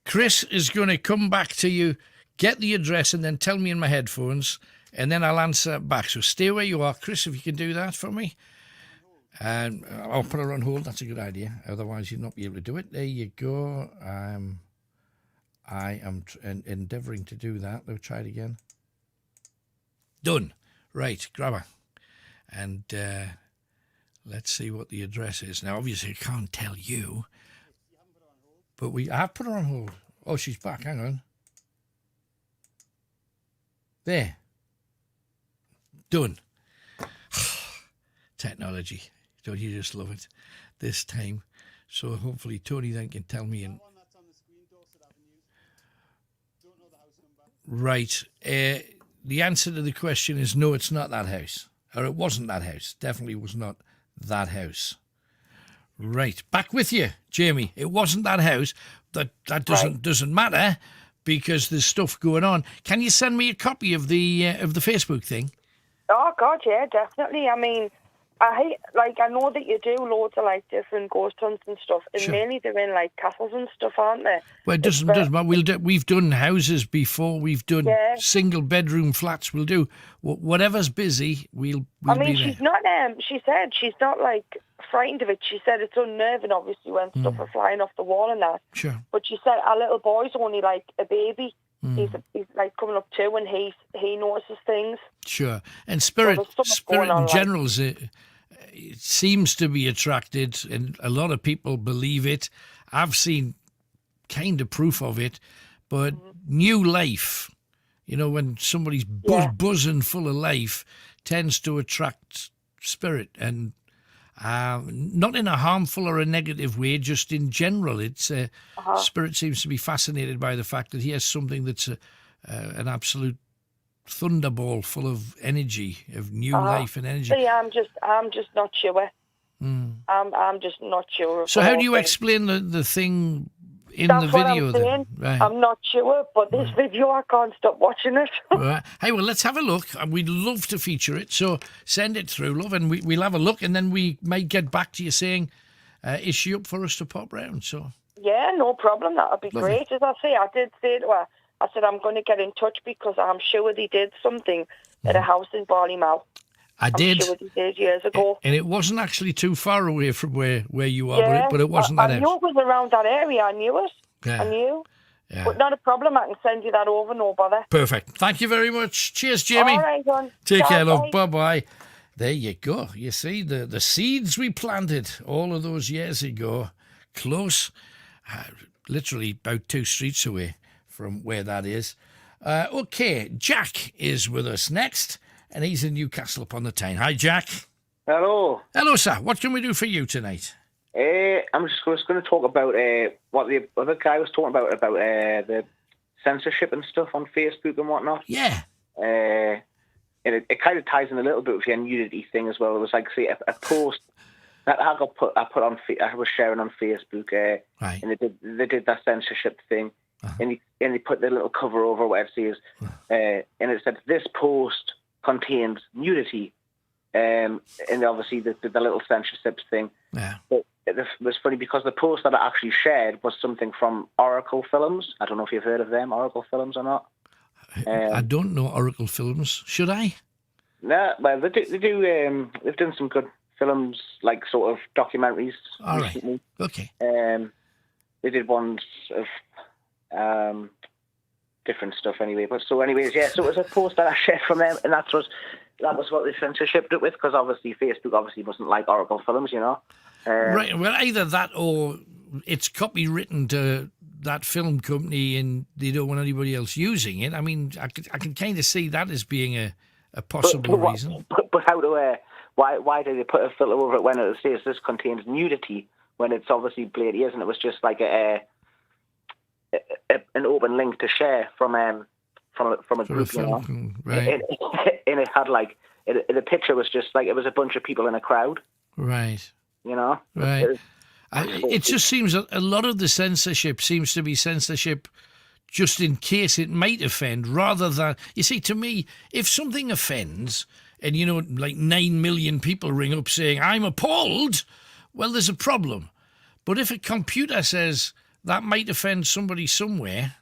Chris is going to come back to you, get the address, and then tell me in my headphones, and then I'll answer back. So stay where you are, Chris, if you can do that for me. And I'll put her on hold. That's a good idea. Otherwise, you'll not be able to do it. There you go. I am endeavouring to do that. Let's try it again. Done. Right, grab her. And let's see what the address is. Now, obviously, I can't tell you. But I have put her on hold. Oh, she's back. Hang on. There. Done. Technology. Don't you just love it this time? So hopefully Tony then can tell me. Right. The answer to the question is no, it's not that house. Or it wasn't that house. Definitely was not that house. Right. Back with you, Jamie. It wasn't that house. That doesn't matter because there's stuff going on. Can you send me a copy of the Facebook thing? Oh God, yeah, definitely. I mean, I know that you do loads of like different ghost hunts and stuff, and mainly they're in like castles and stuff, aren't they? Well, it doesn't matter. We've done houses before. We've done single bedroom flats. We'll do whatever's busy. We'll I mean, be there. she's not. She said she's not like frightened of it. She said it's unnerving, obviously, when stuff are flying off the wall and that. Sure. But she said our little boy's only like a baby. He's like coming up 2, and he notices things. Sure. And spirit in general it seems to be attracted, and a lot of people believe it. I've seen kind of proof of it, but new life, when somebody's buzzing full of life, tends to attract spirit, and not in a harmful or a negative way, just in general. It's spirit seems to be fascinated by the fact that he has something that's an absolute thunderball full of energy, of new life and energy. See, I'm just not sure. I'm just not sure. So how do you explain the thing in the video then? Right. I'm not sure, but this video, I can't stop watching it. Right. Hey, well, let's have a look. We'd love to feature it, so send it through, love, and we'll have a look, and then we might get back to you saying, is she up for us to pop round? So yeah, no problem. That would be Lovely. great. As I say, I did say to her, I said, I'm going to get in touch because I'm sure they did something at a house in Barlymouth. I'm sure they did years ago. And it wasn't actually too far away from where you are, but it wasn't that I knew it was around that area. I knew it. Yeah. I knew. Yeah. But not a problem. I can send you that over, no bother. Perfect. Thank you very much. Cheers, Jamie. All right, John. Take care, love. Bye-bye. There you go. You see, the seeds we planted all of those years ago, close, literally about 2 streets away from where that is. Okay, Jack is with us next, and he's in Newcastle upon the Tyne. Hi, Jack. Hello. Hello, sir. What can we do for you tonight? I'm just going to talk about what the other guy was talking about the censorship and stuff on Facebook and whatnot. Yeah. And it kind of ties in a little bit with your nudity thing as well. It was like, see, a post that I was sharing on Facebook, right. And they did that censorship thing, and they put the little cover over where it says, and it said this post contains nudity, and obviously the little censorship thing. Yeah. But it was funny because the post that I actually shared was something from Oracle Films. I don't know if you've heard of them, Oracle Films or not. I don't know Oracle Films. Should I? No, well, they've done some good films, like sort of documentaries recently. Right. Okay. They did ones of different stuff anyway. But so anyways, yeah, so it was a post that I shared from them, and that was what they censorshiped it with, because obviously Facebook wasn't like Oracle Films, Right, well, either that or it's copywritten to that film company and they don't want anybody else using it. I mean, I can kind of see that as being a possible reason. But how do why did they put a filter over it when it says this contains nudity when it's obviously blatantly isn't? It was just like an open link to share from a group, right? And it had like the picture was just like it was a bunch of people in a crowd, right? Right. It just seems that a lot of the censorship seems to be censorship just in case it might offend, rather than, you see, to me, if something offends and, like 9 million people ring up saying, I'm appalled, well, there's a problem. But if a computer says that might offend somebody somewhere,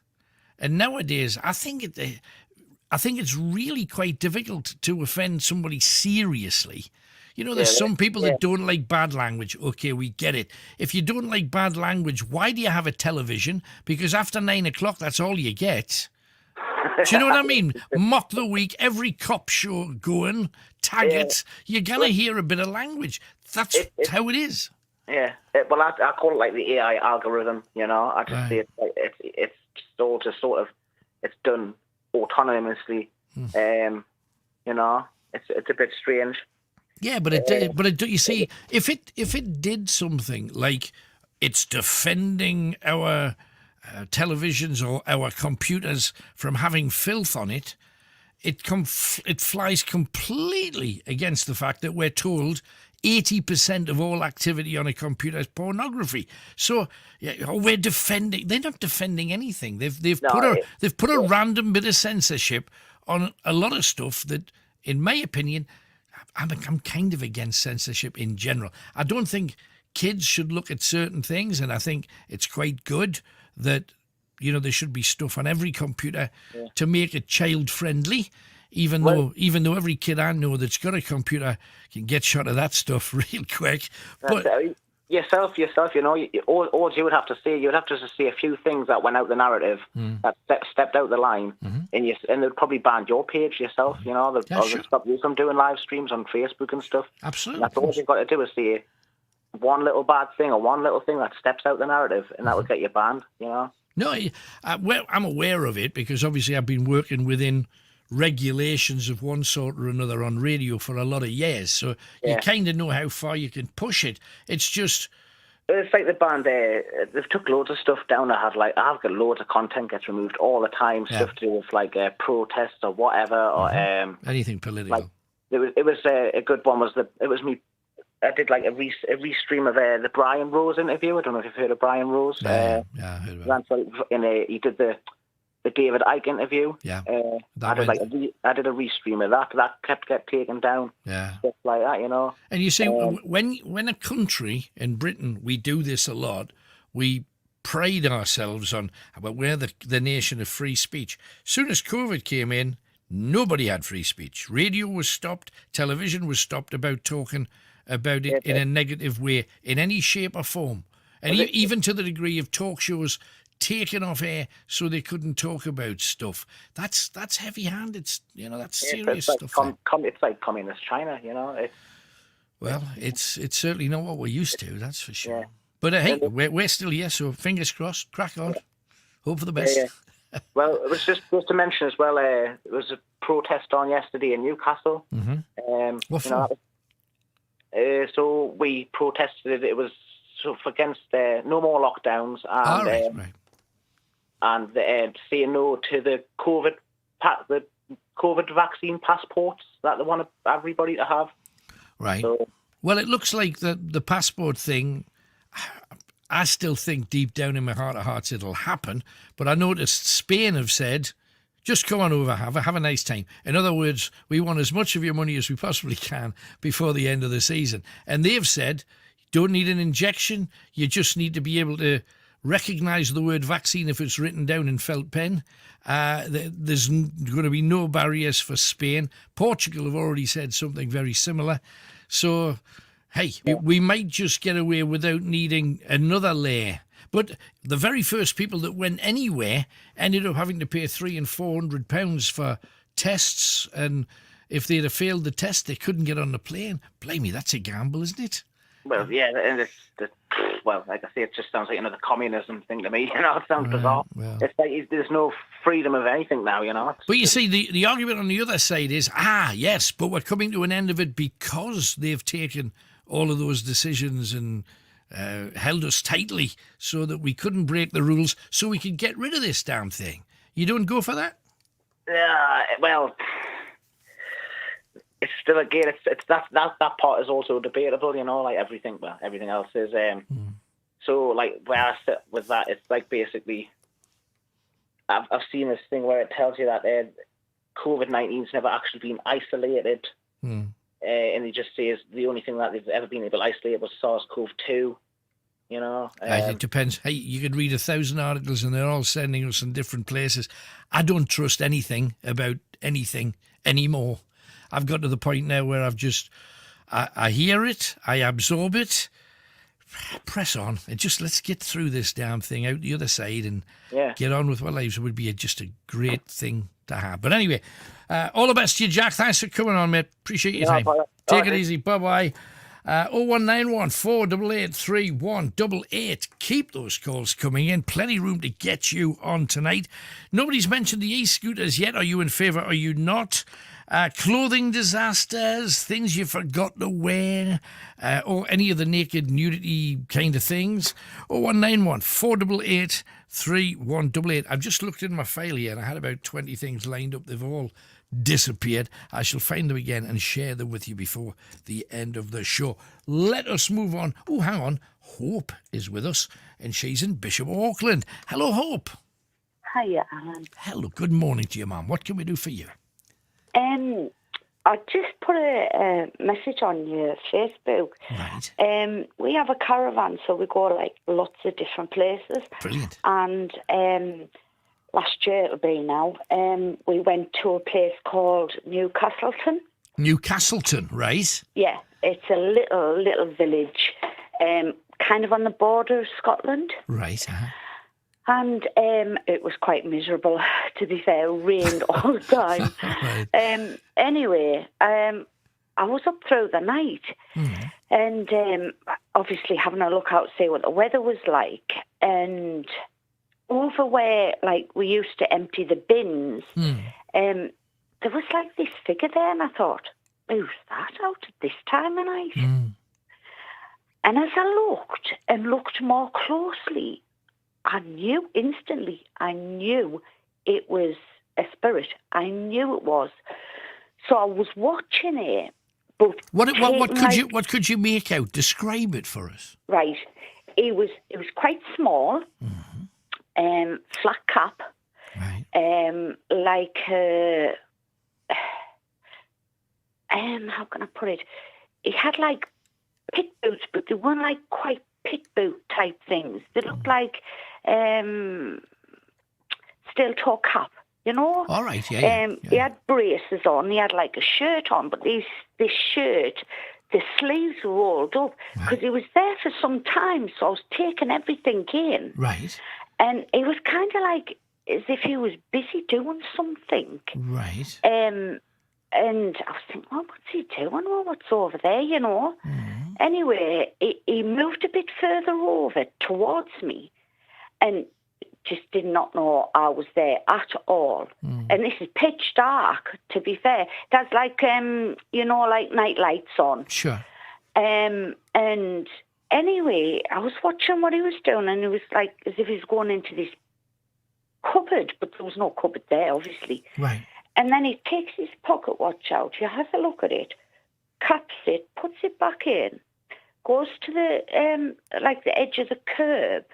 and nowadays, I think it's really quite difficult to offend somebody seriously. There's some people that don't like bad language. Okay, we get it. If you don't like bad language, why do you have a television? Because after 9 o'clock, that's all you get. Do you know what I mean? Mock the Week, every cop show going, tag it. You're going to hear a bit of language. That's how it is. Yeah. Well, I call it like the AI algorithm, I just see it's all just sort of, it's done autonomously. It's a bit strange. Yeah, but you see, if it did something like it's defending our televisions or our computers from having filth on it, it flies completely against the fact that we're told 80% of all activity on a computer is pornography. So we're defending. They're not defending anything. They've put a random bit of censorship on a lot of stuff that, in my opinion, I'm kind of against censorship in general. I don't think kids should look at certain things, and I think it's quite good that there should be stuff on every computer to make it child friendly. Even though every kid I know that's got a computer can get shot of that stuff real quick. But yourself, all you would have to see, you would have to see a few things that went out the narrative that stepped out the line, and they'd probably ban your page yourself. They'd stop you from doing live streams on Facebook and stuff. Absolutely. And that's all you've got to do is see one little bad thing or one little thing that steps out the narrative, and that would get you banned. No, I'm aware of it because obviously I've been working within regulations of one sort or another on radio for a lot of years, so you kind of know how far you can push it. It's just... It's like the band, they've took loads of stuff down. I've got loads of content gets removed all the time, stuff to do with protests or whatever, or anything political. It was a good one. It was me. I did a restream of the Brian Rose interview. I don't know if you've heard of Brian Rose. I heard about it. He did the David Icke interview. Yeah. I did a restream of that. That kept getting taken down. Yeah. Stuff like that, And you see, when a country, in Britain, we do this a lot, we pride ourselves on, we're the nation of free speech. As soon as COVID came in, nobody had free speech. Radio was stopped. Television was stopped about talking about it in a negative way, in any shape or form. And even to the degree of talk shows taken off air so they couldn't talk about stuff. That's heavy-handed. That's serious stuff. It's like communist China. It's certainly not what we're used to. That's for sure. Yeah. But hey, we're still here, so fingers crossed. Crack on. Hope for the best. Yeah. Well, it was just to mention as well. There was a protest on yesterday in Newcastle. What for? So we protested. It was against no more lockdowns and right. And saying no to the COVID vaccine passports that they want everybody to have. Right. So, well, it looks like the passport thing, I still think deep down in my heart of hearts it'll happen, but I noticed Spain have said, just come on over, have a nice time. In other words, we want as much of your money as we possibly can before the end of the season. And they've said, you don't need an injection, you just need to be able to recognise the word vaccine if it's written down in felt pen. There's going to be no barriers for Spain. Portugal have already said something very similar. So, hey, we might just get away without needing another layer. But the very first people that went anywhere ended up having to pay £300 and £400 for tests, and if they'd have failed the test, they couldn't get on the plane. Blimey, that's a gamble, isn't it? Well, yeah, and like I say, it just sounds like another communism thing to me. It sounds bizarre. Well. It's like there's no freedom of anything now, But you see, the argument on the other side is, yes, but we're coming to an end of it because they've taken all of those decisions and held us tightly so that we couldn't break the rules, so we could get rid of this damn thing. You don't go for that? Well, it's still again. It's that part is also debatable, like everything. Well, everything else is. So, like where I sit with that, it's like basically, I've seen this thing where it tells you that COVID-19's never actually been isolated, and it just says the only thing that they've ever been able to isolate was SARS-CoV-2. It depends. Hey, you could read 1,000 articles and they're all sending us in different places. I don't trust anything about anything anymore. I've got to the point now where I hear it, I absorb it, press on, and just let's get through this damn thing out the other side and get on with our lives. It would be just a great thing to have. But anyway, all the best to you, Jack. Thanks for coming on, mate. Appreciate your time. Take it easy. Bye-bye. 01914 488 3188. Keep those calls coming in. Plenty room to get you on tonight. Nobody's mentioned the e-scooters yet. Are you in favour? Are you not? Clothing disasters, things you forgot to wear, or any of the naked nudity kind of things. 0191 488 3188. I've just looked in my file here and I had about 20 things lined up. They've all disappeared. I shall find them again and share them with you before the end of the show. Let us move on. Oh, hang on. Hope is with us and she's in Bishop Auckland. Hello, Hope. Hiya, Alan. Hello, good morning to you, Mum. What can we do for you? I just put a message on your Facebook. Right. We have a caravan, so we go like lots of different places. Brilliant. And last year it'll be now, we went to a place called Newcastleton. Newcastleton, right? Yeah, it's a little village, kind of on the border of Scotland. Right. And it was quite miserable, to be fair. It rained all the time. Right. Anyway, I was up through the night and obviously having a look out to see what the weather was like. And over where, like, we used to empty the bins, there was, like, this figure there, and I thought, who's that out at this time of night? And as I looked more closely, I knew instantly, it was a spirit. I knew it was. So I was watching it. But what could you make out? Describe it for us. Right. It was quite small, flat cap, like how can I put it? It had like pit boots, but they weren't like quite pit boot type things. They looked like steel toe cap, you know? All right, yeah. He had braces on. He had like a shirt on, but this shirt, the sleeves were rolled up because he was there for some time, so I was taking everything in. Right. And it was kind of like as if he was busy doing something. Right. And I was thinking, well, what's he doing? Well, what's over there, you know? Anyway, he moved a bit further over towards me and just did not know I was there at all. And this is pitch dark, to be fair. That's like, you know, like night lights on. Sure. And anyway, I was watching what he was doing, and it was like as if he was going into this cupboard, but there was no cupboard there, obviously. Right. And then he takes his pocket watch out, he has a look at it, caps it, puts it back in, goes to the like the edge of the curb,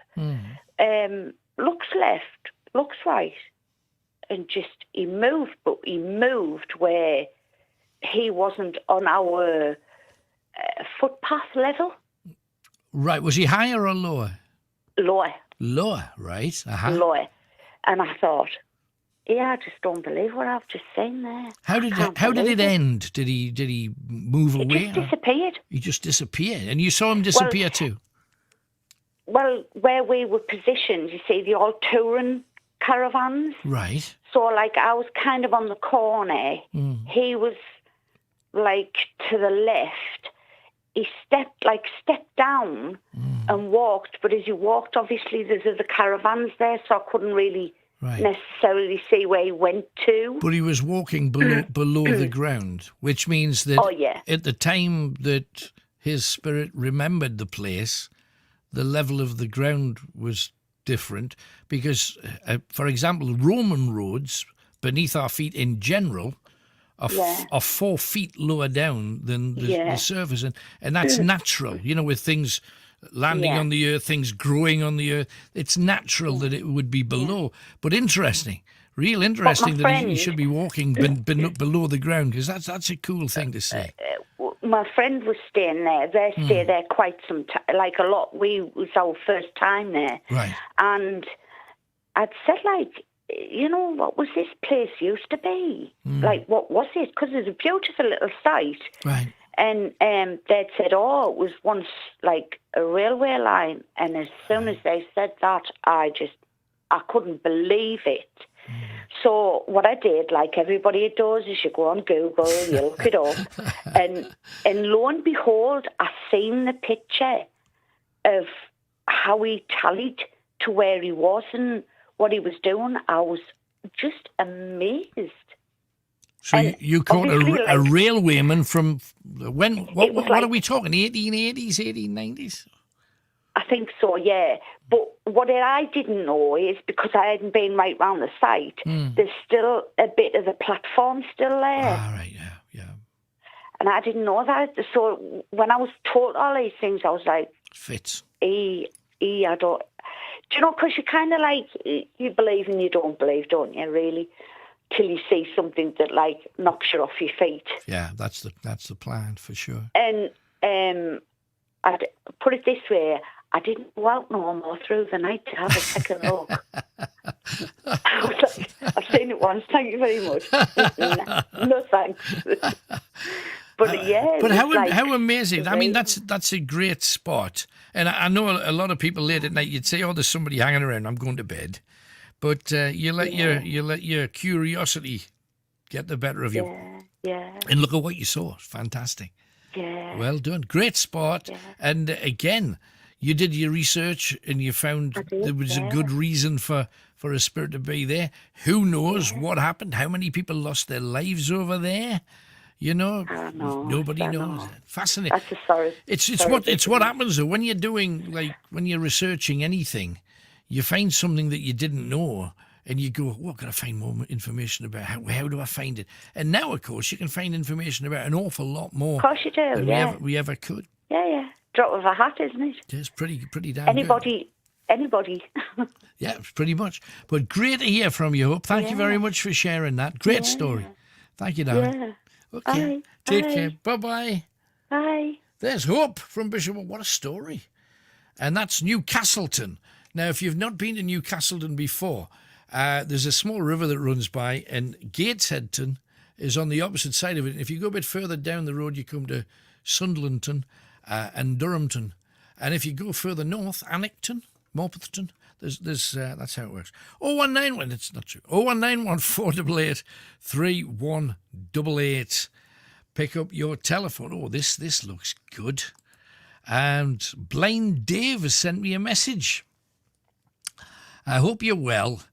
looks left, looks right, and just he moved where he wasn't on our footpath level. Right. Was he higher or lower? Lower. Lower, right. Lower. And I thought, yeah, I just don't believe what I've just seen there. How did it end? Did he move away? He just disappeared. He just disappeared, and you saw him disappear too. Well, where we were positioned, you see, the old touring caravans. Right. So, like, I was kind of on the corner. He was like to the left. He stepped down and walked, but as he walked, obviously there's other caravans there, so I couldn't really necessarily see where he went to. But he was walking below the ground, which means that at the time that his spirit remembered the place, the level of the ground was different because, for example, Roman roads beneath our feet in general are 4 feet lower down than the surface, and that's natural. You know, with things landing on the earth, things growing on the earth, it's natural that it would be below. But interesting, real interesting that he should be walking below the ground, because that's a cool thing to see. My friend was staying there. They stayed there quite some time, like a lot. It was our first time there. Right. And I'd said, like, you know, what was this place used to be? Like, what was it? Because it's a beautiful little site. Right. And they'd said, oh, it was once like a railway line. And as soon as they said that, I couldn't believe it. So what I did, like everybody does, is you go on Google, you look it up, and lo and behold, I seen the picture of how he tallied to where he was and what he was doing. I was just amazed. So you caught a railwayman from when? What are we talking? 1880s, 1890s? I think so, yeah. But what I didn't know is, because I hadn't been right round the site, there's still a bit of the platform still there. Ah, right, yeah. And I didn't know that. So when I was told all these things, I was like... Fits. I don't... Do you know, because you kind of like, you believe and you don't believe, don't you, really? Till you see something that, like, knocks you off your feet. Yeah, that's the plan, for sure. And I'd put it this way, I didn't go out no more through the night to have a second look. I was like, I've seen it once, thank you very much. No thanks. But yeah, but how amazing! I mean, that's a great spot, and I know a lot of people late at night. You'd say, "Oh, there's somebody hanging around. I'm going to bed," but you let your curiosity get the better of you. Yeah. And look at what you saw. Fantastic. Yeah. Well done. Great spot. Yeah. And again, you did your research and you found there was a good reason for a spirit to be there. Who knows what happened? How many people lost their lives over there? You know, nobody knows. Fascinating. That's a sorry. It's what happens though when you're doing, like, when you're researching anything, you find something that you didn't know. And you go, what can I find more information about? How do I find it? And now, of course, you can find information about an awful lot more. Of course you do, than we ever could. Yeah. Drop of a hat, isn't it? It's pretty damn Anybody. Yeah, pretty much. But great to hear from you, Hope. Thank you very much for sharing that. Great story. Thank you, darling. Yeah. Okay. Bye. Take care. Bye-bye. Bye. There's Hope from Bishop. What a story. And that's Newcastleton. Now, if you've not been to Newcastleton before... there's a small river that runs by, and Gatesheadton is on the opposite side of it. And if you go a bit further down the road, you come to Sunderlandton and Durhamton. And if you go further north, Annington, Morpethton, there's that's how it works. 0191, it's not true. 0191 488 3188. Pick up your telephone. Oh, this looks good. And Blind Dave has sent me a message. I hope you're well.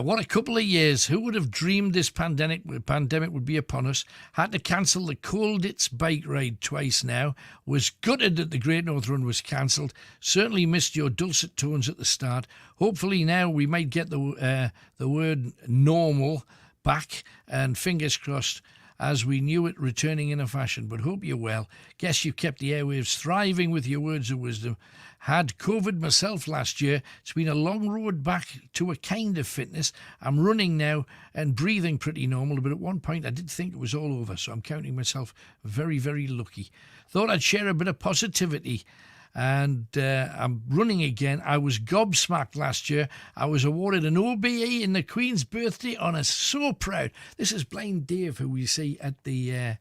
What a couple of years. Who would have dreamed this pandemic would be upon us? Had to cancel the Colditz bike ride twice now. Was gutted that the Great North Run was cancelled. Certainly missed your dulcet tones at the start. Hopefully now we might get the word normal back, and fingers crossed as we knew it returning in a fashion. But hope you're well. Guess you kept the airwaves thriving with your words of wisdom. Had COVID myself last year. It's been a long road back to a kind of fitness. I'm running now and breathing pretty normal, but at one point I did think it was all over, so I'm counting myself very, very lucky. Thought I'd share a bit of positivity, and I'm running again. I was gobsmacked last year. I was awarded an OBE in the Queen's birthday honour. So proud. This is Blind Dave, who we see at the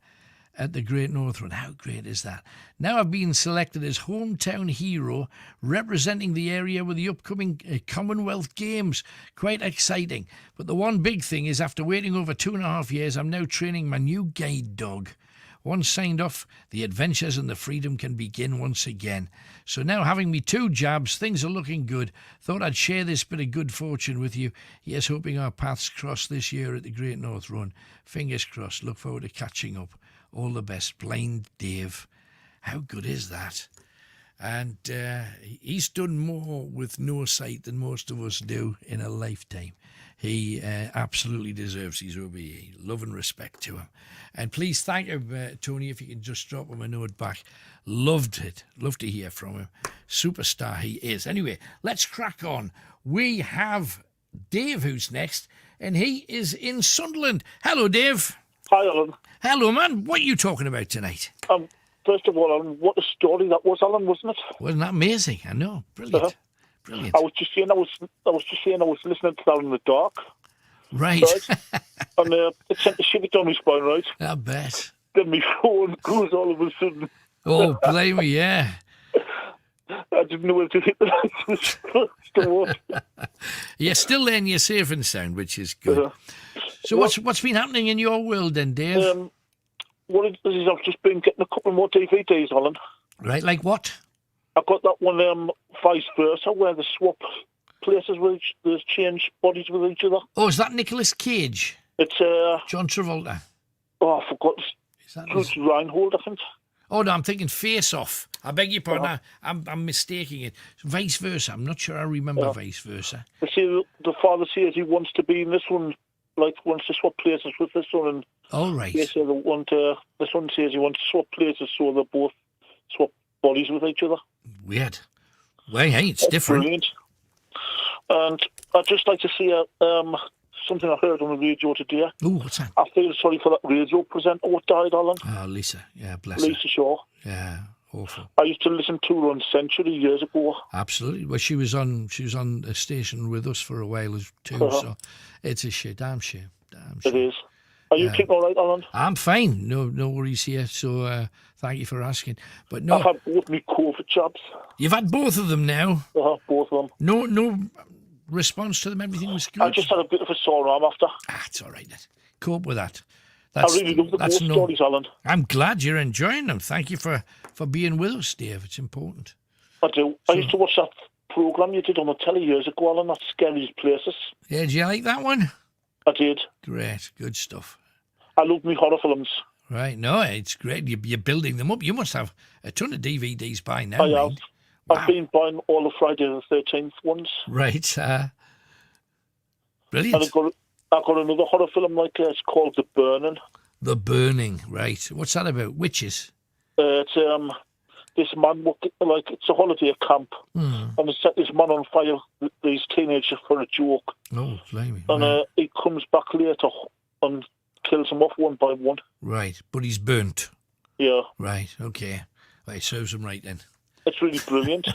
Great North Run. How great is that? Now I've been selected as hometown hero, representing the area with the upcoming Commonwealth Games. Quite exciting. But the one big thing is, after waiting over 2.5 years, I'm now training my new guide dog. Once signed off, the adventures and the freedom can begin once again. So now, having me 2 jabs, things are looking good. Thought I'd share this bit of good fortune with you. Yes, hoping our paths cross this year at the Great North Run. Fingers crossed. Look forward to catching up. All the best. Blind Dave. How good is that? And he's done more with no sight than most of us do in a lifetime. He absolutely deserves his OBE. Love and respect to him. And please thank him, Tony, if you can just drop him a note back. Loved it. Love to hear from him. Superstar he is. Anyway, let's crack on. We have Dave who's next, and he is in Sunderland. Hello, Dave. Hi, Alan. Hello, man. What are you talking about tonight? First of all, Alan, what a story that was, Alan, wasn't it? Wasn't that amazing? I know. Brilliant. Brilliant. I was just saying I was listening to that in the dark. Right. And it sent the shiver down my spine, right? I bet. Then my phone goes all of a sudden. Oh, blame me, yeah. I didn't know where to hit the You're still there and you're safe and sound, which is good. So what's been happening in your world then, Dave? What it is, I've just been getting a couple more DVDs, Alan. Right, like what? I've got that one, Vice Versa, where they swap places with they change bodies with each other. Oh, is that Nicolas Cage? It's John Travolta. I forgot. Bruce Reinhold, I think. Oh, no, I'm thinking Face Off. I beg your pardon. I'm mistaking it. Vice versa. I'm not sure I remember Vice versa. You see, the father says he wants to be in this one, like wants to swap places with this one. And all right. They say the son says he wants to swap places so they both swap bodies with each other. Weird. Well, hey, it's different. Brilliant. And I'd just like to see something I heard on the radio today. Ooh, what's that? I feel sorry for that radio presenter what died, Alan. Oh, Lisa. Yeah, bless her. Lisa Shaw. Yeah, awful. I used to listen to her on Century years ago. Absolutely. Well, she was on a station with us for a while too, so it's a shame. Damn shame. It is. Are you keeping all right, Alan? I'm fine. No worries here. So thank you for asking. But no, I've had both my COVID jabs. You've had both of them now. Both of them. No response to them. Everything was good. I just had a bit of a sore arm after. It's all right. Cope with that. I really love the ghost stories, Alan. I'm glad you're enjoying them. Thank you for being with us, Dave. It's important. I do. I used to watch that programme you did on the telly years ago, Alan. That Scariest Places. Yeah, did you like that one? I did. Great, good stuff. I love me horror films. Right, no, it's great. You're building them up. You must have a ton of DVDs by now. I have. Wow. I've been buying all the Friday the 13th ones. Right. Brilliant. And I've got another horror film like it's called The Burning. The Burning, right. What's that about? Witches? It's this man, like it's a holiday camp, and they set this man on fire, these teenagers, for a joke. Oh, blimey. And he comes back later and kills them off one by one. Right, but he's burnt. Yeah. Right, okay. Right, serves him right then. It's really brilliant.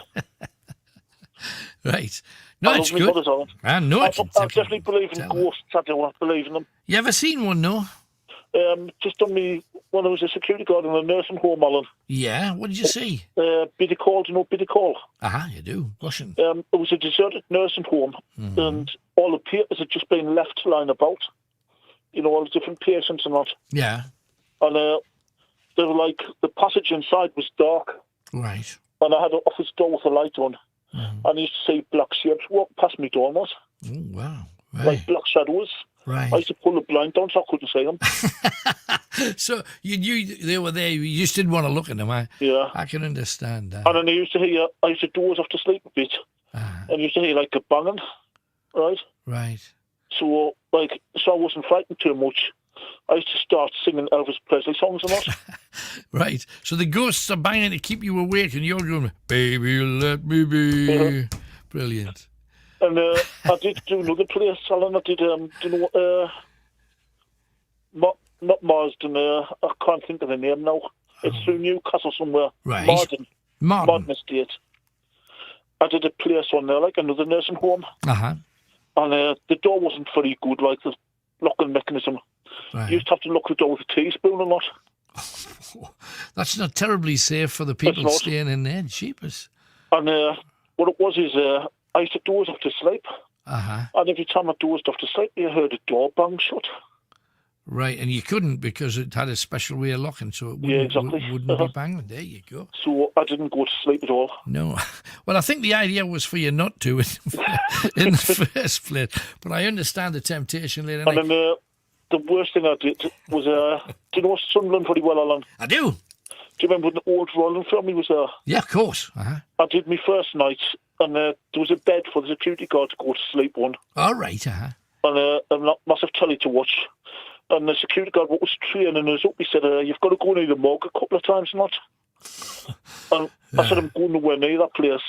Right. No, it's good. I know it. I definitely believe in ghosts. I don't believe in them. You ever seen one, no? Just on me when I was a security guard in a nursing home, Alan. Yeah, what did you see? Biddy Call, do you know Biddy Call? You do. Russian. It was a deserted nursing home, and all the papers had just been left lying about. You know, all the different patients and that. Yeah. And they were like, the passage inside was dark. Right. And I had an office door with a light on. And I used to see black shapes walk past me door. Oh, wow. Right. Like black shadows. Right. I used to pull the blind down so I couldn't see them. So you knew they were there. You just didn't want to look at them. Yeah. I can understand that. And then I used to doze off to sleep a bit. And I used to hear like a banging. Right? Right. So I wasn't frightened too much. I used to start singing Elvis Presley songs and that. Right. So the ghosts are banging to keep you awake and you're going, baby, let me be. Yeah. Brilliant. And I did do another place, Alan. I did, not Marsden, I can't think of the name now. It's through Newcastle somewhere. Right. Marsden Estate. I did a place on there, like another nursing home. And the door wasn't very good, like the locking mechanism. Right. You used to have to lock the door with a teaspoon and that. That's not terribly safe for the people staying in there. Jeepers. And what it was is I used to doze off to sleep. And every time I dozed off to sleep, you heard a door bang shut. Right, and you couldn't because it had a special way of locking, so it wouldn't, wouldn't be banging. There you go. So I didn't go to sleep at all. No. Well, I think the idea was for you not to in the first place. But I understand the temptation later. And then the worst thing I did was, do you know Sunderland pretty well, Alan? I do. Do you remember when the old Roland family was there? Yeah, of course. I did my first night, and there was a bed for the security guard to go to sleep on. All right, And a massive telly to watch. And the security guard what was training us up, he said, you've got to go near the morgue a couple of times, not. And I said, I'm going nowhere near that place.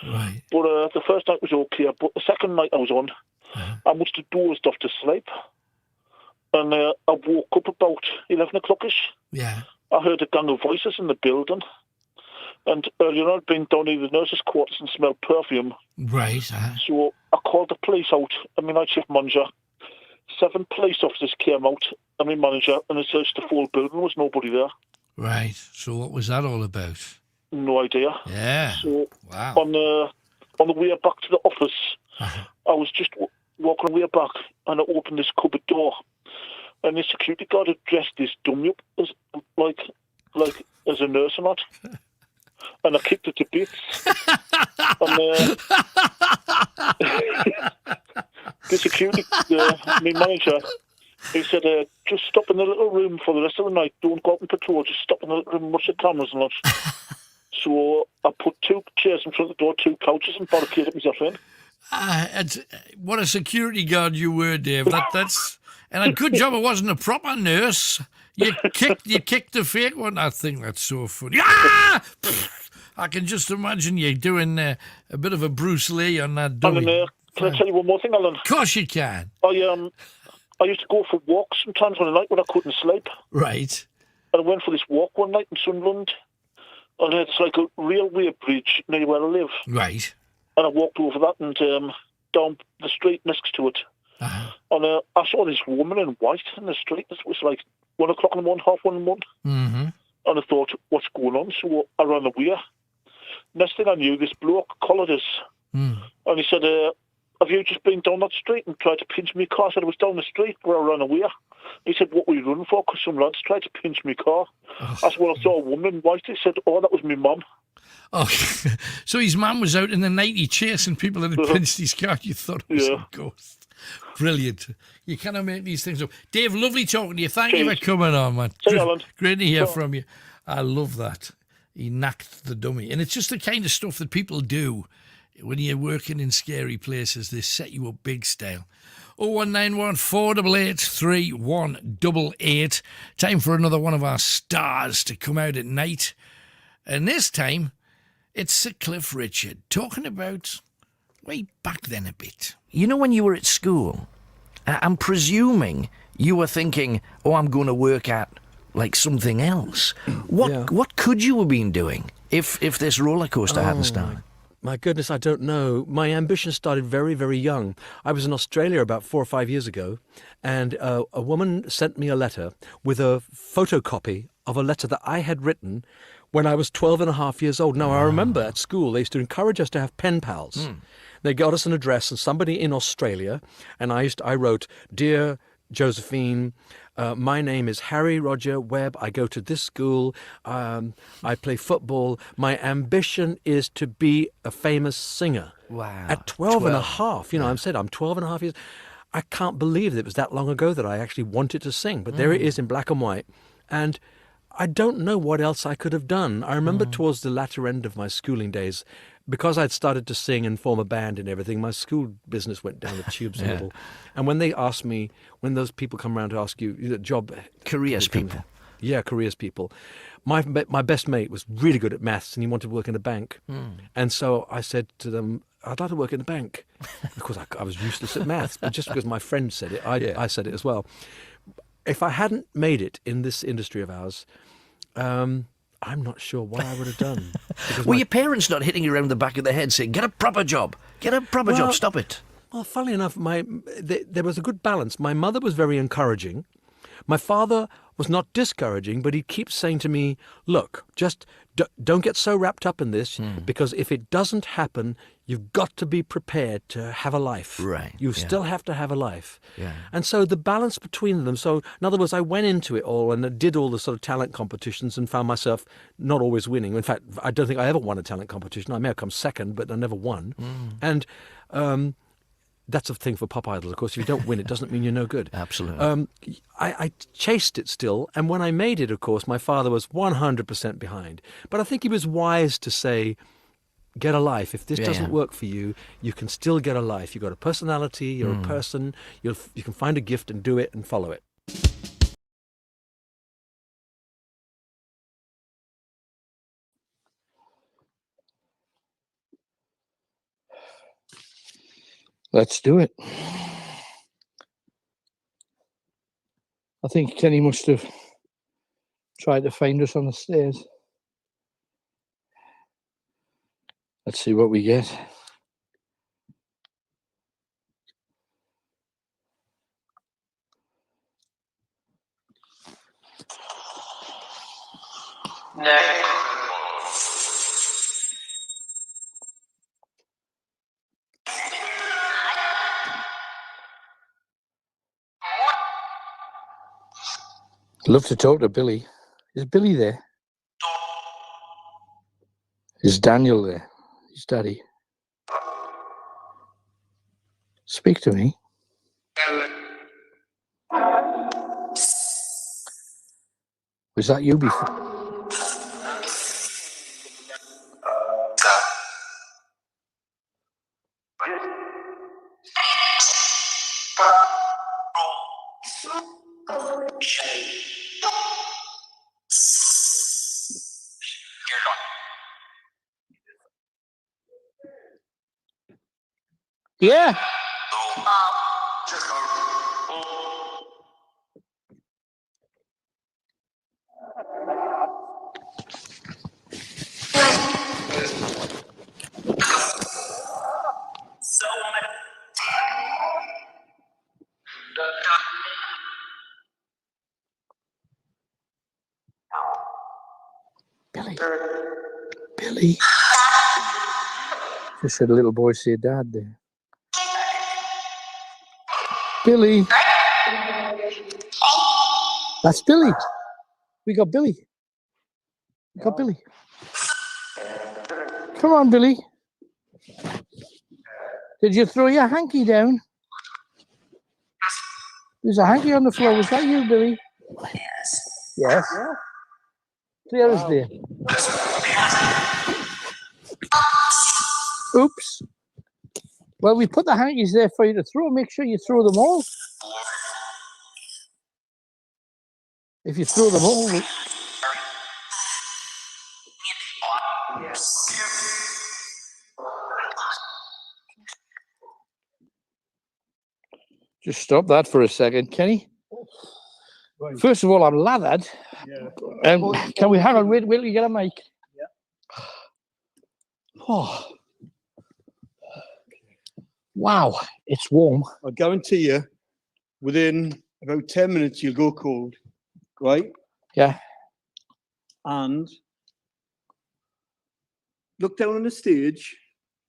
Right. But the first night was okay, but the second night I was on, I must have dozed off to sleep. And I woke up about 11 o'clock-ish. Yeah. I heard a gang of voices in the building. And earlier on, I'd been down in the nurses' quarters and smelled perfume. Right. So I called the police out, and my night shift manager. 7 police officers came out, and my manager, and they searched the full building. There was nobody there. Right. So what was that all about? No idea. Yeah. So wow. On the way back to the office, I was just walking the way back, and I opened this cupboard door, and the security guard had dressed this dummy up as as a nurse or not. And I kicked it to bits. And the security, my manager, He said, just stop in the little room for the rest of the night. Don't go out and patrol. Just stop in the little room and watch the cameras and lunch. So I put 2 chairs in front of the door, 2 couches, and barricaded myself in. What a security guard you were, Dave. That's and a good job it wasn't a proper nurse. You kicked the fake one. I think that's so funny. Ah! I can just imagine you doing a bit of a Bruce Lee on that dummy. And, can I tell you one more thing, Alan? Of course you can. I used to go for walks sometimes on the night when I couldn't sleep. Right. And I went for this walk one night in Sunderland. And it's like a railway bridge near where I live. Right. And I walked over that and down the street next to it. Uh-huh. And I saw this woman in white in the street. It was like 1 o'clock in the morning, 1:30 in the morning. Mm-hmm. And I thought, what's going on? So I ran away. Next thing I knew, this bloke collared us. And he said, have you just been down that street and tried to pinch me car? I said, I was down the street where I ran away. He said, what were you running for? Because some lads tried to pinch me car. I said, well, I saw a woman in white. He said, oh, that was my mum. Oh, so his mum was out in the 90 chasing people that had pinched his car. You thought it was a ghost. Brilliant. You cannot make these things up. Dave, lovely talking to you. Thank you for coming on, man. Great to hear from you. I love that. He knacked the dummy. And it's just the kind of stuff that people do when you're working in scary places. They set you up big style. 0191 488 3188. Time for another one of our stars to come out at night. And this time, it's Sir Cliff Richard talking about way back then a bit. You know, when you were at school, I'm presuming you were thinking, oh, I'm going to work at like something else. What could you have been doing if this roller coaster hadn't started? My goodness, I don't know. My ambition started very, very young. I was in Australia about 4 or 5 years ago, and a woman sent me a letter with a photocopy of a letter that I had written when I was 12 and a half years old. Now, I remember at school, they used to encourage us to have pen pals. They got us an address and somebody in Australia, and I wrote, Dear Josephine, my name is Harry Roger Webb. I go to this school. I play football. My ambition is to be a famous singer. Wow. At 12 and a half, you know, I'm 12 and a half years. I can't believe that it was that long ago that I actually wanted to sing. But there it is in black and white. And I don't know what else I could have done. I remember towards the latter end of my schooling days, because I'd started to sing and form a band and everything, my school business went down the tubes a little. And when they asked me, when those people come around to ask you, job... Careers people. Yeah, careers people. My best mate was really good at maths and he wanted to work in a bank. And so I said to them, I'd like to work in a bank. Of course, I was useless at maths, but just because my friend said it, I said it as well. If I hadn't made it in this industry of ours... I'm not sure what I would have done. Were your parents not hitting you around the back of the head saying, get a proper job, job, stop it? Well, funnily enough, there was a good balance. My mother was very encouraging. My father was not discouraging, but he keeps saying to me, look, just don't get so wrapped up in this, because if it doesn't happen, you've got to be prepared to have a life. Right. You still have to have a life. Yeah. And so the balance between them, so in other words, I went into it all and did all the sort of talent competitions and found myself not always winning. In fact, I don't think I ever won a talent competition. I may have come second, but I never won. And that's a thing for pop idols, of course. If you don't win, it doesn't mean you're no good. Absolutely. I chased it still, and when I made it, of course, my father was 100% behind. But I think he was wise to say, get a life. If this doesn't work for you, you can still get a life. You've got a personality, you're a person, you can find a gift and do it and follow it. Let's do it. I think Kenny must have tried to find us on the stairs. Let's see what we get. Love to talk to Billy. Is Billy there? Is Daniel there? His daddy. Speak to me. Was that you before? Yeah. Billy. Just said a little boy say dad there. Billy. That's Billy. We got Billy. We got Billy. Come on, Billy. Did you throw your hanky down? There's a hanky on the floor. Was that you, Billy? Yes. Clear as day. Oops. Well, we put the hankies there for you to throw. Make sure you throw them all. If you throw them all... Just stop that for a second, Kenny. Right. First of all, I'm lathered. Yeah. Can we hang on? Wait till you get a mic. Yeah. Oh. Wow, it's warm. I guarantee you, within about 10 minutes, you'll go cold, right? Yeah. And look down on the stage,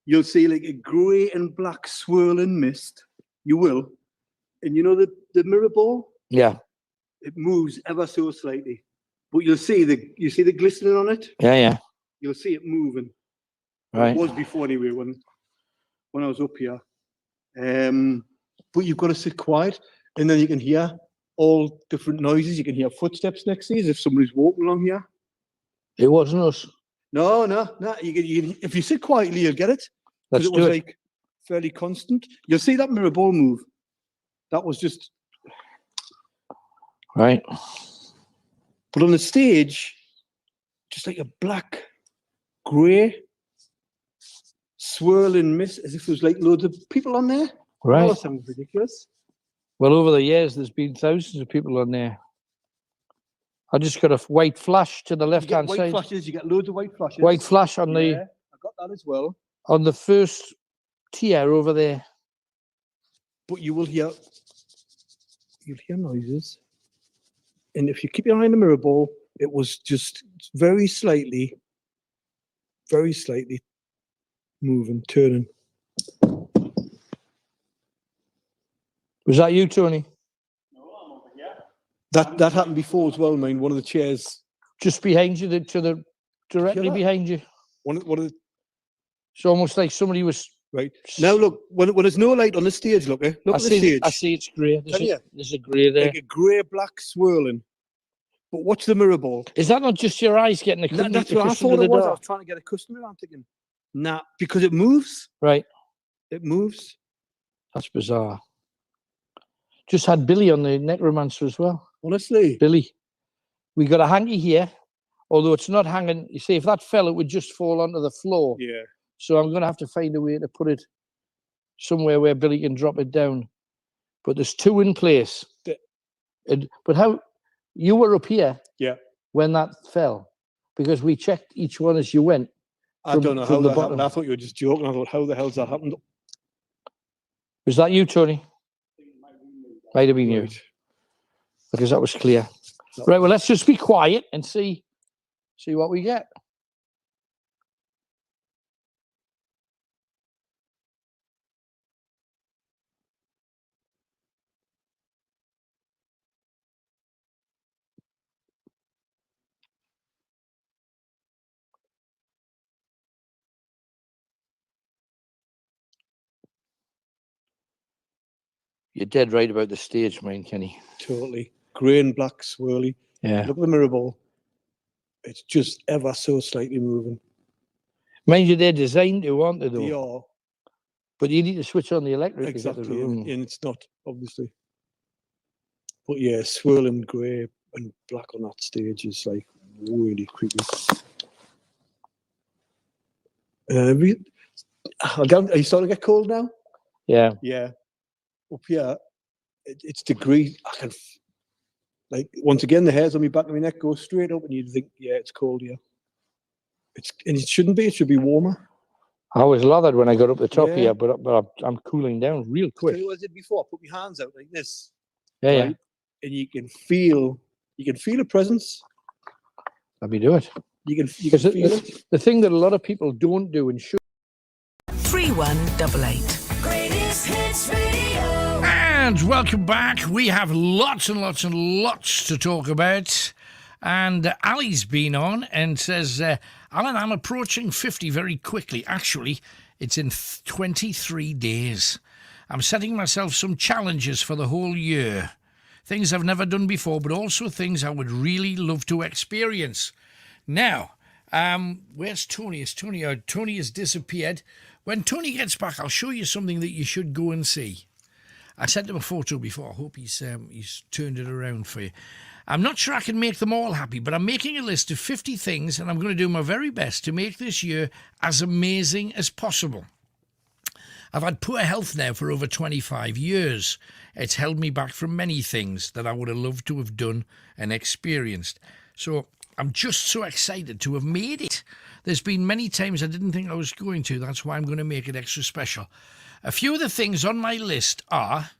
you'll see like a grey and black swirling mist. You will. And you know the mirror ball? Yeah. It moves ever so slightly. But you'll see the glistening on it? Yeah, yeah. You'll see it moving. Right. It was before anyway when I was up here. But you've got to sit quiet, and then you can hear all different noises. You can hear footsteps next to you as if somebody's walking along here. It wasn't us. No. You can, if you sit quietly, you'll get it. Let's it was like fairly constant. You'll see that mirror ball move. That was just right. But on the stage, just like a black, grey, swirling mist, as if there was like loads of people on there. Right. That sounds ridiculous. Well, over the years, there's been thousands of people on there. I just got a white flash to the left-hand side. White flashes. You get loads of white flashes. White flash on the. I got that as well. On the first tier over there. But you'll hear noises, and if you keep your eye on the mirror ball, it was just very slightly moving, turning. Was that you, Tony? No, I'm over here. That happened before as well, man. One of the chairs just behind you, directly behind you. One of the. It's almost like somebody was. Right. Now look, when there's no light on the stage, look at the stage. I see it's grey. There's a grey there. Like a grey-black swirling. But watch the mirror ball. Is that not just your eyes getting accustomed? That's what I thought it was. I was trying to get accustomed to it. I'm thinking, nah, because it moves. Right. It moves. That's bizarre. Just had Billy on the necromancer as well. Honestly. Billy. We got a hanky here, although it's not hanging. You see, if that fell, it would just fall onto the floor. Yeah. So I'm going to have to find a way to put it somewhere where Billy can drop it down. But there's two in place. But how you were up here? Yeah. When that fell, because we checked each one as you went. I don't know how that happened. I thought you were just joking. I thought, how the hell's that happened? Was that you, Tony? Might have been you, because that was clear. Right. Well, let's just be quiet and see what we get. You're dead right about the stage, mine, Kenny. Totally. Grey and black swirly. Yeah. Look at the mirror ball. It's just ever so slightly moving. Mind you, they're designed to, aren't they, though? They are. But you need to switch on the electric Exactly, to get the room. and it's not, obviously. But yeah, swirling grey and black on that stage is like really creepy. Are you starting to get cold now? Yeah. Yeah. Up here, it's degrees. I can, like, once again, the hairs on my back of my neck go straight up, and you think, yeah, it's cold here. And it shouldn't be. It should be warmer. I was lathered when I got up the top Yeah. here, but I'm cooling down real quick. Tell you what I did before. I put my hands out like this. Yeah, yeah. And you can feel a presence. Let me do it. You can feel it. The thing that a lot of people don't do and should. 3188. Greatest Hits Radio. And welcome back. We have lots and lots and lots to talk about. And Ali's been on and says, Alan, I'm approaching 50 very quickly. Actually, it's in 23 days. I'm setting myself some challenges for the whole year. Things I've never done before, but also things I would really love to experience. Now, where's Tony? Tony has disappeared. When Tony gets back, I'll show you something that you should go and see. I sent him a photo before. I hope he's turned it around for you. I'm not sure I can make them all happy, but I'm making a list of 50 things, and I'm going to do my very best to make this year as amazing as possible. I've had poor health now for over 25 years. It's held me back from many things that I would have loved to have done and experienced. So I'm just so excited to have made it. There's been many times I didn't think I was going to. That's why I'm going to make it extra special. A few of the things on my list are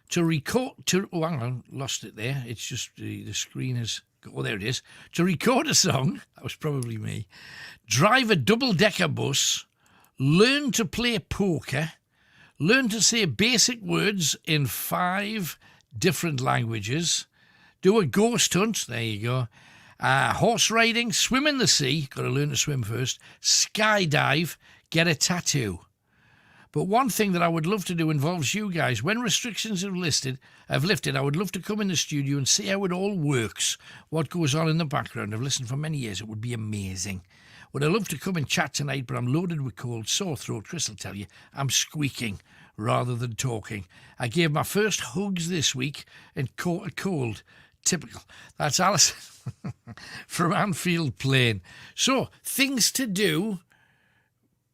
to record... Oh, hang on, lost it there. It's just the screen has... Oh, there it is. To record a song, that was probably me, drive a double-decker bus, learn to play poker, learn to say basic words in 5 different languages, do a ghost hunt, there you go, horse riding, swim in the sea, got to learn to swim first, skydive, get a tattoo. But one thing that I would love to do involves you guys. When restrictions have lifted, I would love to come in the studio and see how it all works, what goes on in the background. I've listened for many years. It would be amazing. Would I love to come and chat tonight, but I'm loaded with cold, sore throat. Chris will tell you, I'm squeaking rather than talking. I gave my first hugs this week and caught a cold. Typical. That's Alice from Anfield Plain. So, things to do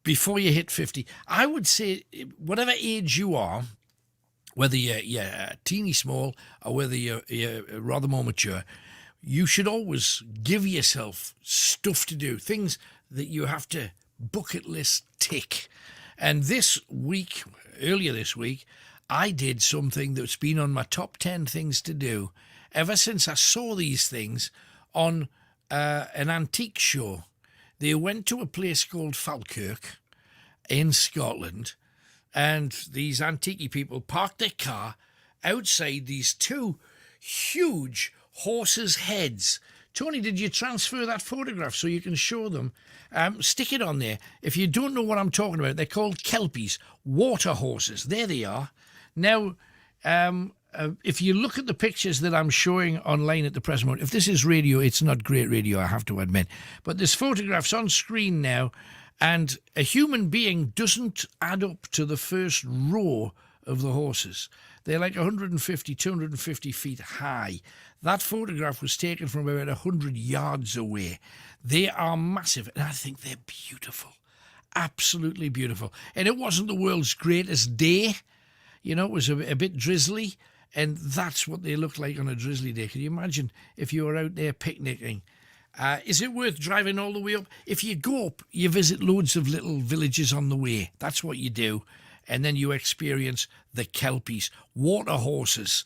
before you hit 50. I would say, whatever age you are, whether you're teeny small or whether you're rather more mature, you should always give yourself stuff to do, things that you have to bucket list tick. And earlier this week, I did something that's been on my top 10 things to do ever since I saw these things on an antique show. They went to a place called Falkirk in Scotland, and these antique people parked their car outside these 2 huge horses' heads. Tony, did you transfer that photograph so you can show them? Stick it on there. If you don't know what I'm talking about, they're called kelpies, water horses. There they are. Now, if you look at the pictures that I'm showing online at the present moment, if this is radio, it's not great radio, I have to admit. But this photograph's on screen now, and a human being doesn't add up to the first row of the horses. They're like 150, 250 feet high. That photograph was taken from about 100 yards away. They are massive, and I think they're beautiful. Absolutely beautiful. And it wasn't the world's greatest day. You know, it was a bit drizzly, and that's what they look like on a drizzly day. Can you imagine if you were out there picnicking? Is it worth driving all the way up? If you go up, you visit loads of little villages on the way. That's what you do. And then you experience the kelpies, water horses.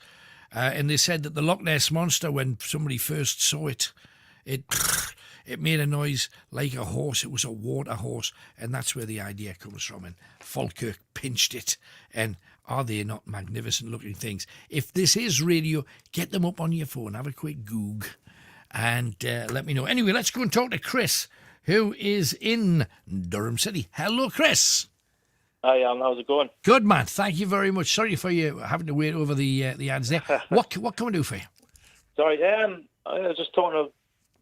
And they said that the Loch Ness Monster, when somebody first saw it, it made a noise like a horse. It was a water horse. And that's where the idea comes from. And Falkirk pinched it. And are they not magnificent looking things? If this is radio, get them up on your phone. Have a quick Goog. And let me know. Anyway, let's go and talk to Chris, who is in Durham City. Hello, Chris. Hi, Alan. How's it going? Good, man. Thank you very much. Sorry for you having to wait over the ads there. What can we do for you? Sorry, I was just talking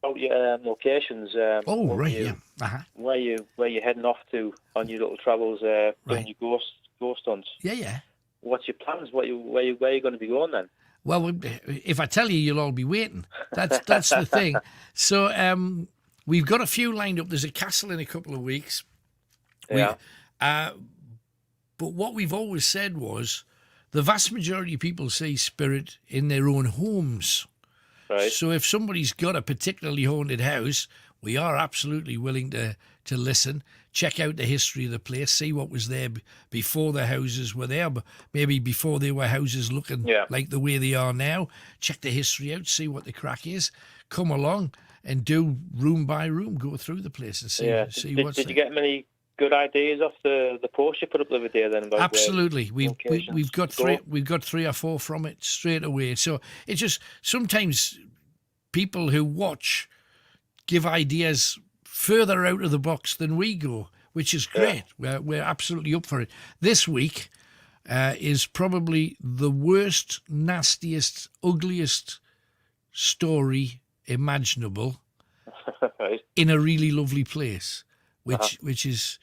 about your locations. Where you heading off to on your little travels, doing your ghost hunts? Yeah. What's your plans? Where you going to be going then? Well, if I tell you, you'll all be waiting. That's the thing. So we've got a few lined up. There's a castle in a couple of weeks. Yeah. But what we've always said was the vast majority of people see spirit in their own homes. Right. So if somebody's got a particularly haunted house, we are absolutely willing to listen, check out the history of the place, see what was there before the houses were there, but maybe before they were houses looking like the way they are now. Check the history out, see what the crack is. Come along and do room by room, go through the place and see what's there. Did you get many good ideas off the post you put up the other day then? About absolutely, we've got three or four from it straight away. So it's just sometimes people who watch give ideas further out of the box than we go, which is great. We're absolutely up for it. This week is probably the worst, nastiest, ugliest story imaginable right. in a really lovely place, which is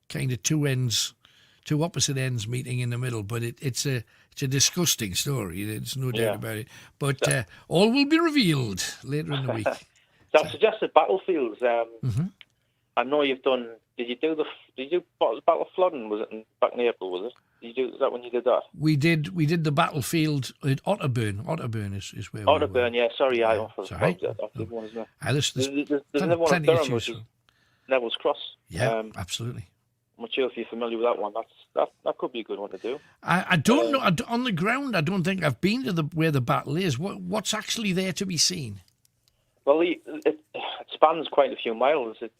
kind of two opposite ends meeting in the middle. But it's a disgusting story. There's no doubt about it. But all will be revealed later in the week. So I've suggested battlefields. I know you've done. Did you do Battle of Flodden? Was it back in April? Was it? Is that when you did that? We did the battlefield at Otterburn. Otterburn is where. Otterburn, yeah. Sorry, I That's right. There's another one at Durham, which is Neville's Cross. Yeah, absolutely. I'm not sure if you're familiar with that one. That could be a good one to do. I don't know. On the ground, I don't think I've been to where the battle is. What's actually there to be seen? Well, it spans quite a few miles. There's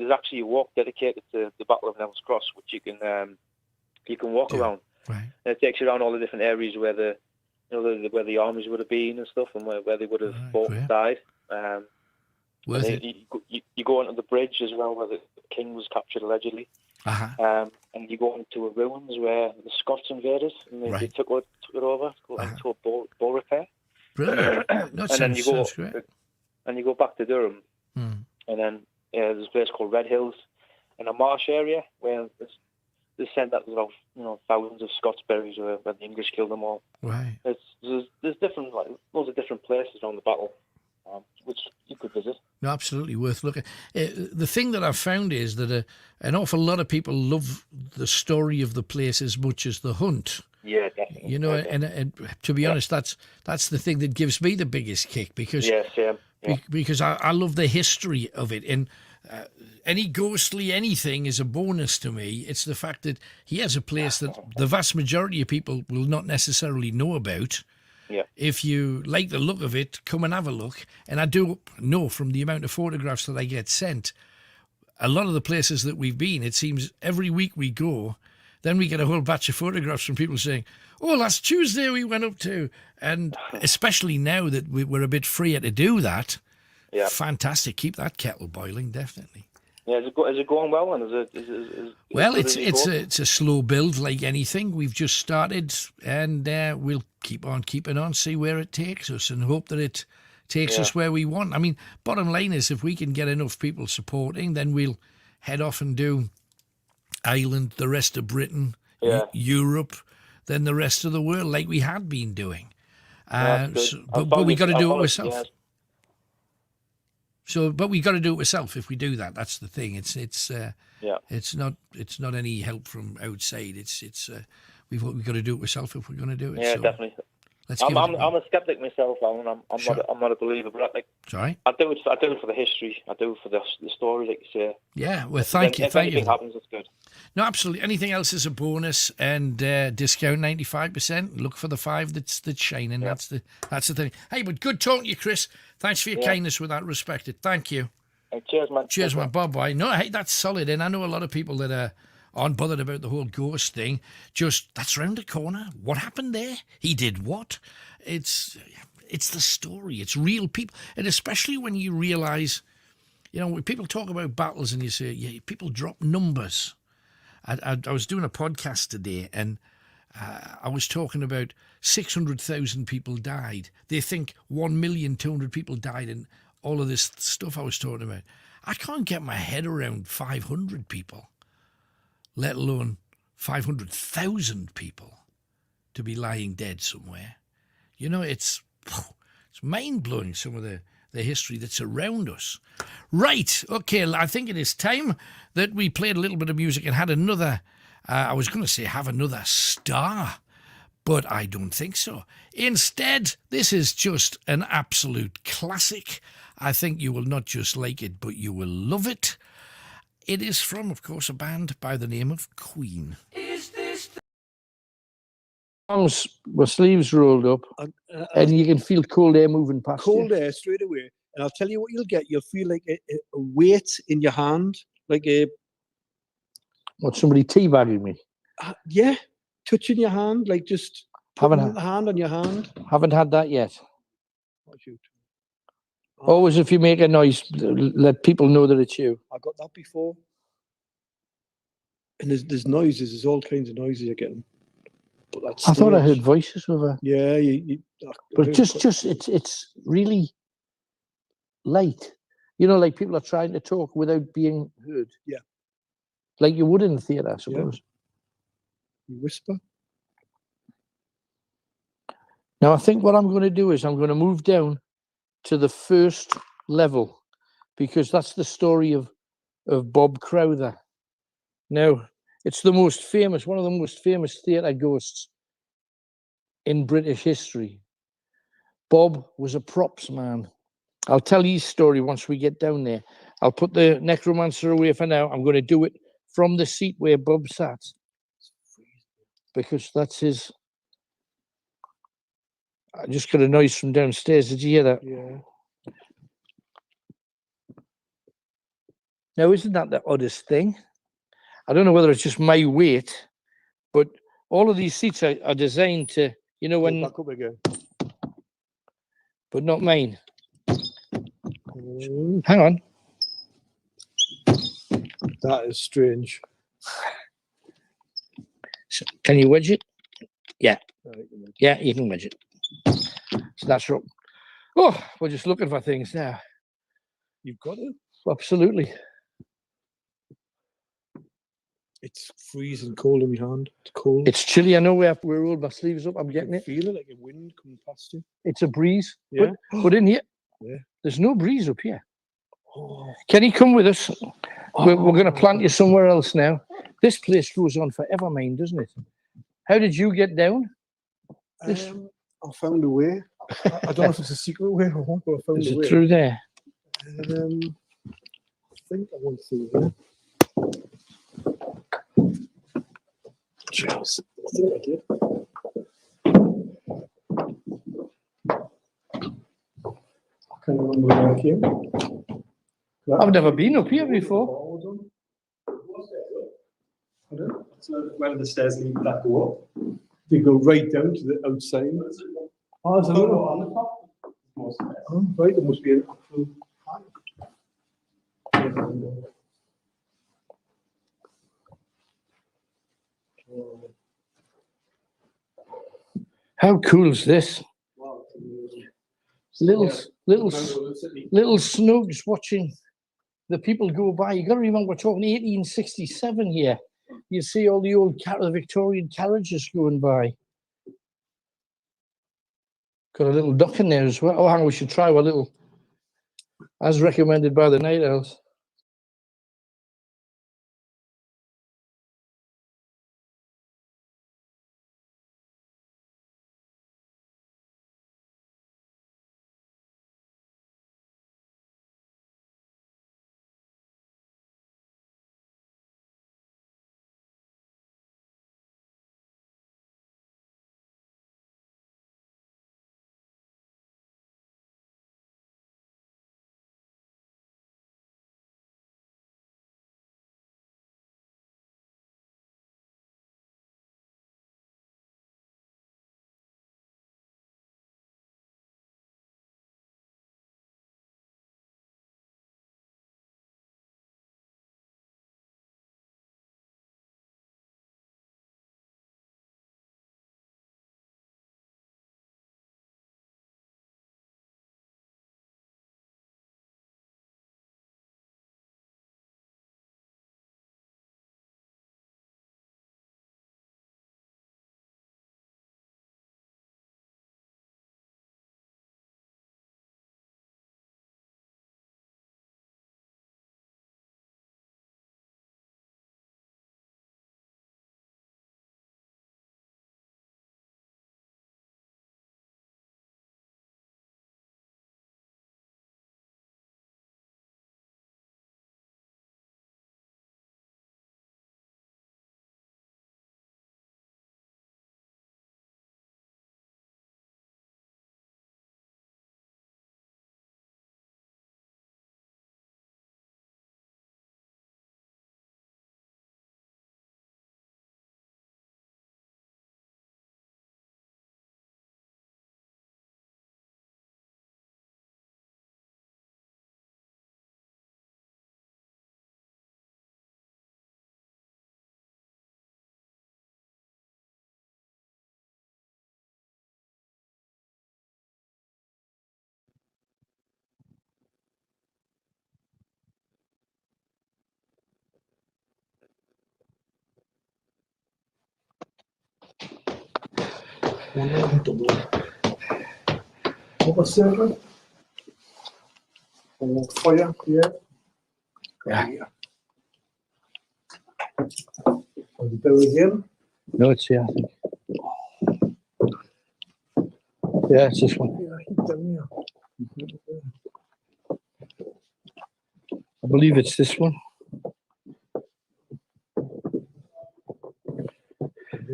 actually a walk dedicated to the Battle of Neville's Cross, which you can walk around. Right. And it takes you around all the different areas where where the armies would have been and stuff, and where they would have fought and died. Worth it. You go onto the bridge as well, where the king was captured allegedly. And you go into a ruins where the Scots invaded, and they took it over, into a bow repair. Brilliant. And you go back to Durham, and then there's a place called Red Hills, in a marsh area where they said that there's about thousands of Scots buried where the English killed them all. Right. There's different loads of different places around the battle, which you could visit. No, absolutely worth looking. The thing that I've found is that an awful lot of people love the story of the place as much as the hunt. Yeah, definitely. And to be honest, that's the thing that gives me the biggest kick because because I love the history of it. And any ghostly anything is a bonus to me. It's the fact that here's a place that the vast majority of people will not necessarily know about. Yeah. If you like the look of it, come and have a look. And I do know from the amount of photographs that I get sent, a lot of the places that we've been, it seems every week we go, then we get a whole batch of photographs from people saying, oh, last Tuesday we went up to, and especially now that we're a bit freer to do that, fantastic. Keep that kettle boiling, definitely. Yeah, is it going well? And it's a slow build like anything. We've just started, and we'll keep on keeping on, see where it takes us, and hope that it takes us where we want. I mean, bottom line is, if we can get enough people supporting, then we'll head off and do Ireland, the rest of Britain, Europe, then the rest of the world, like we had been doing. But we got to do it ourselves. But we got to do it ourselves. If we do that, that's the thing. It's not any help from outside. We've got to do it ourselves if we're going to do it. Yeah, definitely. I'm a skeptic myself, Alan. I'm not a believer, but sorry, I do it for the history. I do it for the story, like you say. Yeah, well, thank you. If anything happens, it's good. No, absolutely. Anything else is a bonus, and discount 95%. Look for the 5 that's shining. Yeah. That's the thing. Hey, but good talking to you, Chris. Thanks for your kindness with that respected. Thank you. Hey, cheers, man. Cheers, man. Bye-bye. No, hey, that's solid. And I know a lot of people that aren't bothered about the whole ghost thing. Just, that's round the corner. What happened there? He did what? It's the story. It's real people. And especially when you realise, when people talk about battles and you say, people drop numbers. I was doing a podcast today, and I was talking about 600,000 people died. They think 1,200,000 people died in all of this stuff I was talking about. I can't get my head around 500 people, let alone 500,000 people to be lying dead somewhere. You know, it's mind-blowing, some of the history that's around us. Right, okay, I think it is time that we played a little bit of music and had another, I was going to say have another star, but I don't think so. Instead, this is just an absolute classic. I think you will not just like it, but you will love it. It is from, of course, a band by the name of Queen. Is this arms with sleeves rolled up, and you can feel cold air moving past cold you. air straight away. And I'll tell you what you'll get. You'll feel like a weight in your hand, like a... What, somebody teabagging me? Yeah, touching your hand, like just putting the hand on your hand. Haven't had that yet. Always, if you make a noise, let people know that it's you. I got that before. And there's noises. There's all kinds of noises you're getting. But that's I thought I heard voices with her. Yeah, but it's really light. You know, like people are trying to talk without being heard. Yeah. Like you would in the theatre, I suppose. Yeah. You whisper. Now, I think what I'm going to do is I'm going to move down to the first level, because that's the story of Bob Crowther. Now, it's one of the most famous theatre ghosts in British history. Bob was a props man. I'll tell his story once we get down there. I'll put the necromancer away for now. I'm going to do it from the seat where Bob sat, because that's his... I just got a noise from downstairs. Did you hear that? Yeah. Now, isn't that the oddest thing? I don't know whether it's just my weight, but all of these seats are designed to, you know, when... Go back up again. But not mine. Hang on. That is strange. So, can you wedge it? Yeah. Yeah, you can wedge it. So that's right. Oh, we're just looking for things now. You've got it? Absolutely. It's freezing cold in my hand. It's cold. It's chilly. I know where all my sleeves up. I'm getting it. Feel it like a wind coming past you. It's a breeze. Yeah. But in here, there's no breeze up here. Oh. Can you come with us? We're going to plant you somewhere else now. This place goes on forever, mine, doesn't it? How did you get down? I found a way. I don't know if it's a secret way or what, but I found a way. Is it through there? I think I went through there. Jeez, I think I did. I can't remember where I came. I've never been up here before. I don't know. That's whether the stairs lead that go up. They go right down to the outside. Oh, there's another one on the top. Oh, right, there must be an actual height. How cool is this? Little snubs watching the people go by. You got to remember, we're talking 1867 here. You see all the old Victorian carriages going by. Got a little duck in there as well. Oh, hang on, we should try a little, as recommended by the night owls. What circle? Oh, fire, yeah. Yeah. I'll do it again. No, it's here, I think. Yeah, it's this one. Yeah, I keep down here. I believe it's this one.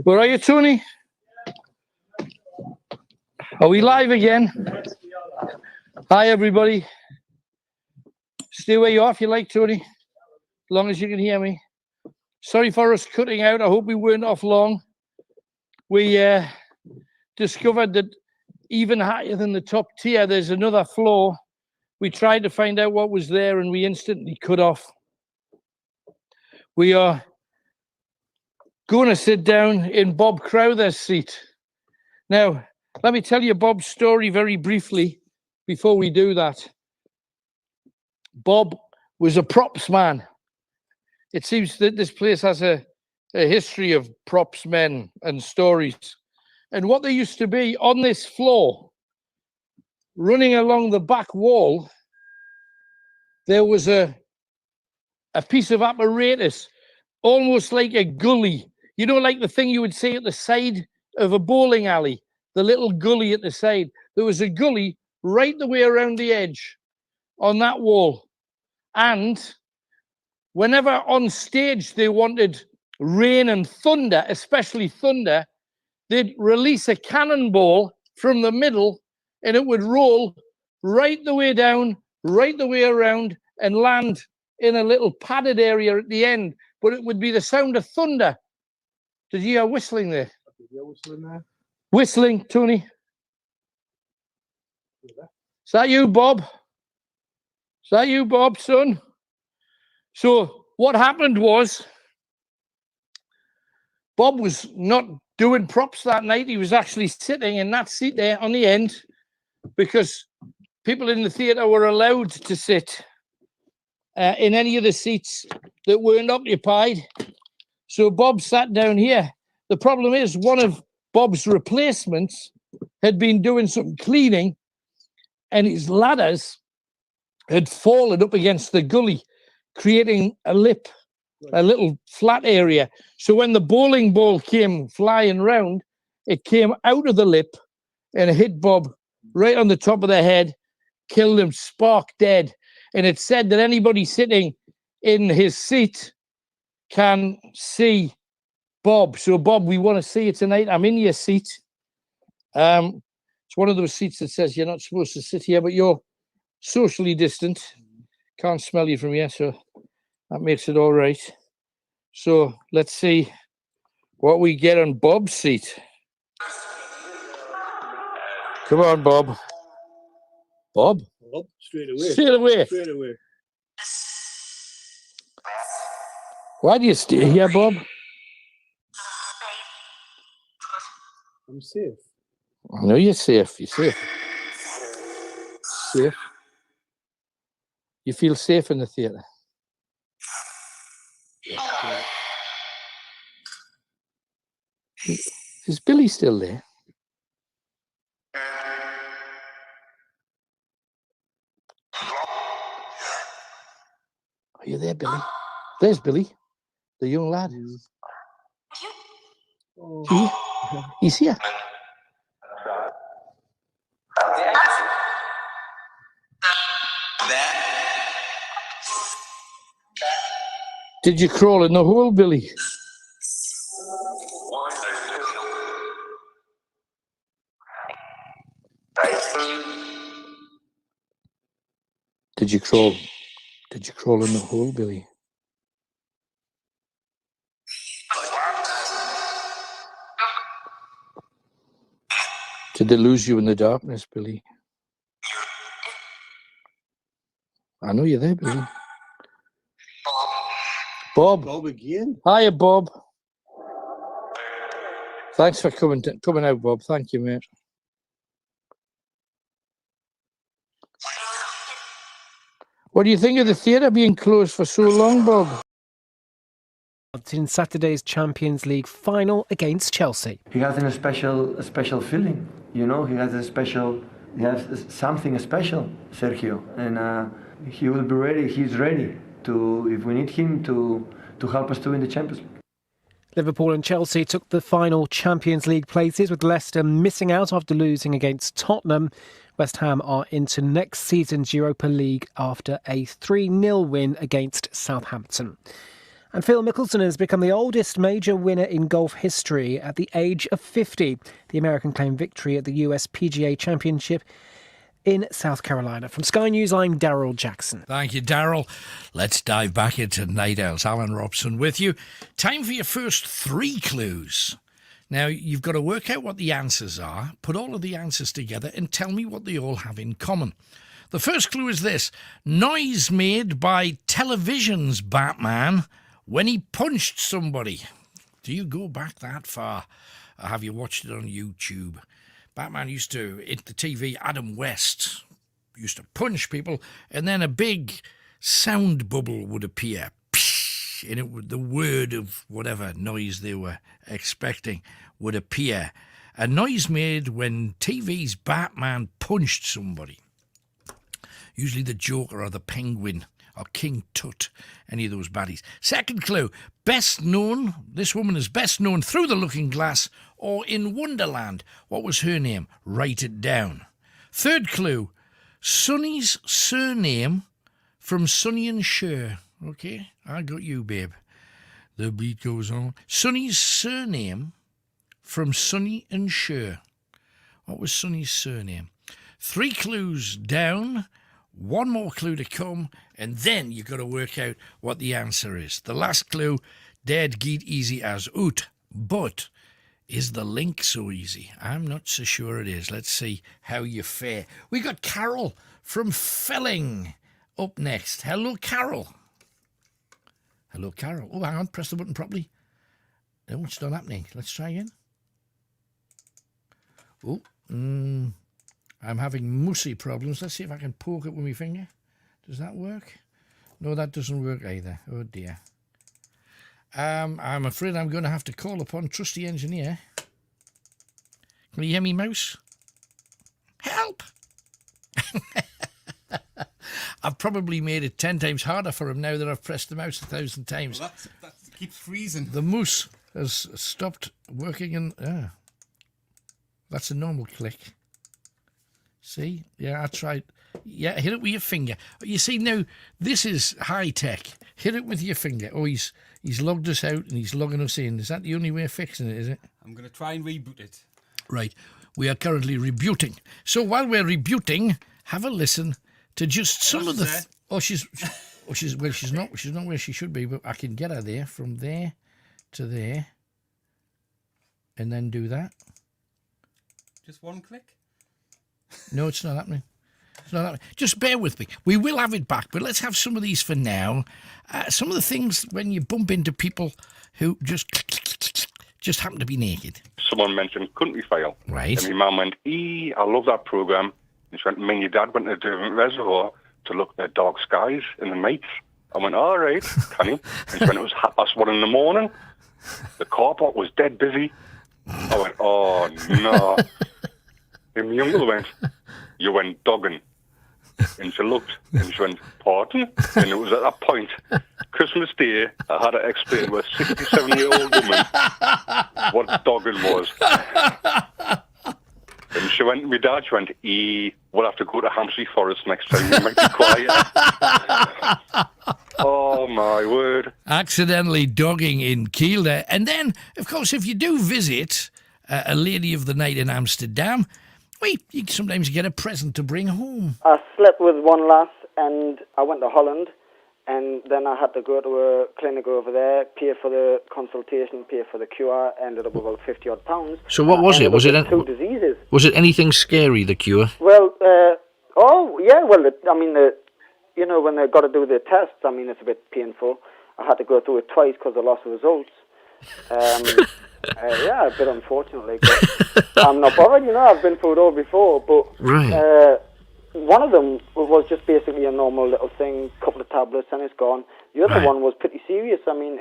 Where are you, Tony? Are we live again? Hi, everybody. Stay where you are if you like, Tony, as long as you can hear me. Sorry for us cutting out. I hope we weren't off long. We discovered that even higher than the top tier, there's another floor. We tried to find out what was there, and we instantly cut off. We are going to sit down in Bob Crowther's seat. Now, let me tell you Bob's story very briefly before we do that. Bob was a props man. It seems that this place has a history of props men and stories. And what there used to be on this floor, running along the back wall, there was a piece of apparatus, almost like a gully. You know, like the thing you would see at the side of a bowling alley, the little gully at the side. There was a gully right the way around the edge on that wall. And whenever on stage they wanted rain and thunder, especially thunder, they'd release a cannonball from the middle and it would roll right the way down, right the way around, and land in a little padded area at the end. But it would be the sound of thunder. Did you hear whistling there? Whistling, Tony? Is that you, Bob? Is that you, Bob, son? So what happened was Bob was not doing props that night. He was actually sitting in that seat there on the end because people in the theatre were allowed to sit in any of the seats that weren't occupied. So Bob sat down here. The problem is one of Bob's replacements had been doing some cleaning and his ladders had fallen up against the gully, creating a lip, a little flat area. So when the bowling ball came flying round, it came out of the lip and it hit Bob right on the top of the head, killed him spark dead. And it said that anybody sitting in his seat can see Bob. So Bob, we want to see you tonight. I'm in your seat. It's one of those seats that says you're not supposed to sit here, but you're socially distant. Can't smell you from here, so that makes it all right. So let's see what we get on Bob's seat. Come on, Bob. Bob? Bob, straight away. Straight away. Straight away. Why do you stay here, Bob? I'm safe. I know you're safe. You're safe. Safe. You feel safe in the theatre? Is Billy still there? Are you there, Billy? There's Billy, the young lad. He's here. Did you crawl in the hole, Billy? Did you crawl? Did you crawl in the hole, Billy? Did they lose you in the darkness, Billy? I know you're there, Billy. Bob. Bob again. Hiya, Bob. Thanks for coming out, Bob. Thank you, mate. What do you think of the theatre being closed for so long, Bob? in Saturday's Champions League final against Chelsea. He has a special feeling, you know. He has something special, Sergio, and he will be ready. He's ready to, if we need him, to help us to win the Champions League. Liverpool and Chelsea took the final Champions League places, with Leicester missing out after losing against Tottenham. West Ham are into next season's Europa League after a 3-0 win against Southampton. And Phil Mickelson has become the oldest major winner in golf history at the age of 50. The American claimed victory at the US PGA Championship in South Carolina. From Sky News, I'm Daryl Jackson. Thank you, Daryl. Let's dive back into Night Owls. Alan Robson with you. Time for your first 3 clues. Now, you've got to work out what the answers are, put all of the answers together, and tell me what they all have in common. The first clue is this: noise made by television's Batman when he punched somebody. Do you go back that far? Or have you watched it on YouTube? Batman used to hit the TV. Adam West used to punch people, and then a big sound bubble would appear. And it would, the word of whatever noise they were expecting would appear. A noise made when TV's Batman punched somebody. Usually the Joker or the Penguin or King Tut, any of those baddies. Second clue, best known, this woman is best known through The Looking Glass or in Wonderland. What was her name? Write it down. Third clue, Sonny's surname from Sonny and Cher. Okay, I got you, babe. The beat goes on. Sonny's surname from Sonny and Cher. What was Sonny's surname? 3 clues down, 1 more clue to come, and then you've got to work out what the answer is. The last clue, dead geet easy as oot, but is the link so easy? I'm not so sure it is. Let's see how you fare. We got Carol from Felling up next. Hello, Carol. Hello, Carol. Oh, hang on, press the button properly. No, it's not happening. Let's try again. Oh, I'm having mussy problems. Let's see if I can poke it with my finger. Does that work? No, that doesn't work either. Oh, dear. I'm afraid I'm going to have to call upon trusty engineer. Can you hear me, mouse? Help! I've probably made it 10 times harder for him now that I've pressed the mouse 1,000 times. Well, that keeps freezing. The moose has stopped working and... that's a normal click. See? Yeah, I tried. Yeah, hit it with your finger. You see, now, this is high-tech. Hit it with your finger. Oh, he's logged us out and he's logging us in. Is that the only way of fixing it, is it? I'm going to try and reboot it. Right. We are currently rebooting. So while we're rebooting, have a listen to just some of the... She's not where she should be, but I can get her there, from there to there, and then do that. Just 1 click? No, it's not happening. It's not happening. Just bear with me. We will have it back, but let's have some of these for now. Some of the things when you bump into people who just happen to be naked. Someone mentioned Country File. Right. And my mum went, I love that programme. And she went, me and your dad went to a different reservoir to look at dark skies in the nights. I went, all right, can you? And she went, it was 1:30 a.m. The car park was dead busy. I went, oh, no. And my uncle went, you went dogging. And she looked, and she went, pardon? And it was at that point, Christmas Day, I had to explain to a 67-year-old woman what dogging was. And she went, my dad, she went, we'll have to go to Hampshire Forest next time, we might be quiet. Oh, my word. Accidentally dogging in Kiel there. And then, of course, if you do visit a Lady of the Night in Amsterdam, you sometimes get a present to bring home. I slept with one lass and I went to Holland, and then I had to go to a clinic over there, pay for the consultation, pay for the cure, ended up with about £50-odd. So what was it? Was it 2 diseases. Was it anything scary, the cure? Well, when they got to do the tests, it's a bit painful. I had to go through it twice because I lost the results. A bit unfortunately, but I'm not bothered, I've been through it all before, but right. One of them was just basically a normal little thing, couple of tablets and it's gone. The other one was pretty serious. I mean,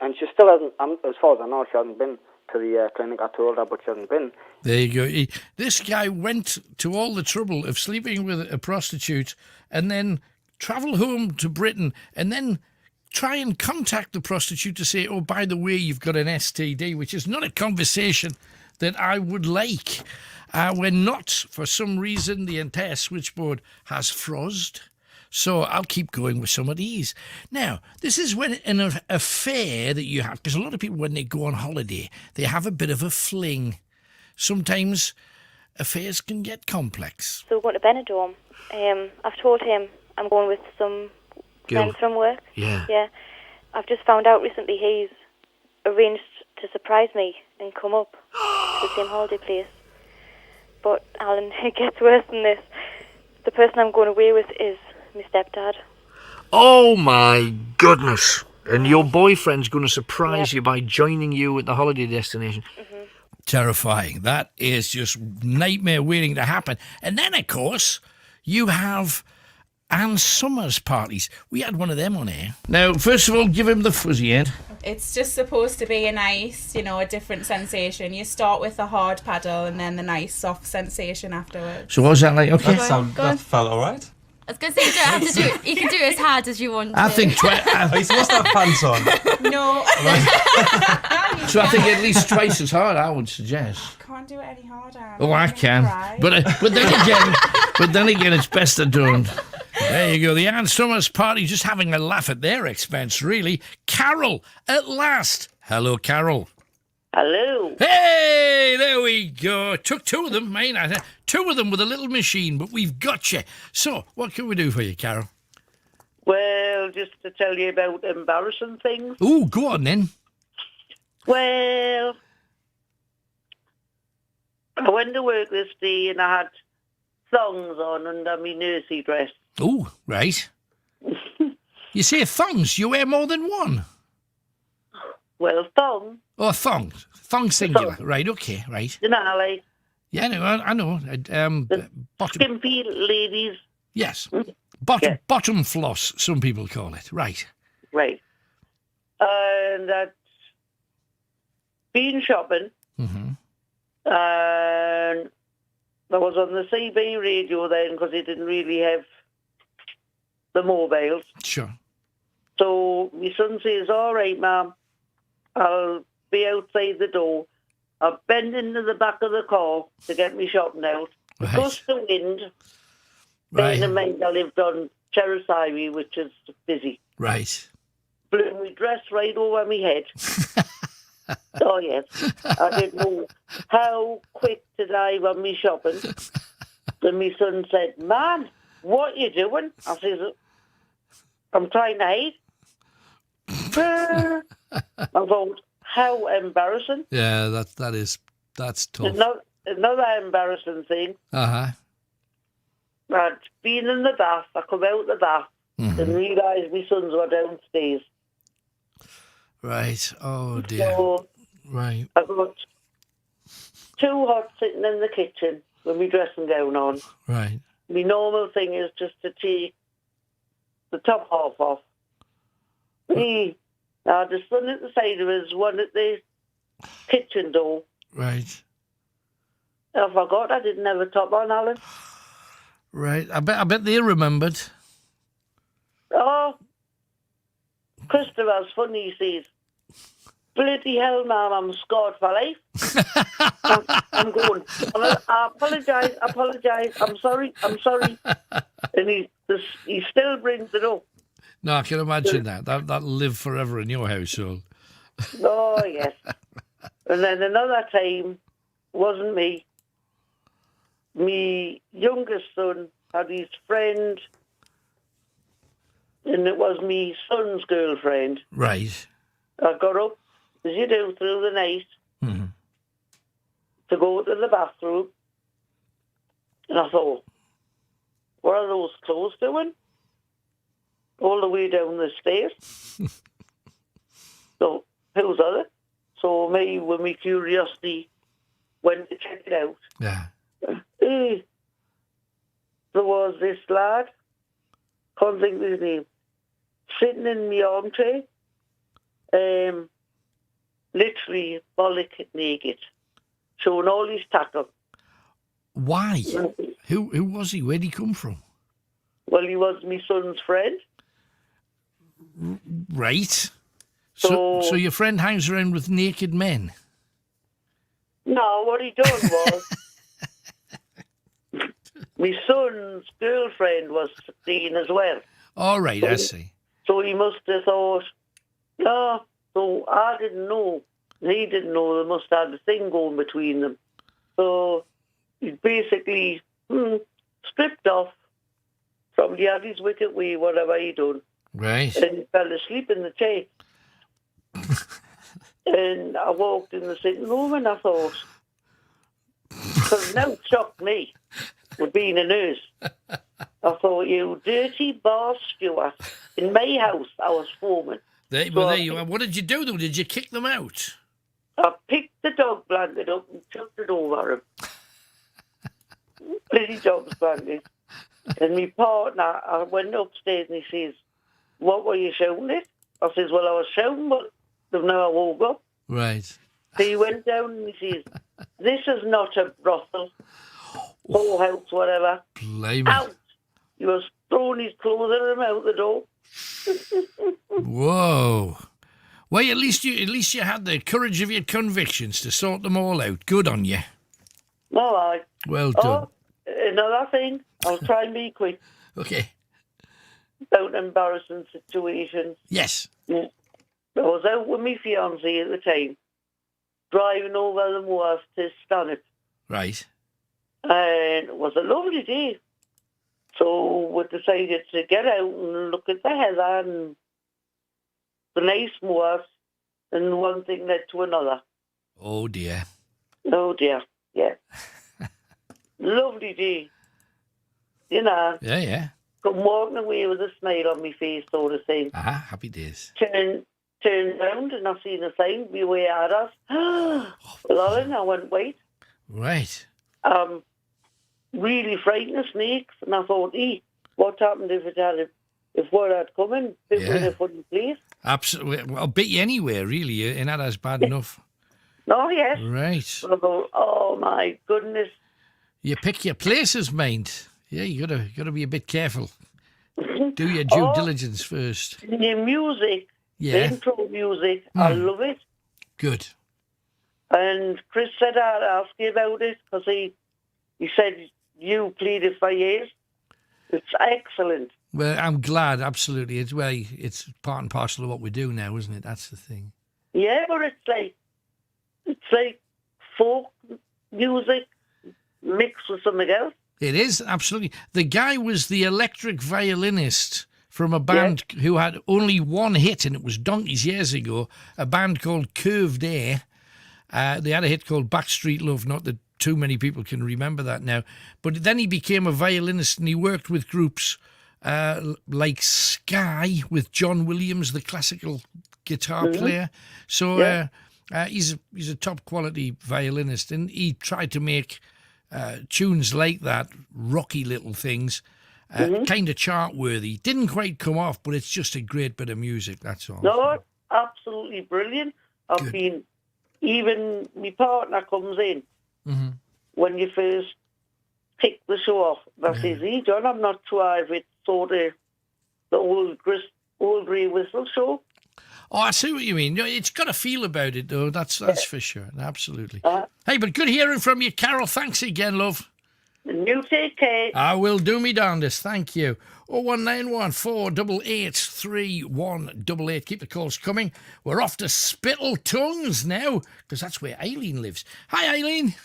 and she still hasn't, as far as I know, she hasn't been to the clinic. I told her, but she hasn't been. There you go. This guy went to all the trouble of sleeping with a prostitute and then travel home to Britain and then try and contact the prostitute to say, oh, by the way, you've got an STD, which is not a conversation that I would like. When not, for some reason, the entire switchboard has frozzed. So I'll keep going with some of these. Now, this is when an affair that you have, because a lot of people, when they go on holiday, they have a bit of a fling. Sometimes affairs can get complex. So we're going to Benidorm. I've told him I'm going with some friends from work. Yeah. Yeah. I've just found out recently he's arranged to surprise me and come up to the same holiday place. But, Alan, it gets worse than this. The person I'm going away with is my stepdad. Oh, my goodness. And your boyfriend's going to surprise you by joining you at the holiday destination. Mm-hmm. Terrifying. That is just nightmare waiting to happen. And then, of course, you have Anne Summers parties. We had one of them on air. Now, first of all, give him the fuzzy end. It's just supposed to be a nice, a different sensation. You start with a hard paddle and then the nice soft sensation afterwards. So what was that like? Okay. That felt all right. I was going to say, you don't have to do it. You can do it as hard as you want. I think... Are you supposed to have pants on? No. So I think at least twice as hard, I would suggest. Can't do it any harder. Oh, I can. But then again, it's best I don't. There you go. The Anne Summers party, just having a laugh at their expense, really. Carol, at last. Hello, Carol. Hello. Hey, there we go. Took two of them, mate. Two of them with a little machine, but we've got you. So, what can we do for you, Carol? Well, just to tell you about embarrassing things. Oh, go on then. Well, I went to work this day and I had thongs on under my nursey dress. Oh, right. You say thongs, you wear more than one. Well, thong. Oh, thong. Thong singular. Right, okay, right. You know, like... Yeah, no, I know. Skimpy ladies. Yes. Bottom floss, some people call it. Right. Right. And that's been shopping. Mm-hmm. And I was on the CB radio then because they didn't really have the mobiles. Sure. So my son says, all right, Mum, I'll be outside the door. I bend into the back of the car to get me shopping out. Right. Gust of wind. Right. Bearing in mind I lived on Terrace Highway, which is busy. Right. Blew my dress right over my head. Oh, yes. I didn't know how quick to dive on me shopping. Then my son said, Man, what are you doing? I says, I'm trying to hide. I thought, how embarrassing. Yeah, that's tough. Another embarrassing thing. Uh-huh. I'd been in the bath. I come out the bath and realised my sons were downstairs. Right. Oh, dear. So right. I got too hot sitting in the kitchen with my dressing gown on. Right. My normal thing is just to take the top half off. Now, the sun at the side of us, one at the kitchen door. Right. I forgot I didn't have a top on, Alan. Right. I bet they remembered. Oh, Christopher's funny, he says. Bloody hell, Mum, I'm scarred for life. I'm going, I apologise, I'm sorry. And he still brings it up. No, I can imagine that. That'll live forever in your household. Oh, yes. And then another time, wasn't me. My youngest son had his friend, and it was my son's girlfriend. Right. I got up, as you do, through the night to go to the bathroom. And I thought, what are those clothes doing? All the way down the stairs. So, who's are they? So me, with my curiosity, went to check it out. Yeah. There was this lad, can't think of his name. sitting in my armchair, literally bollock naked, showing all his tackle. Why? Who was he? Where'd he come from? Well, he was my son's friend. Right. So your friend hangs around with naked men? No, what he done was, my son's girlfriend was seen as well. All right, I see. So he must have thought, no, so I didn't know. He didn't know. They must have had a thing going between them. So he basically stripped off, probably had his wicked way, whatever he done. Right. And he fell asleep in the chair. And I walked in the sitting room and I thought, because now it shocked me with being a nurse. I thought, you dirty bar Stuart. In my house, I was foreman. There you are. What did you do, though? Did you kick them out? I picked the dog blanket up and chucked it over him. Bloody dog's blanket. And my partner, I went upstairs and he says, what were you shouting at? I says, well, I was shouting, but now I woke up. Right. So he went down and he says, this is not a brothel, whorehouse, whatever. Blame out. He was throwing his clothes at him out the door. Whoa. Well, at least you had the courage of your convictions to sort them all out. Good on you. All right. Well done. Another thing, I'll try and be quick. Okay. About embarrassing situations. Yes. Yeah. I was out with my fiancé at the time, driving over the moors to Stanhope. Right. And it was a lovely day. So we decided to get out and look at the heather and the nice moors, and one thing led to another. Oh, dear. Oh, dear, yeah. Lovely day. You know. Yeah. Come walking away with a smile on my face, sort of thing. Happy days. Turned round and I seen a sign, beware others. Well, I went, wait. Right. Really frightened of snakes, and I thought, what happened if one had come in, bit in a funny place? Absolutely. Well, I'll bet you anywhere, really, and that's bad enough. Oh, yes. Right. So I thought, oh, my goodness. You pick your places, mind. Yeah, you gotta be a bit careful. Do your due diligence first. The music, Yeah. the intro music, I love it. Good. And Chris said I'd ask you about it, because he said you played it for years. It's excellent. Well, I'm glad, absolutely. It's part and parcel of what we do now, isn't it? That's the thing. Yeah, but it's like folk music mixed with something else. It is, absolutely. The guy was the electric violinist from a band who had only one hit, and it was donkeys years ago, a band called Curved Air. They had a hit called Backstreet Love, not that too many people can remember that now. But then he became a violinist, and he worked with groups like Sky with John Williams, the classical guitar player. So he's a top quality violinist, and he tried to make tunes like that, rocky little things, kind of chart worthy. Didn't quite come off, but it's just a great bit of music, that's all. No, absolutely brilliant. I've been, even my partner comes in when you first kick the show off. I says, John, I'm not sure if it's sort of the old grey whistle show. Oh, I see what you mean. It's got a feel about it, though. That's for sure. Absolutely. Hey, but good hearing from you, Carol. Thanks again, love. And you take care. I will do me darndest. Thank you. 01914 488 3188. Keep the calls coming. We're off to Spittle Tongues now, because that's where Eileen lives. Hi, Eileen.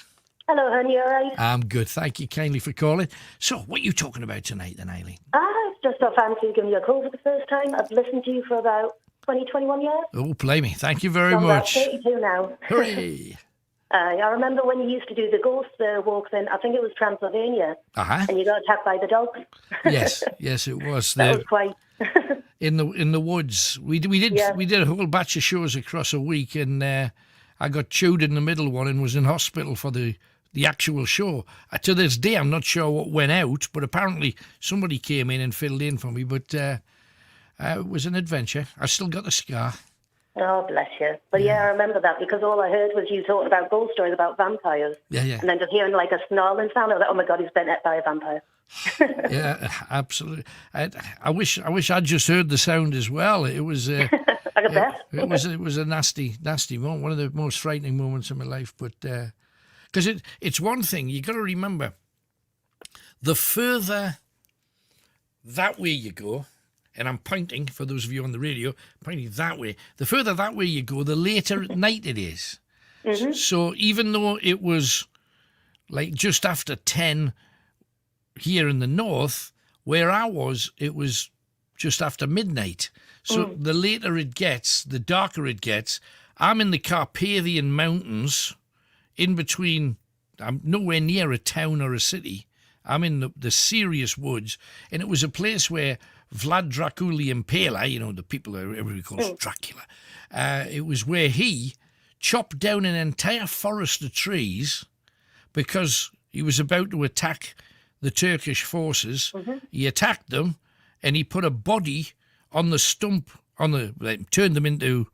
Hello, honey. You all right? I'm good. Thank you kindly for calling. So, what are you talking about tonight, then, Eileen? It's just I fancy giving you a call for the first time. I've listened to you for about 21 years. Oh, play me. Thank you very I'm much. about 32 now. Hooray. I remember when you used to do the ghost walks in, I think it was Transylvania, and you got attacked by the dogs. Yes, it was. That was quite... in the woods. We did a whole batch of shows across a week, and I got chewed in the middle one and was in hospital for the actual show. To this day, I'm not sure what went out, but apparently somebody came in and filled in for me. But It was an adventure. I still got the scar. Oh, bless you. But yeah, I remember that because all I heard was you talking about ghost stories about vampires. Yeah. And then just hearing like a snarling sound. I was like, oh my God, he's been hit by a vampire. Yeah, absolutely. I wish I'd just heard the sound as well. It was. I could bet. It was a nasty moment. One of the most frightening moments of my life. But because it's one thing you got to remember. The further that way you go, and I'm pointing for those of you on the radio, pointing that way. The further that way you go, the later at night it is. Mm-hmm. So even though it was like just after 10 here in the north, where I was, it was just after midnight. So the later it gets, the darker it gets. I'm in the Carpathian Mountains, in between. I'm nowhere near a town or a city. I'm in the serious woods, and it was a place where Vlad Dracula the Impaler, the people that everybody calls Dracula, it was where he chopped down an entire forest of trees because he was about to attack the Turkish forces. Mm-hmm. He attacked them, and he put a body on the stump, turned them into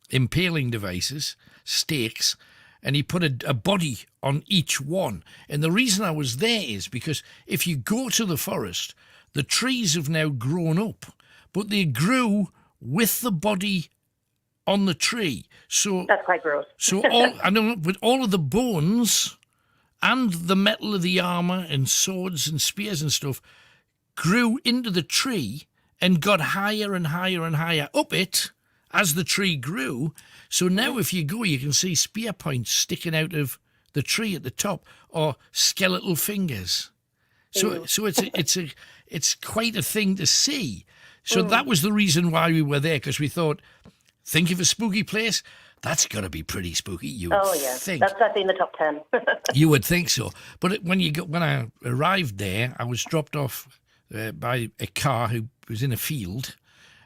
impaling devices, stakes, and he put a body on each one. And the reason I was there is because if you go to the forest, the trees have now grown up, but they grew with the body on the tree. So that's quite gross. So all of the bones and the metal of the armour and swords and spears and stuff grew into the tree and got higher and higher and higher up it as the tree grew. So now if you go, you can see spear points sticking out of the tree at the top or skeletal fingers. So it's quite a thing to see. So that was the reason why we were there, because we thought, think of a spooky place, that's got to be pretty spooky. You would think. That's in the top 10. You would think so. But when I arrived there, I was dropped off by a car who was in a field,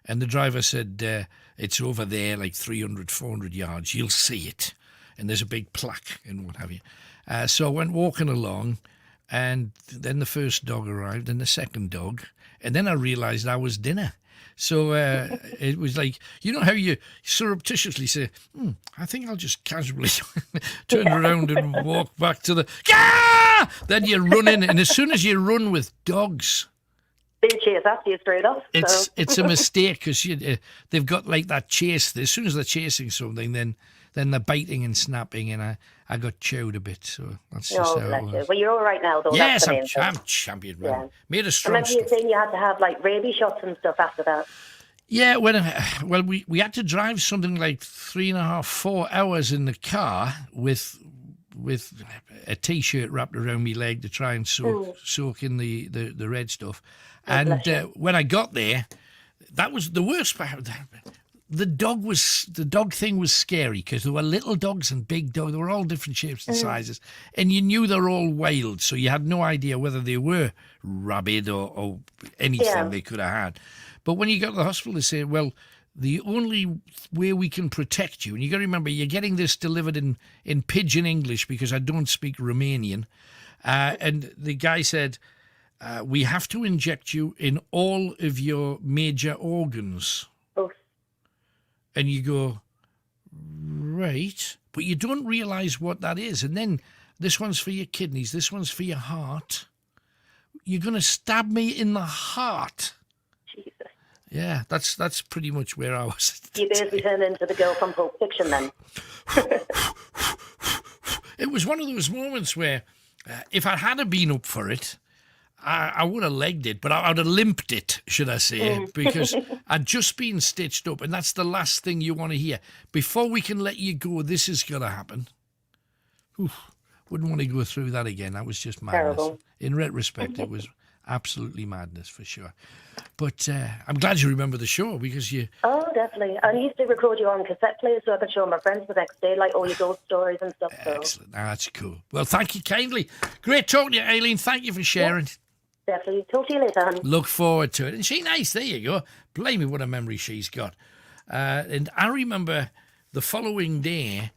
and the driver said, it's over there, like 300, 400 yards. You'll see it. And there's a big plaque and what have you. So I went walking along, and then the first dog arrived and the second dog. And then I realised I was dinner. So it was like, you know how you surreptitiously say, I think I'll just casually turn around and walk back to the... Ah! Then you run in, and as soon as you run with dogs... They chase after you straight off. It's a mistake because they've got like that chase. As soon as they're chasing something, then they're biting and snapping, and I got chewed a bit. So that's just how it was. You. Well, you're all right now, though. Yes, I'm champion. Man. Yeah. Made a strong. I remember you saying you had to have like rabies shots and stuff after that. Yeah, we had to drive something like 3.5, 4 hours in the car with a T-shirt wrapped around my leg to try and soak in the red stuff. And when I got there, that was the worst part. The dog thing was scary because there were little dogs and big dogs. They were all different shapes and sizes, and you knew they were all wild, so you had no idea whether they were rabid or anything they could have had. But when you got to the hospital, they say, well, the only way we can protect you, and you got to remember, you're getting this delivered in pidgin English because I don't speak Romanian, and the guy said, we have to inject you in all of your major organs. Oh. And you go, right, but you don't realise what that is. And then this one's for your kidneys, this one's for your heart. You're going to stab me in the heart. Jesus. Yeah, that's pretty much where I was. You basically turned into the girl from Pulp Fiction then. It was one of those moments where if I had been up for it, I would have legged it, but I would have limped it, should I say, because I'd just been stitched up, and that's the last thing you want to hear. Before we can let you go, this is going to happen. Wouldn't want to go through that again. That was just madness. Terrible. In retrospect, it was absolutely madness for sure. But I'm glad you remember the show because you... Oh, definitely. I used to record you on cassette players so I could show my friends the next day, like all your ghost stories and stuff. Excellent. That's cool. Well, thank you kindly. Great talking to you, Aileen. Thank you for sharing. Yeah. Definitely. Talk to you later, honey. Look forward to it. And she nice. There you go. Blame me what a memory she's got. And I remember the following day,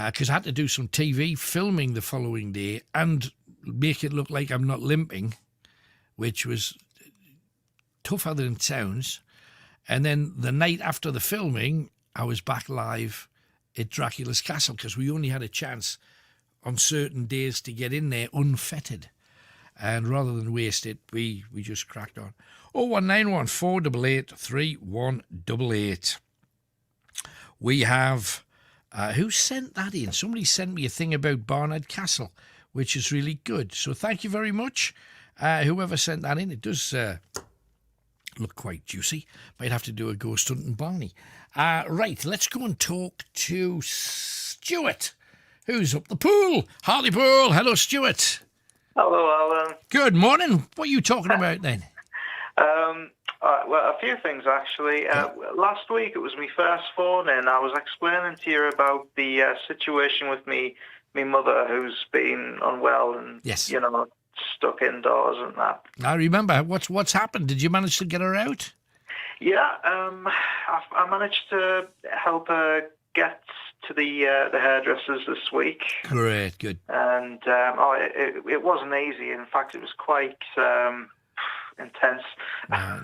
because I had to do some TV filming the following day and make it look like I'm not limping, which was tougher than it sounds. And then the night after the filming, I was back live at Dracula's Castle because we only had a chance on certain days to get in there unfettered. And rather than waste it, we just cracked on. 01914 488 3188. We have... who sent that in? Somebody sent me a thing about Barnard Castle, which is really good. So thank you very much, whoever sent that in. It does look quite juicy. Might have to do a ghost hunt in Barney. Right, let's go and talk to Stuart, who's up the pool. Hartlepool. Hello, Stuart. Hello, Alan. Good morning. What are you talking about then? Well, a few things actually. Last week it was my first phone in. I was explaining to you about the situation with me mother who's been unwell and stuck indoors and that. I remember. What's happened? Did you manage to get her out? Yeah, I managed to help her get to the hairdressers this week. Great, good. And it wasn't easy. In fact, it was quite intense.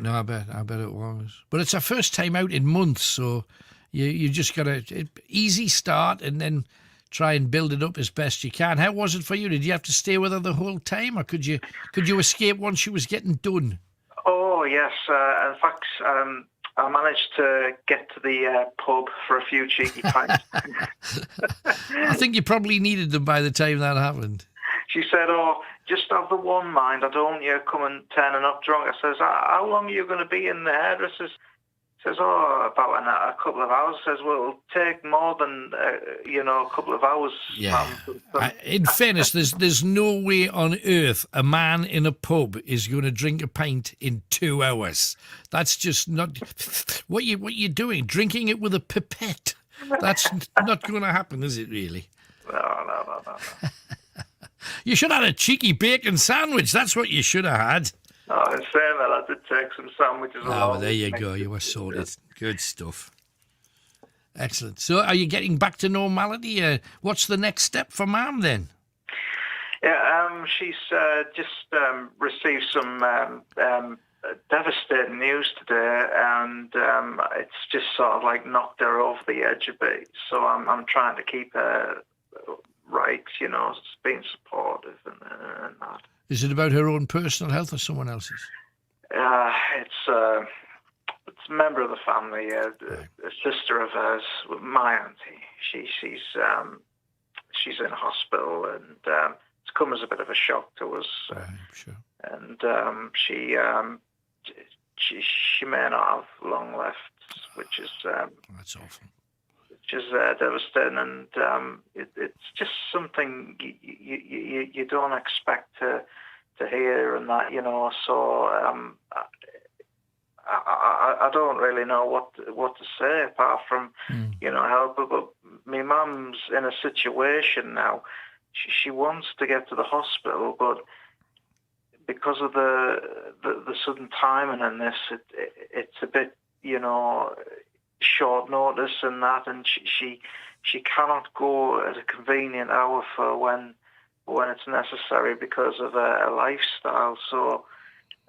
No, I bet it was. But it's our first time out in months, so you just got to easy start and then try and build it up as best you can. How was it for you? Did you have to stay with her the whole time, or could you escape once she was getting done? Oh yes, in fact, I managed to get to the pub for a few cheeky pints. I think you probably needed them by the time that happened. She said, "Oh, just have the one mind. I don't want you coming turning up drunk." I says, "How long are you going to be in the hairdressers?" Says, "Oh, about a couple of hours." Says, "Well, it'll take more than a couple of hours." Yeah. In fairness, there's no way on earth a man in a pub is going to drink a pint in 2 hours. That's just not what you're doing. Drinking it with a pipette. That's not going to happen, is it? Really? No. You should have had a cheeky bacon sandwich. That's what you should have had. Oh, in saying that, I did take some sandwiches along. Oh, well, there you go. You were sorted. Good stuff. Excellent. So are you getting back to normality? What's the next step for Mum then? Yeah, she's just received some devastating news today, and it's just sort of like knocked her over the edge a bit. So I'm trying to keep her right, being supportive and that. Is it about her own personal health or someone else's? It's a member of the family, a sister of hers, my auntie. She's in hospital, and it's come as a bit of a shock to us. Sure. And she may not have long left, which is that's awful. Which is devastating, and it's just something you don't expect to hear, and that So I don't really know what to say apart from help her. But my mum's in a situation now. She wants to get to the hospital, but because of the sudden timing in this, it's a bit short notice and that, and she cannot go at a convenient hour for when it's necessary because of her lifestyle. So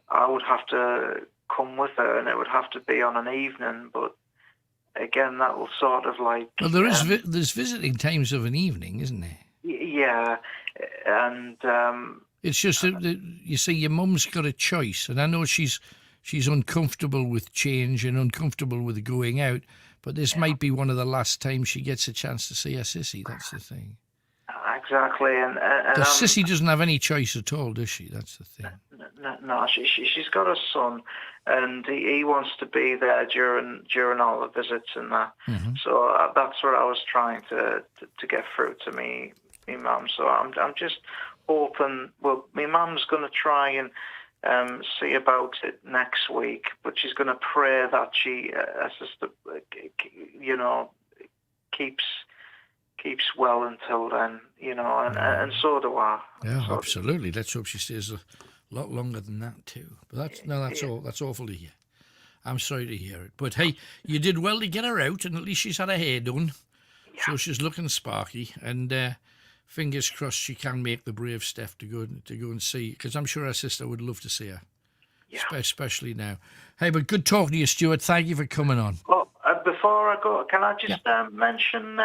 I would have to come with her, and it would have to be on an evening. But again, that will sort of like... Well, there's visiting times of an evening, isn't there? Yeah, and... it's just that you see, your mum's got a choice, and I know she's uncomfortable with change and uncomfortable with going out, but this might be one of the last times she gets a chance to see her sissy. That's the thing. Exactly, and Sissy doesn't have any choice at all, does she? That's the thing. No, she's got a son, and he wants to be there during all the visits and that. Mm-hmm. So that's what I was trying to get through to me mum. So I'm just hoping. Well, my mum's going to try and see about it next week, but she's going to pray that she, keeps well until then, and so do I. Yeah, absolutely. Let's hope she stays a lot longer than that too. But that's awful to hear. I'm sorry to hear it. But hey, you did well to get her out, and at least she's had her hair done, so she's looking sparky. And fingers crossed she can make the brave step to go and see, because I'm sure her sister would love to see her. especially now. Hey, but good talking to you, Stuart. Thank you for coming on. Well, before I go, can I just mention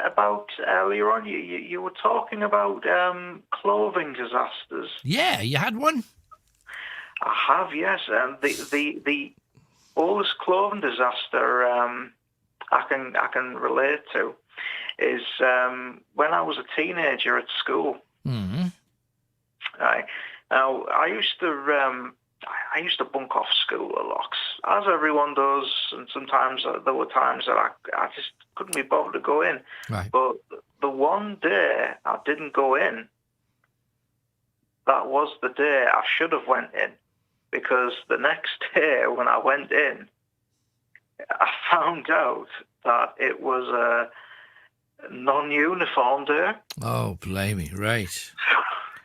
about earlier on? You were talking about clothing disasters. Yeah, you had one. I have, yes. The oldest clothing disaster I can relate to is when I was a teenager at school. Mm-hmm. Right. Now I used to bunk off school a lot, as everyone does, and sometimes there were times that I just couldn't be bothered to go in. Right. But the one day I didn't go in, that was the day I should have went in, because the next day when I went in, I found out that it was a non-uniform day. Oh, blimey, right.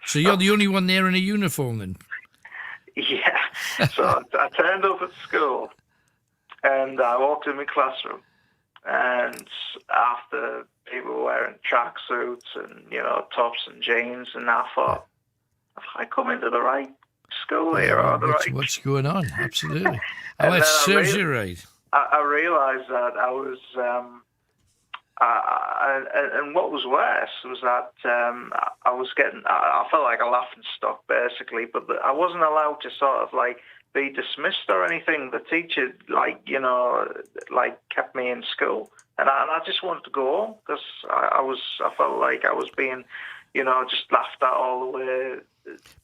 So you're the only one there in a uniform then? Yeah. So I turned up at school and I walked in my classroom, and after people were wearing tracksuits and, tops and jeans, and I thought, have I come into the right school here? Or What's going on? Absolutely. Oh, that serves you right. I realised that I was... and what was worse was that I felt like a laughing stock, basically, but I wasn't allowed to sort of be dismissed or anything. The teacher, kept me in school, and I just wanted to go home because I felt like I was being, just laughed at all the way.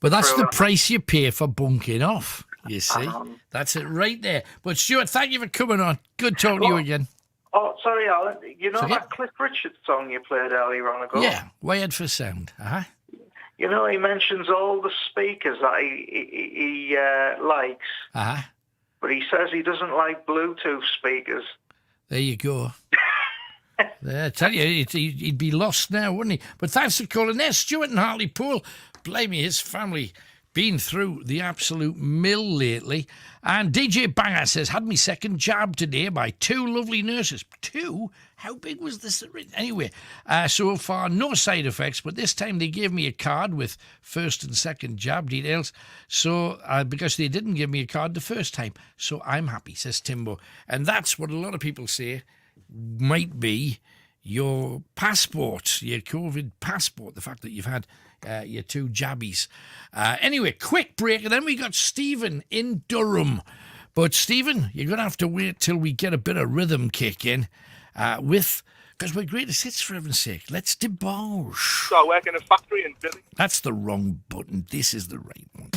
But that's the price you pay for bunking off, you see. That's it right there. But Stuart, thank you for coming on. Good talking to you again. Oh, sorry, Alan. You know that Cliff Richard song you played earlier on ago? Yeah, Wired for Sound. Uh-huh. He mentions all the speakers that he likes. Uh-huh. But he says he doesn't like Bluetooth speakers. There you go. I tell you, he'd be lost now, wouldn't he? But thanks for calling there. Stuart and Hartlepool. Blimey, his family been through the absolute mill lately. And DJ Banger says, had me second jab today by 2 lovely nurses. 2? How big was this? Anyway, so far no side effects, but this time they gave me a card with first and second jab details. So because they didn't give me a card the first time. So I'm happy, says Timbo. And that's what a lot of people say might be your passport, your COVID passport, the fact that you've had your 2 jabbies. Anyway, quick break, and then we got Stephen in Durham. But Stephen, you're going to have to wait till we get a bit of rhythm kick in because we're greatest hits, for heaven's sake. Let's debauch. So I work in a factory in Billy. That's the wrong button. This is the right one.